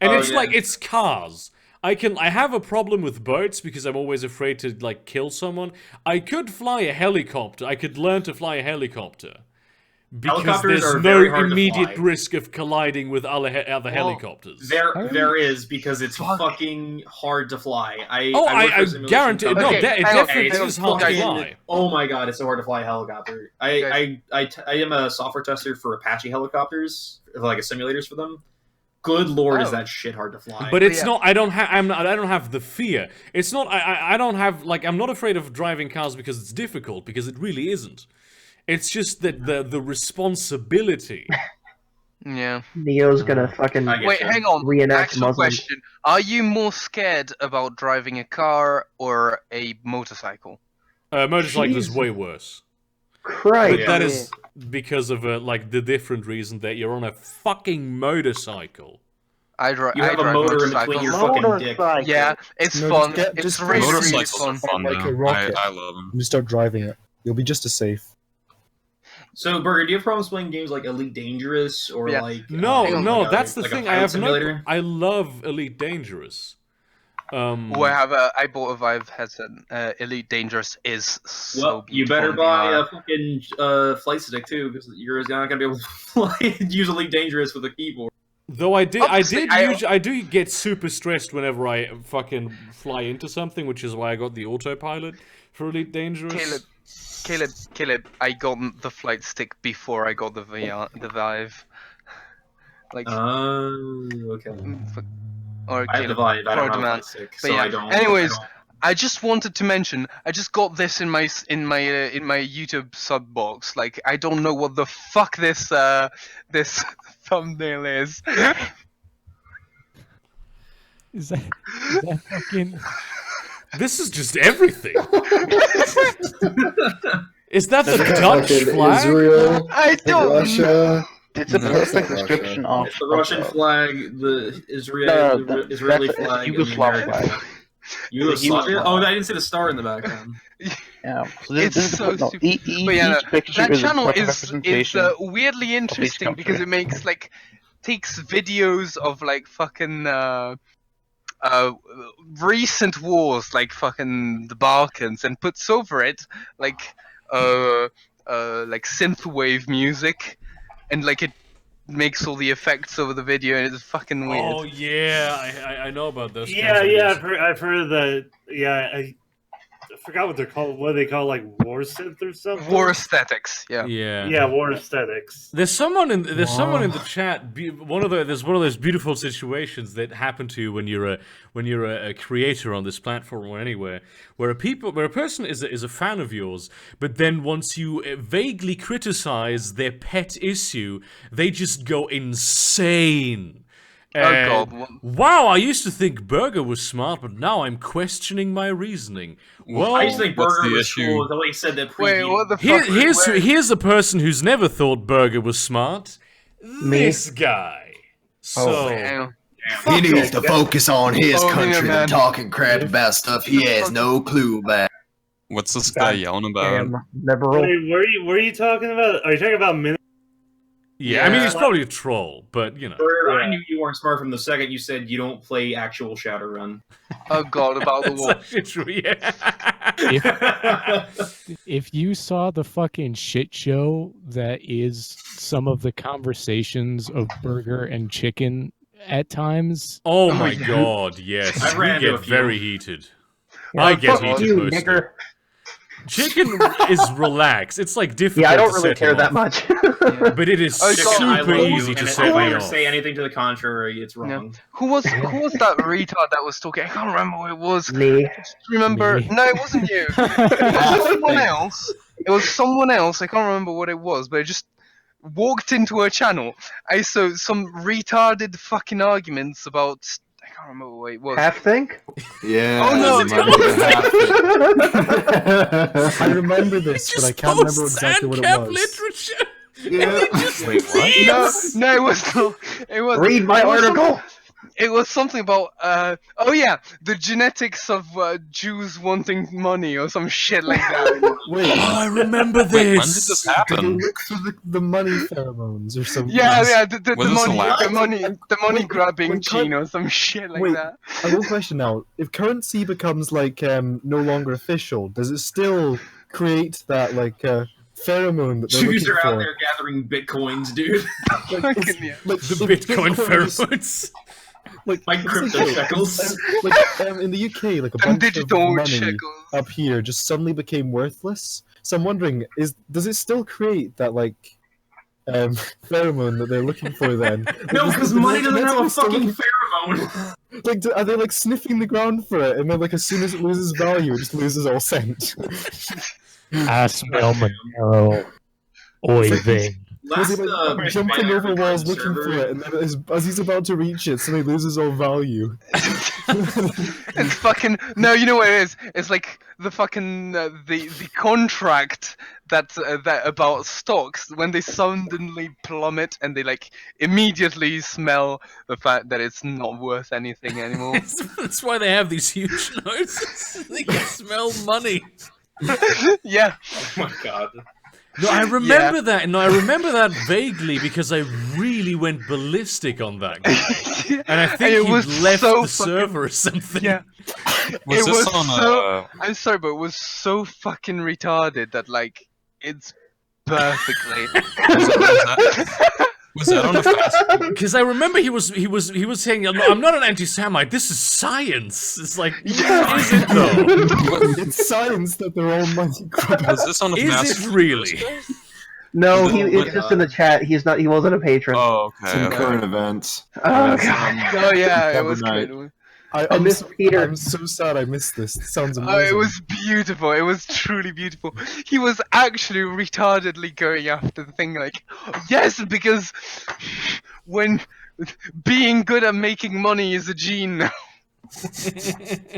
And it's like, it's cars. I have a problem with boats because I'm always afraid to like kill someone. I could fly a helicopter. I could learn to fly a helicopter. Because there's no immediate risk of colliding with other helicopters. There is, because it's fucking hard to fly. I guarantee it. No, it definitely is hard to fly. Oh my god, it's so hard to fly a helicopter. I am a software tester for Apache helicopters, like simulators for them. Good lord, is that shit hard to fly? But it's not. I don't have the fear. It's not. I don't have like. I'm not afraid of driving cars because it's difficult. Because it really isn't. It's just that the responsibility. Yeah. Neo's gonna fucking hang on. reenact Actual Muslim. question: are you more scared about driving a car or a motorcycle? Motorcycle is way worse. Christ. But that is because of like the different reason that you're on a fucking motorcycle. I drive. You have a motor in between your fucking dick. Yeah, it's fun. It's really fun. Like a rocket. I love them. You start driving it. You'll be just as safe. So, Burger, do you have problems playing games like Elite Dangerous or like? No, that's the thing. I have no. I love Elite Dangerous. I bought a Vive headset. Elite Dangerous is so beautiful. You better buy a fucking flight stick too, because you're not gonna be able to use Elite Dangerous with a keyboard. Though I do get super stressed whenever I fucking fly into something, which is why I got the autopilot for Elite Dangerous. Caleb, I got the flight stick before I got the Vive. Like. Okay. Or I have the Vive. I don't have a flight stick, so I don't. Anyways, I just wanted to mention, I just got this in my YouTube sub box. Like, I don't know what the fuck this thumbnail is. Is that fucking? This is just everything. Is that the Dutch flag? Israel, I don't. Russia. It's a perfect description of the Russian flag, the Israeli flag, Yugoslav flag. Yugoslavia? Oh, I didn't see the star in the background. Yeah, so It's so stupid. But yeah, that channel is weirdly interesting because it makes takes videos of fucking recent wars, like fucking the Balkans, and puts over it like synthwave music, and it makes all the effects over the video, and it's fucking weird. Oh yeah, I know about those. Yeah, I've heard that. Yeah, I forgot what they're called. What do they call war synth or something? War aesthetics. Yeah. Yeah, war aesthetics. There's someone in the chat. There's one of those beautiful situations that happen to you when you're a creator on this platform or anywhere, where a person is a fan of yours, but then once you vaguely criticize their pet issue, they just go insane. Oh God! Wow, I used to think Burger was smart, but now I'm questioning my reasoning. Well, I used to think Burger was cool until he said that. Wait, what the fuck? Here's a person who's never thought Burger was smart. This guy. So he needs to focus on his country and talking crap about stuff he has no clue about. What's this guy yelling about? Liberal. Wait, were you talking about? Are you talking about minutes? Yeah, I mean, he's probably a troll, but Burger, I knew you weren't smart from the second you said you don't play actual Shadowrun. Oh God, about the war. That's true, yeah. If you saw the fucking shit show that is some of the conversations of Burger and Chicken at times. Oh my God, yes. I get very heated. I get heated personally. Chicken is relaxed. It's difficult. Yeah, I don't to really set care him that off. much. But it is super easy to set If I me ever off. say anything to the contrary, it's wrong. Yeah. Who was that retard that was talking? I can't remember who it was. Me. Just remember? Me. No, it wasn't you. It was someone else. It was someone else. I can't remember what it was, but it just walked into her channel. I saw some retarded fucking arguments about. I can't remember what it was. Half think? Yeah. Oh no! I remember this, but I can't remember exactly what it was. Literature. Yeah. Wait, what? No, it was not. It was. Read my article. It was something about the genetics of Jews wanting money or some shit like that. Wait, I remember this. Wait, when did this did they happen? look for the money pheromones or something? Yeah, Was this the money grabbing when gene or some shit like that. I have a question now. If currency becomes no longer official, does it still create that pheromone that they're Jews looking are out for? there gathering bitcoins, dude. The Bitcoin pheromones. Like crypto shekels. In the UK, a And bunch of digital money shekels. up here just suddenly became worthless. So I'm wondering, does it still create that pheromone that they're looking for then? No, because money doesn't have a fucking pheromone. Are they sniffing the ground for it, and then as soon as it loses value, it just loses all scent? I smell Monero. Oy vey. Was he jumping over walls looking for it, and then as he's about to reach it, suddenly loses all value? It's fucking no. You know what it is? It's the fucking the contract that about stocks when they suddenly plummet and they immediately smell the fact that it's not worth anything anymore. That's why they have these huge noses. They can smell money. Yeah. Oh my God. No, I remember that. No, I remember that vaguely because I really went ballistic on that guy, and I think he left the server or something. Yeah. Was this on? I'm sorry, but it was so fucking retarded that it's perfectly. Was that on a fast? Because I remember he was saying, "I'm not an anti-Semite. This is science." It's is it though? It's science that they're all money grabbers. Was this on a fast? Is it really? No, it's just in the chat. He wasn't a patron. Oh, okay. Some current events. Oh god. Oh yeah, it was good. I miss Peter. I'm so sad I missed this. It sounds amazing. Oh, it was beautiful. It was truly beautiful. He was actually retardedly going after the thing yes, because when being good at making money is a gene now.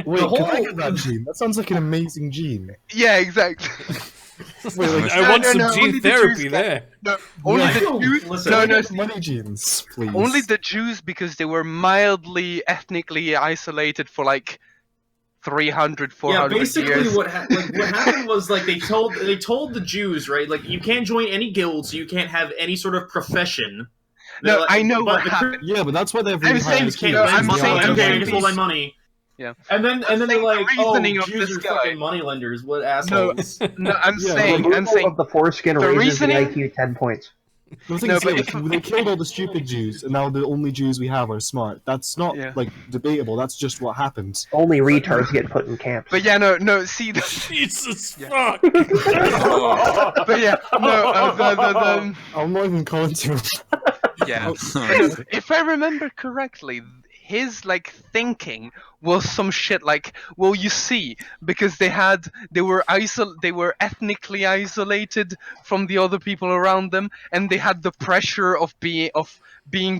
Wait, can I get that gene? That sounds like an amazing gene. Yeah, exactly. Wait, I want some gene therapy there. No, only the Jews. No, money genes, please. only the Jews because they were mildly ethnically isolated for 300, 400 basically years. what happened was like they told the Jews, right, like you can't join any guilds, so you can't have any sort of profession. No, like, I know what happened. Yeah, but that's why they have really high Christians can't IQs. lend money. I'm Okay, saying just hold my money. Yeah. And then they're like, oh, reasoning of Jews this are guy. fucking moneylenders. What assholes? No, I'm Yeah, saying the foreskin the raises the reasoning. IQ 10 points. The thing is, they killed all the stupid Jews, and now the only Jews we have are smart. That's not like debatable. That's just what happens. Only retards get put in camps. But yeah, no. See, Jesus fuck. But yeah, no. I'm not even calling to. Yeah. If I remember correctly, his like thinking was some shit like, well, you see, because they were ethnically isolated from the other people around them, and they had the pressure of being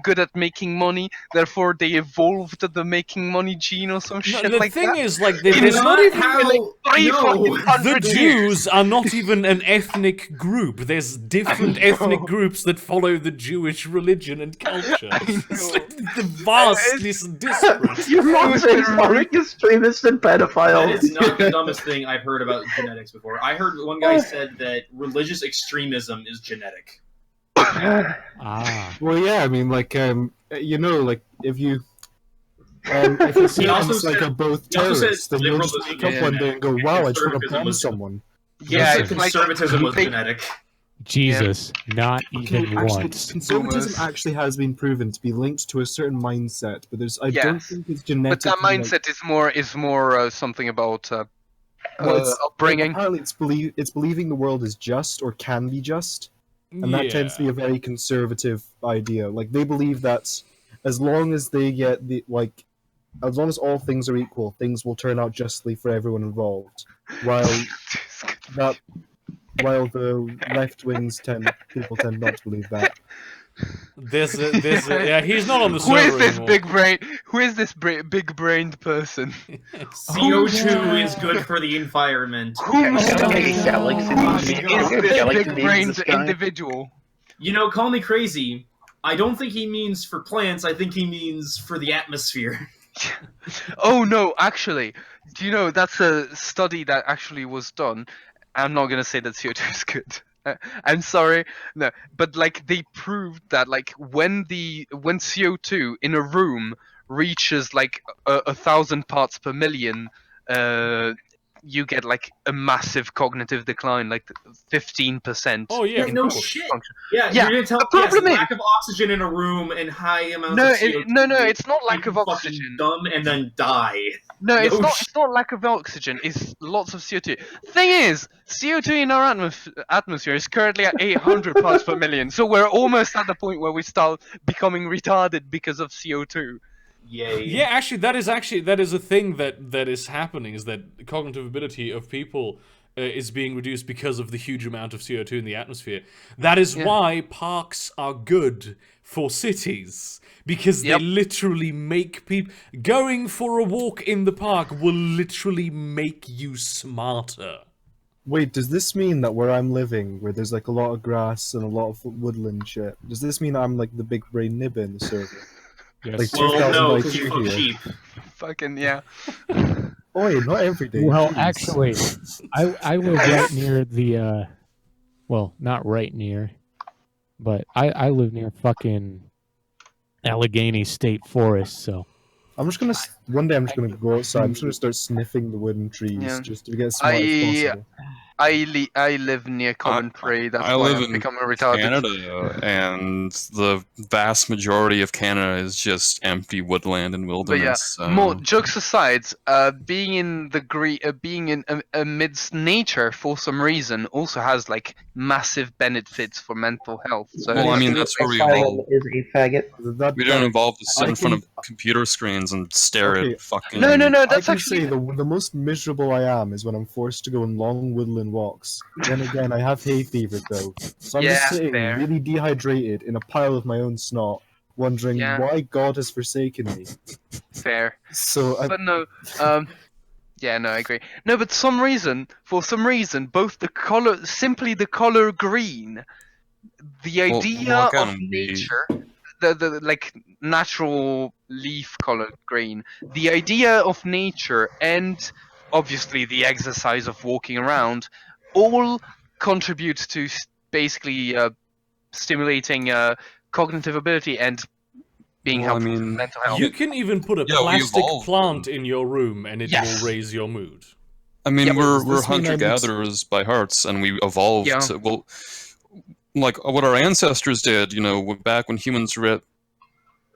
good at making money. Therefore, they evolved the making money gene or some shit the like thing that. is, like, there's not even the 300 Jews are not even an ethnic group. There's different ethnic groups that follow the Jewish religion and culture. It's like the vastly disparate. You're not saying Islamic extremists and pedophiles. That is not the dumbest thing I've heard about genetics before. I heard one guy said that religious extremism is genetic. Well, yeah, I mean, like, you know, like, if you see us like are both terrorists, then you'll just wake up one day and go, wow, I just want to bomb someone. Yeah, conservatism was genetic. Jesus, not even once. Conservatism actually has been proven to be linked to a certain mindset, but I don't think it's genetic. But that mindset is more something about upbringing. Apparently, it's believing the world is just or can be just, and that tends to be a very conservative idea. Like they believe that as long as they get as long as all things are equal, things will turn out justly for everyone involved. While the left wings people tend not to believe that. Yeah, he's not on the server Who is this anymore. big brain? Who is this big-brained person? CO2 is good for the environment. Who is this big-brained individual? You know, call me crazy. I don't think he means for plants. I think he means for the atmosphere. Oh no, actually, do you know that's a study that actually was done? I'm not gonna say that CO2 is good. I'm sorry, no, but like they proved that like when CO2 in a room reaches like 1,000 parts per million, you get like a massive cognitive decline, like 15%. Oh yeah, no shit. Yeah, yeah. You're gonna tell lack of oxygen in a room and high amounts of CO2. No, it's not lack of oxygen. Dumb and then die. No, it's not lack of oxygen. It's lots of CO2. Thing is, CO2 in our atmosphere is currently at 800 parts per million. So we're almost at the point where we start becoming retarded because of CO2. Yay. Yeah, actually, that is a thing that is happening. Is that cognitive ability of people is being reduced because of the huge amount of CO2 in the atmosphere. That is why parks are good for cities. Because they literally make people... Going for a walk in the park will literally make you smarter. Wait, does this mean that where I'm living, where there's like a lot of grass and a lot of woodland shit, does this mean I'm like the big brain nibba in the server? Yes. Like Well, no, 2,000 because you IQ fuck here. sheep. Fucking yeah. Oi, not every day. Well, please. actually, I live right near the, well, not right near, but I live near fucking Allegheny State Forest, so. I'm just gonna one day I'm just gonna go outside. I'm just gonna start sniffing the wooden trees just to get as smart as possible. I live near Coventry. That's I why live I'm in becoming retarded. Canada, and the vast majority of Canada is just empty woodland and But wilderness. yeah, more jokes aside, being in amidst nature for some reason also has like massive benefits for mental health. So well, I mean, that's where we all... Is a faggot. We don't evolve to sit in front of computer screens and stare at fucking... No, I that's can actually say the most miserable I am is when I'm forced to go on long woodland walks. Then again, I have hay fever though, so I'm just sitting really dehydrated in a pile of my own snot, wondering why God has forsaken me. fair. So, But no, yeah, no, I agree. No, but for some reason, both simply the color green, the idea of nature, the like natural leaf-colored green. The idea of nature and obviously the exercise of walking around all contribute to basically stimulating cognitive ability and being helpful to mental health. You can even put a plastic plant in your room and it will raise your mood. I mean, we're hunter-gatherers by hearts, and we evolved to, well, like what our ancestors did, you know, back when humans were at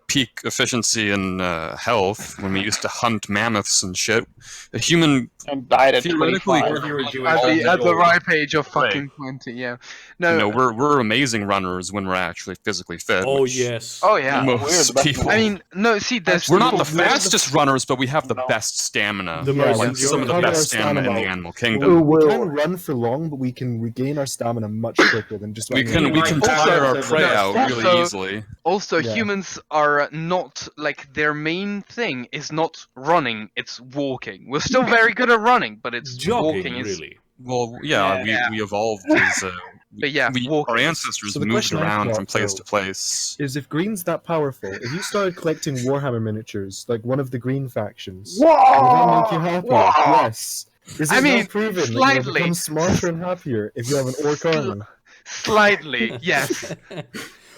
peak efficiency and health, when we used to hunt mammoths and shit. A human died at theoretically at the ripe age of fucking 20. Yeah, no, you know, we're amazing runners when we're actually physically fit. Oh yes. Oh yeah. Most people. I mean, no. See, we're not the fastest runners, but we have the best stamina. Like some of the best stamina in the animal kingdom. We can run for long, but we can regain our stamina much quicker than just. We can tire our prey out really easily. Also, humans are not like their main thing is not running; it's walking. We're still very good at running, but it's jogging. Walking really. Well, we evolved as. But yeah, our ancestors moved around from place to place. Is if green's that powerful, if you started collecting Warhammer miniatures, like one of the green factions, Whoa! would that make you happier? Whoa! Yes. Is it not proven that you'll become smarter and happier if you have an orc army? Slightly, yes.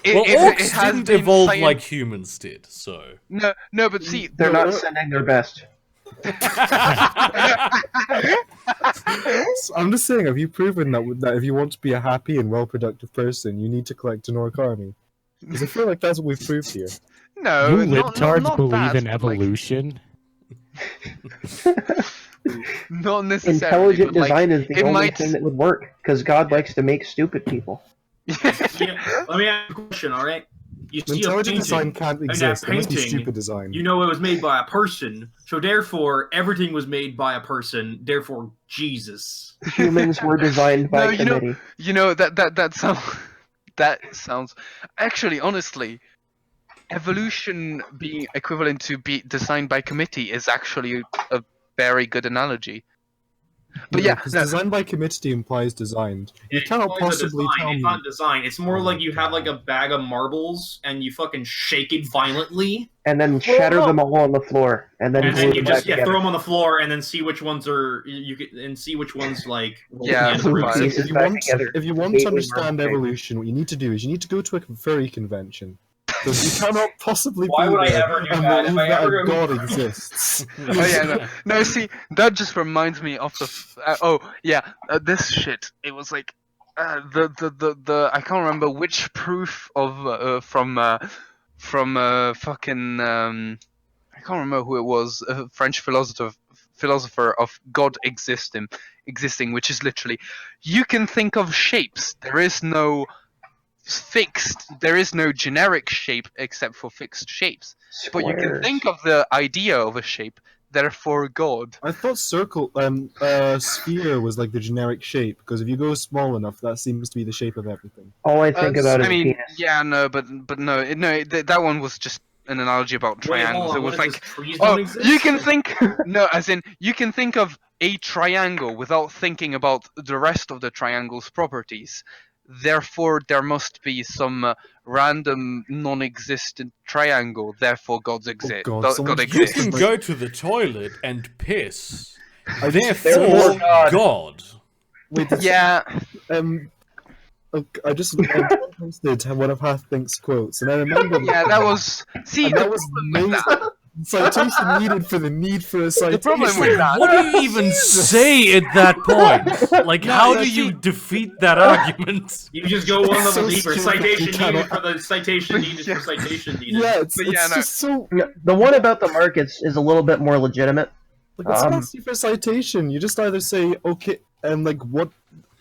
Orcs didn't evolve like humans did, so... No, but see... They're not sending their best. I'm just saying, have you proven that if you want to be a happy and well-productive person, you need to collect an orc army? Because I feel like that's what we've proved here. No, you libtards believe in evolution? Not necessarily. Intelligent design is the only thing that would work, because God likes to make stupid people. Let me ask you a question, alright? You see Intelligent a design can't exist. It must be stupid design. You know it was made by a person, so therefore everything was made by a person. Therefore, Jesus. Humans were designed by committee. You know that sounds. Actually, honestly, evolution being equivalent to be designed by committee is actually a very good analogy. But yeah, designed by committee implies designed. You cannot possibly tell me. It's not design. It's more like you have like a bag of marbles and you fucking shake it violently, and then shatter them all on the floor, and then you just throw them on the floor and then see which ones are see which ones like if you want to understand evolution, what you need to do is you need to go to a furry convention. Because you cannot possibly Why would I ever do that if I ever God exists? Oh yeah, no. See, that just reminds me of the this shit. It was like the I can't remember which proof of from fucking I can't remember who it was. A French philosopher of God existing, which is literally you can think of shapes. There is no generic shape except for fixed shapes. Squares. But you can think of the idea of a shape, therefore God. I thought sphere was like the generic shape, because if you go small enough, that seems to be the shape of everything. All I think about is penis. Yeah, no, but no, that one was just an analogy about triangles. It was like, you can think, no, as in, you can think of a triangle without thinking about the rest of the triangle's properties. Therefore, there must be some random, non-existent triangle. Therefore, God exists. You can go to the toilet and piss. Therefore, God. Wait, yeah. I just posted one of Half-Think's quotes, and I remember. Yeah, that was. See, that was amazing. Citation needed for the need for a citation. The problem with that. What do you even say at that point? Like, how do you defeat that argument? You just go one level deeper. Citation needed for the citation needed for citation needed. Yeah, it's just so. The one about the markets is a little bit more legitimate. Like, if someone asks you for a citation, you just either say okay, and like what.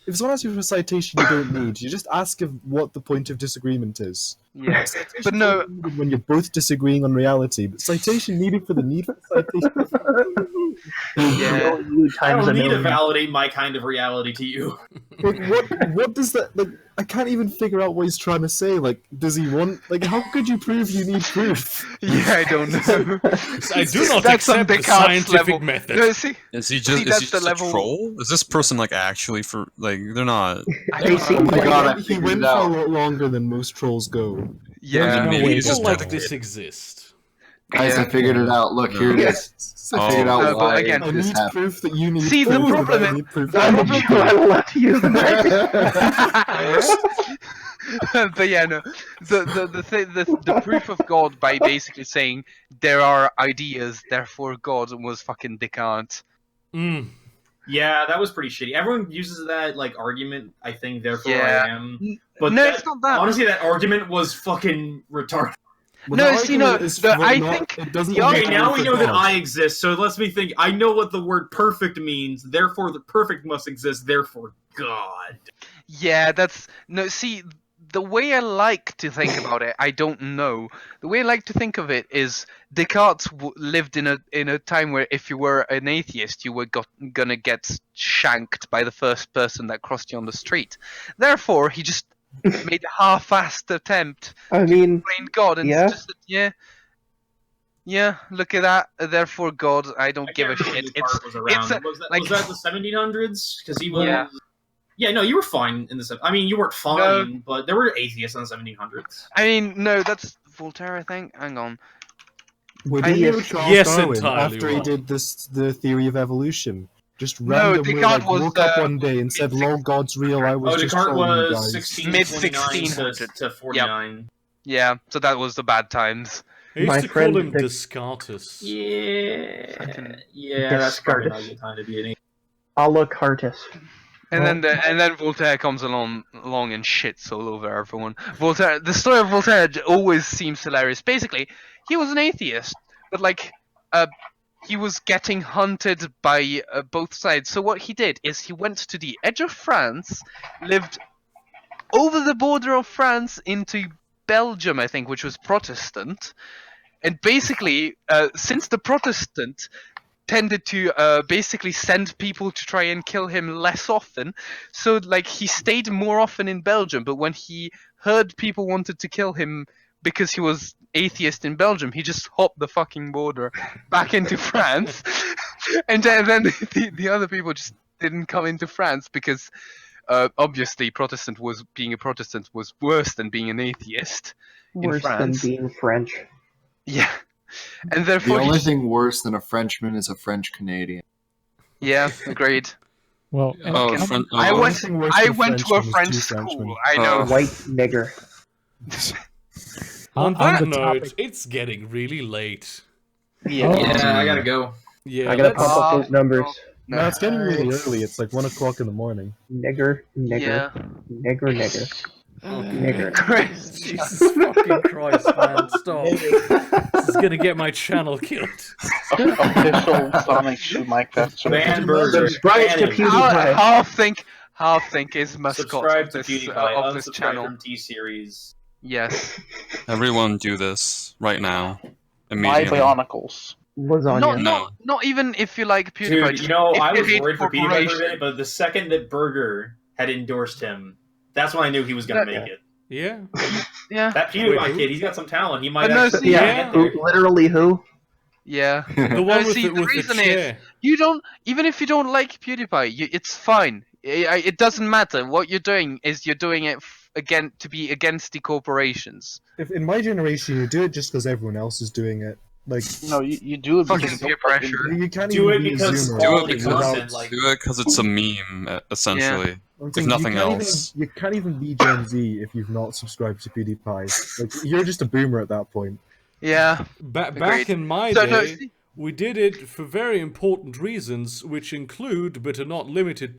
If someone asks you for a citation you don't need, you just ask what the point of disagreement is. Yeah, but no. When you're both disagreeing on reality, but citation needed for the need for citation. Yeah, I don't need to validate my kind of reality to you. Like, what does that like? I can't even figure out what he's trying to say. Like, does he want? Like, how could you prove you need proof? Yeah, I don't know. I do not accept the scientific method. No, is he just a troll? Is this person like actually they're not? Oh my god, he went for a lot longer than most trolls go. Yeah. People like this exist. Guys, I figured it out. Look, here it is. I figured out why again, I this need happened. proof that you need See, the proof problem that I is- need proof the that problem- you need I'm allowed to use the magic. But yeah, no. The proof of God by basically saying there are ideas, therefore God was fucking Descartes. Yeah, that was pretty shitty. Everyone uses that like argument. I think therefore Yeah. I am. But No, that, it's not that. honestly, that argument was fucking retarded. No, see, no. I think it doesn't. Okay, now we know that I. I exist, so let's me think. I know what the word perfect means. Therefore, the perfect must exist. Therefore, God. Yeah, that's no. See, the way I like to think about it, I don't know. The way I like to think of it is Descartes lived in a time where if you were an atheist, you were gonna get shanked by the first person that crossed you on the street. Therefore, he just made a half-assed attempt I mean, to explain God, and yeah. just yeah. Look at that. Therefore, God, I don't give a shit. Was around. Was that the 1700s? Because he was. Yeah, no, you were fine in the. I mean, you weren't fine, but there were atheists in the 1700s. I mean, no, that's Voltaire, I think. Hang on. Would you know Charles Yes, Darwin entirely after he wrong. did the theory of evolution? Just No, randomly Descartes was, woke up one day and said, "Lol, God's real." I was just Descartes trolling you was guys. mid-1600 to 49. Yeah, so that was the bad times. I used My to call friend him Dick- Descartes. Yeah, that's probably not a good time to be an atheist. Alacartus. And then Voltaire comes along and shits all over everyone. Voltaire, the story of Voltaire always seems hilarious. Basically, he was an atheist, but like, he was getting hunted by both sides. So what he did is he went to the edge of France, lived over the border of France into Belgium, I think, which was Protestant, and basically, since the Protestant tended to basically send people to try and kill him less often, so like he stayed more often in Belgium, but when he heard people wanted to kill him because he was atheist in Belgium, he just hopped the fucking border back into France, and then the other people just didn't come into France because obviously being a Protestant was worse than being an atheist in Worse than France. being French. Yeah. And The therefore only thing worse than a Frenchman is a French Canadian. Yeah, agreed. Well, I went to a French school. I know. White nigger. On On that the note, topic- it's getting really late. Yeah, I gotta go. Yeah, I gotta let's- pump up those numbers. No, it's getting really early. It's like 1 o'clock in the morning. Nigger, nigger, nigger, nigger. Nigger. Chris. Jesus fucking Christ, man, stop. This is gonna get my channel killed. Official Sonic Shoe Mike Pepsi. Ban burger. Subscribe to PewDiePie. Half think is mascot Subscribe of to this, PewDiePie. of this Unsubscribe channel. from T-Series. Yes. Everyone do this right now. My Immediately. Bionicles. Lasagna. Not even if you like PewDiePie. Dude, just you know, if I you was hate worried for PewDiePie for a corporations. minute, but the second that Burger had endorsed him, that's when I knew he was gonna make it. Yeah. Yeah. That PewDiePie kid, he's got some talent. He might But no, actually see, get there. Literally who? Yeah. The one No, with see, the reason chair. is you don't even if you don't like PewDiePie, it's fine. It doesn't matter. What you're doing is you're doing it again to be against the corporations. If in my generation, you do it just because everyone else is doing it. Like no, you do it fucking because peer pressure. You can't Do even it be a because Zoomer. Do all it the because content, like it's a meme, essentially. I'm If saying nothing you can't else. Even, you can't even be Gen Z if you've not subscribed to PewDiePie. Like you're just a boomer at that point. Yeah. Back in my So, no, day, we did it for very important reasons, which include, but are not limited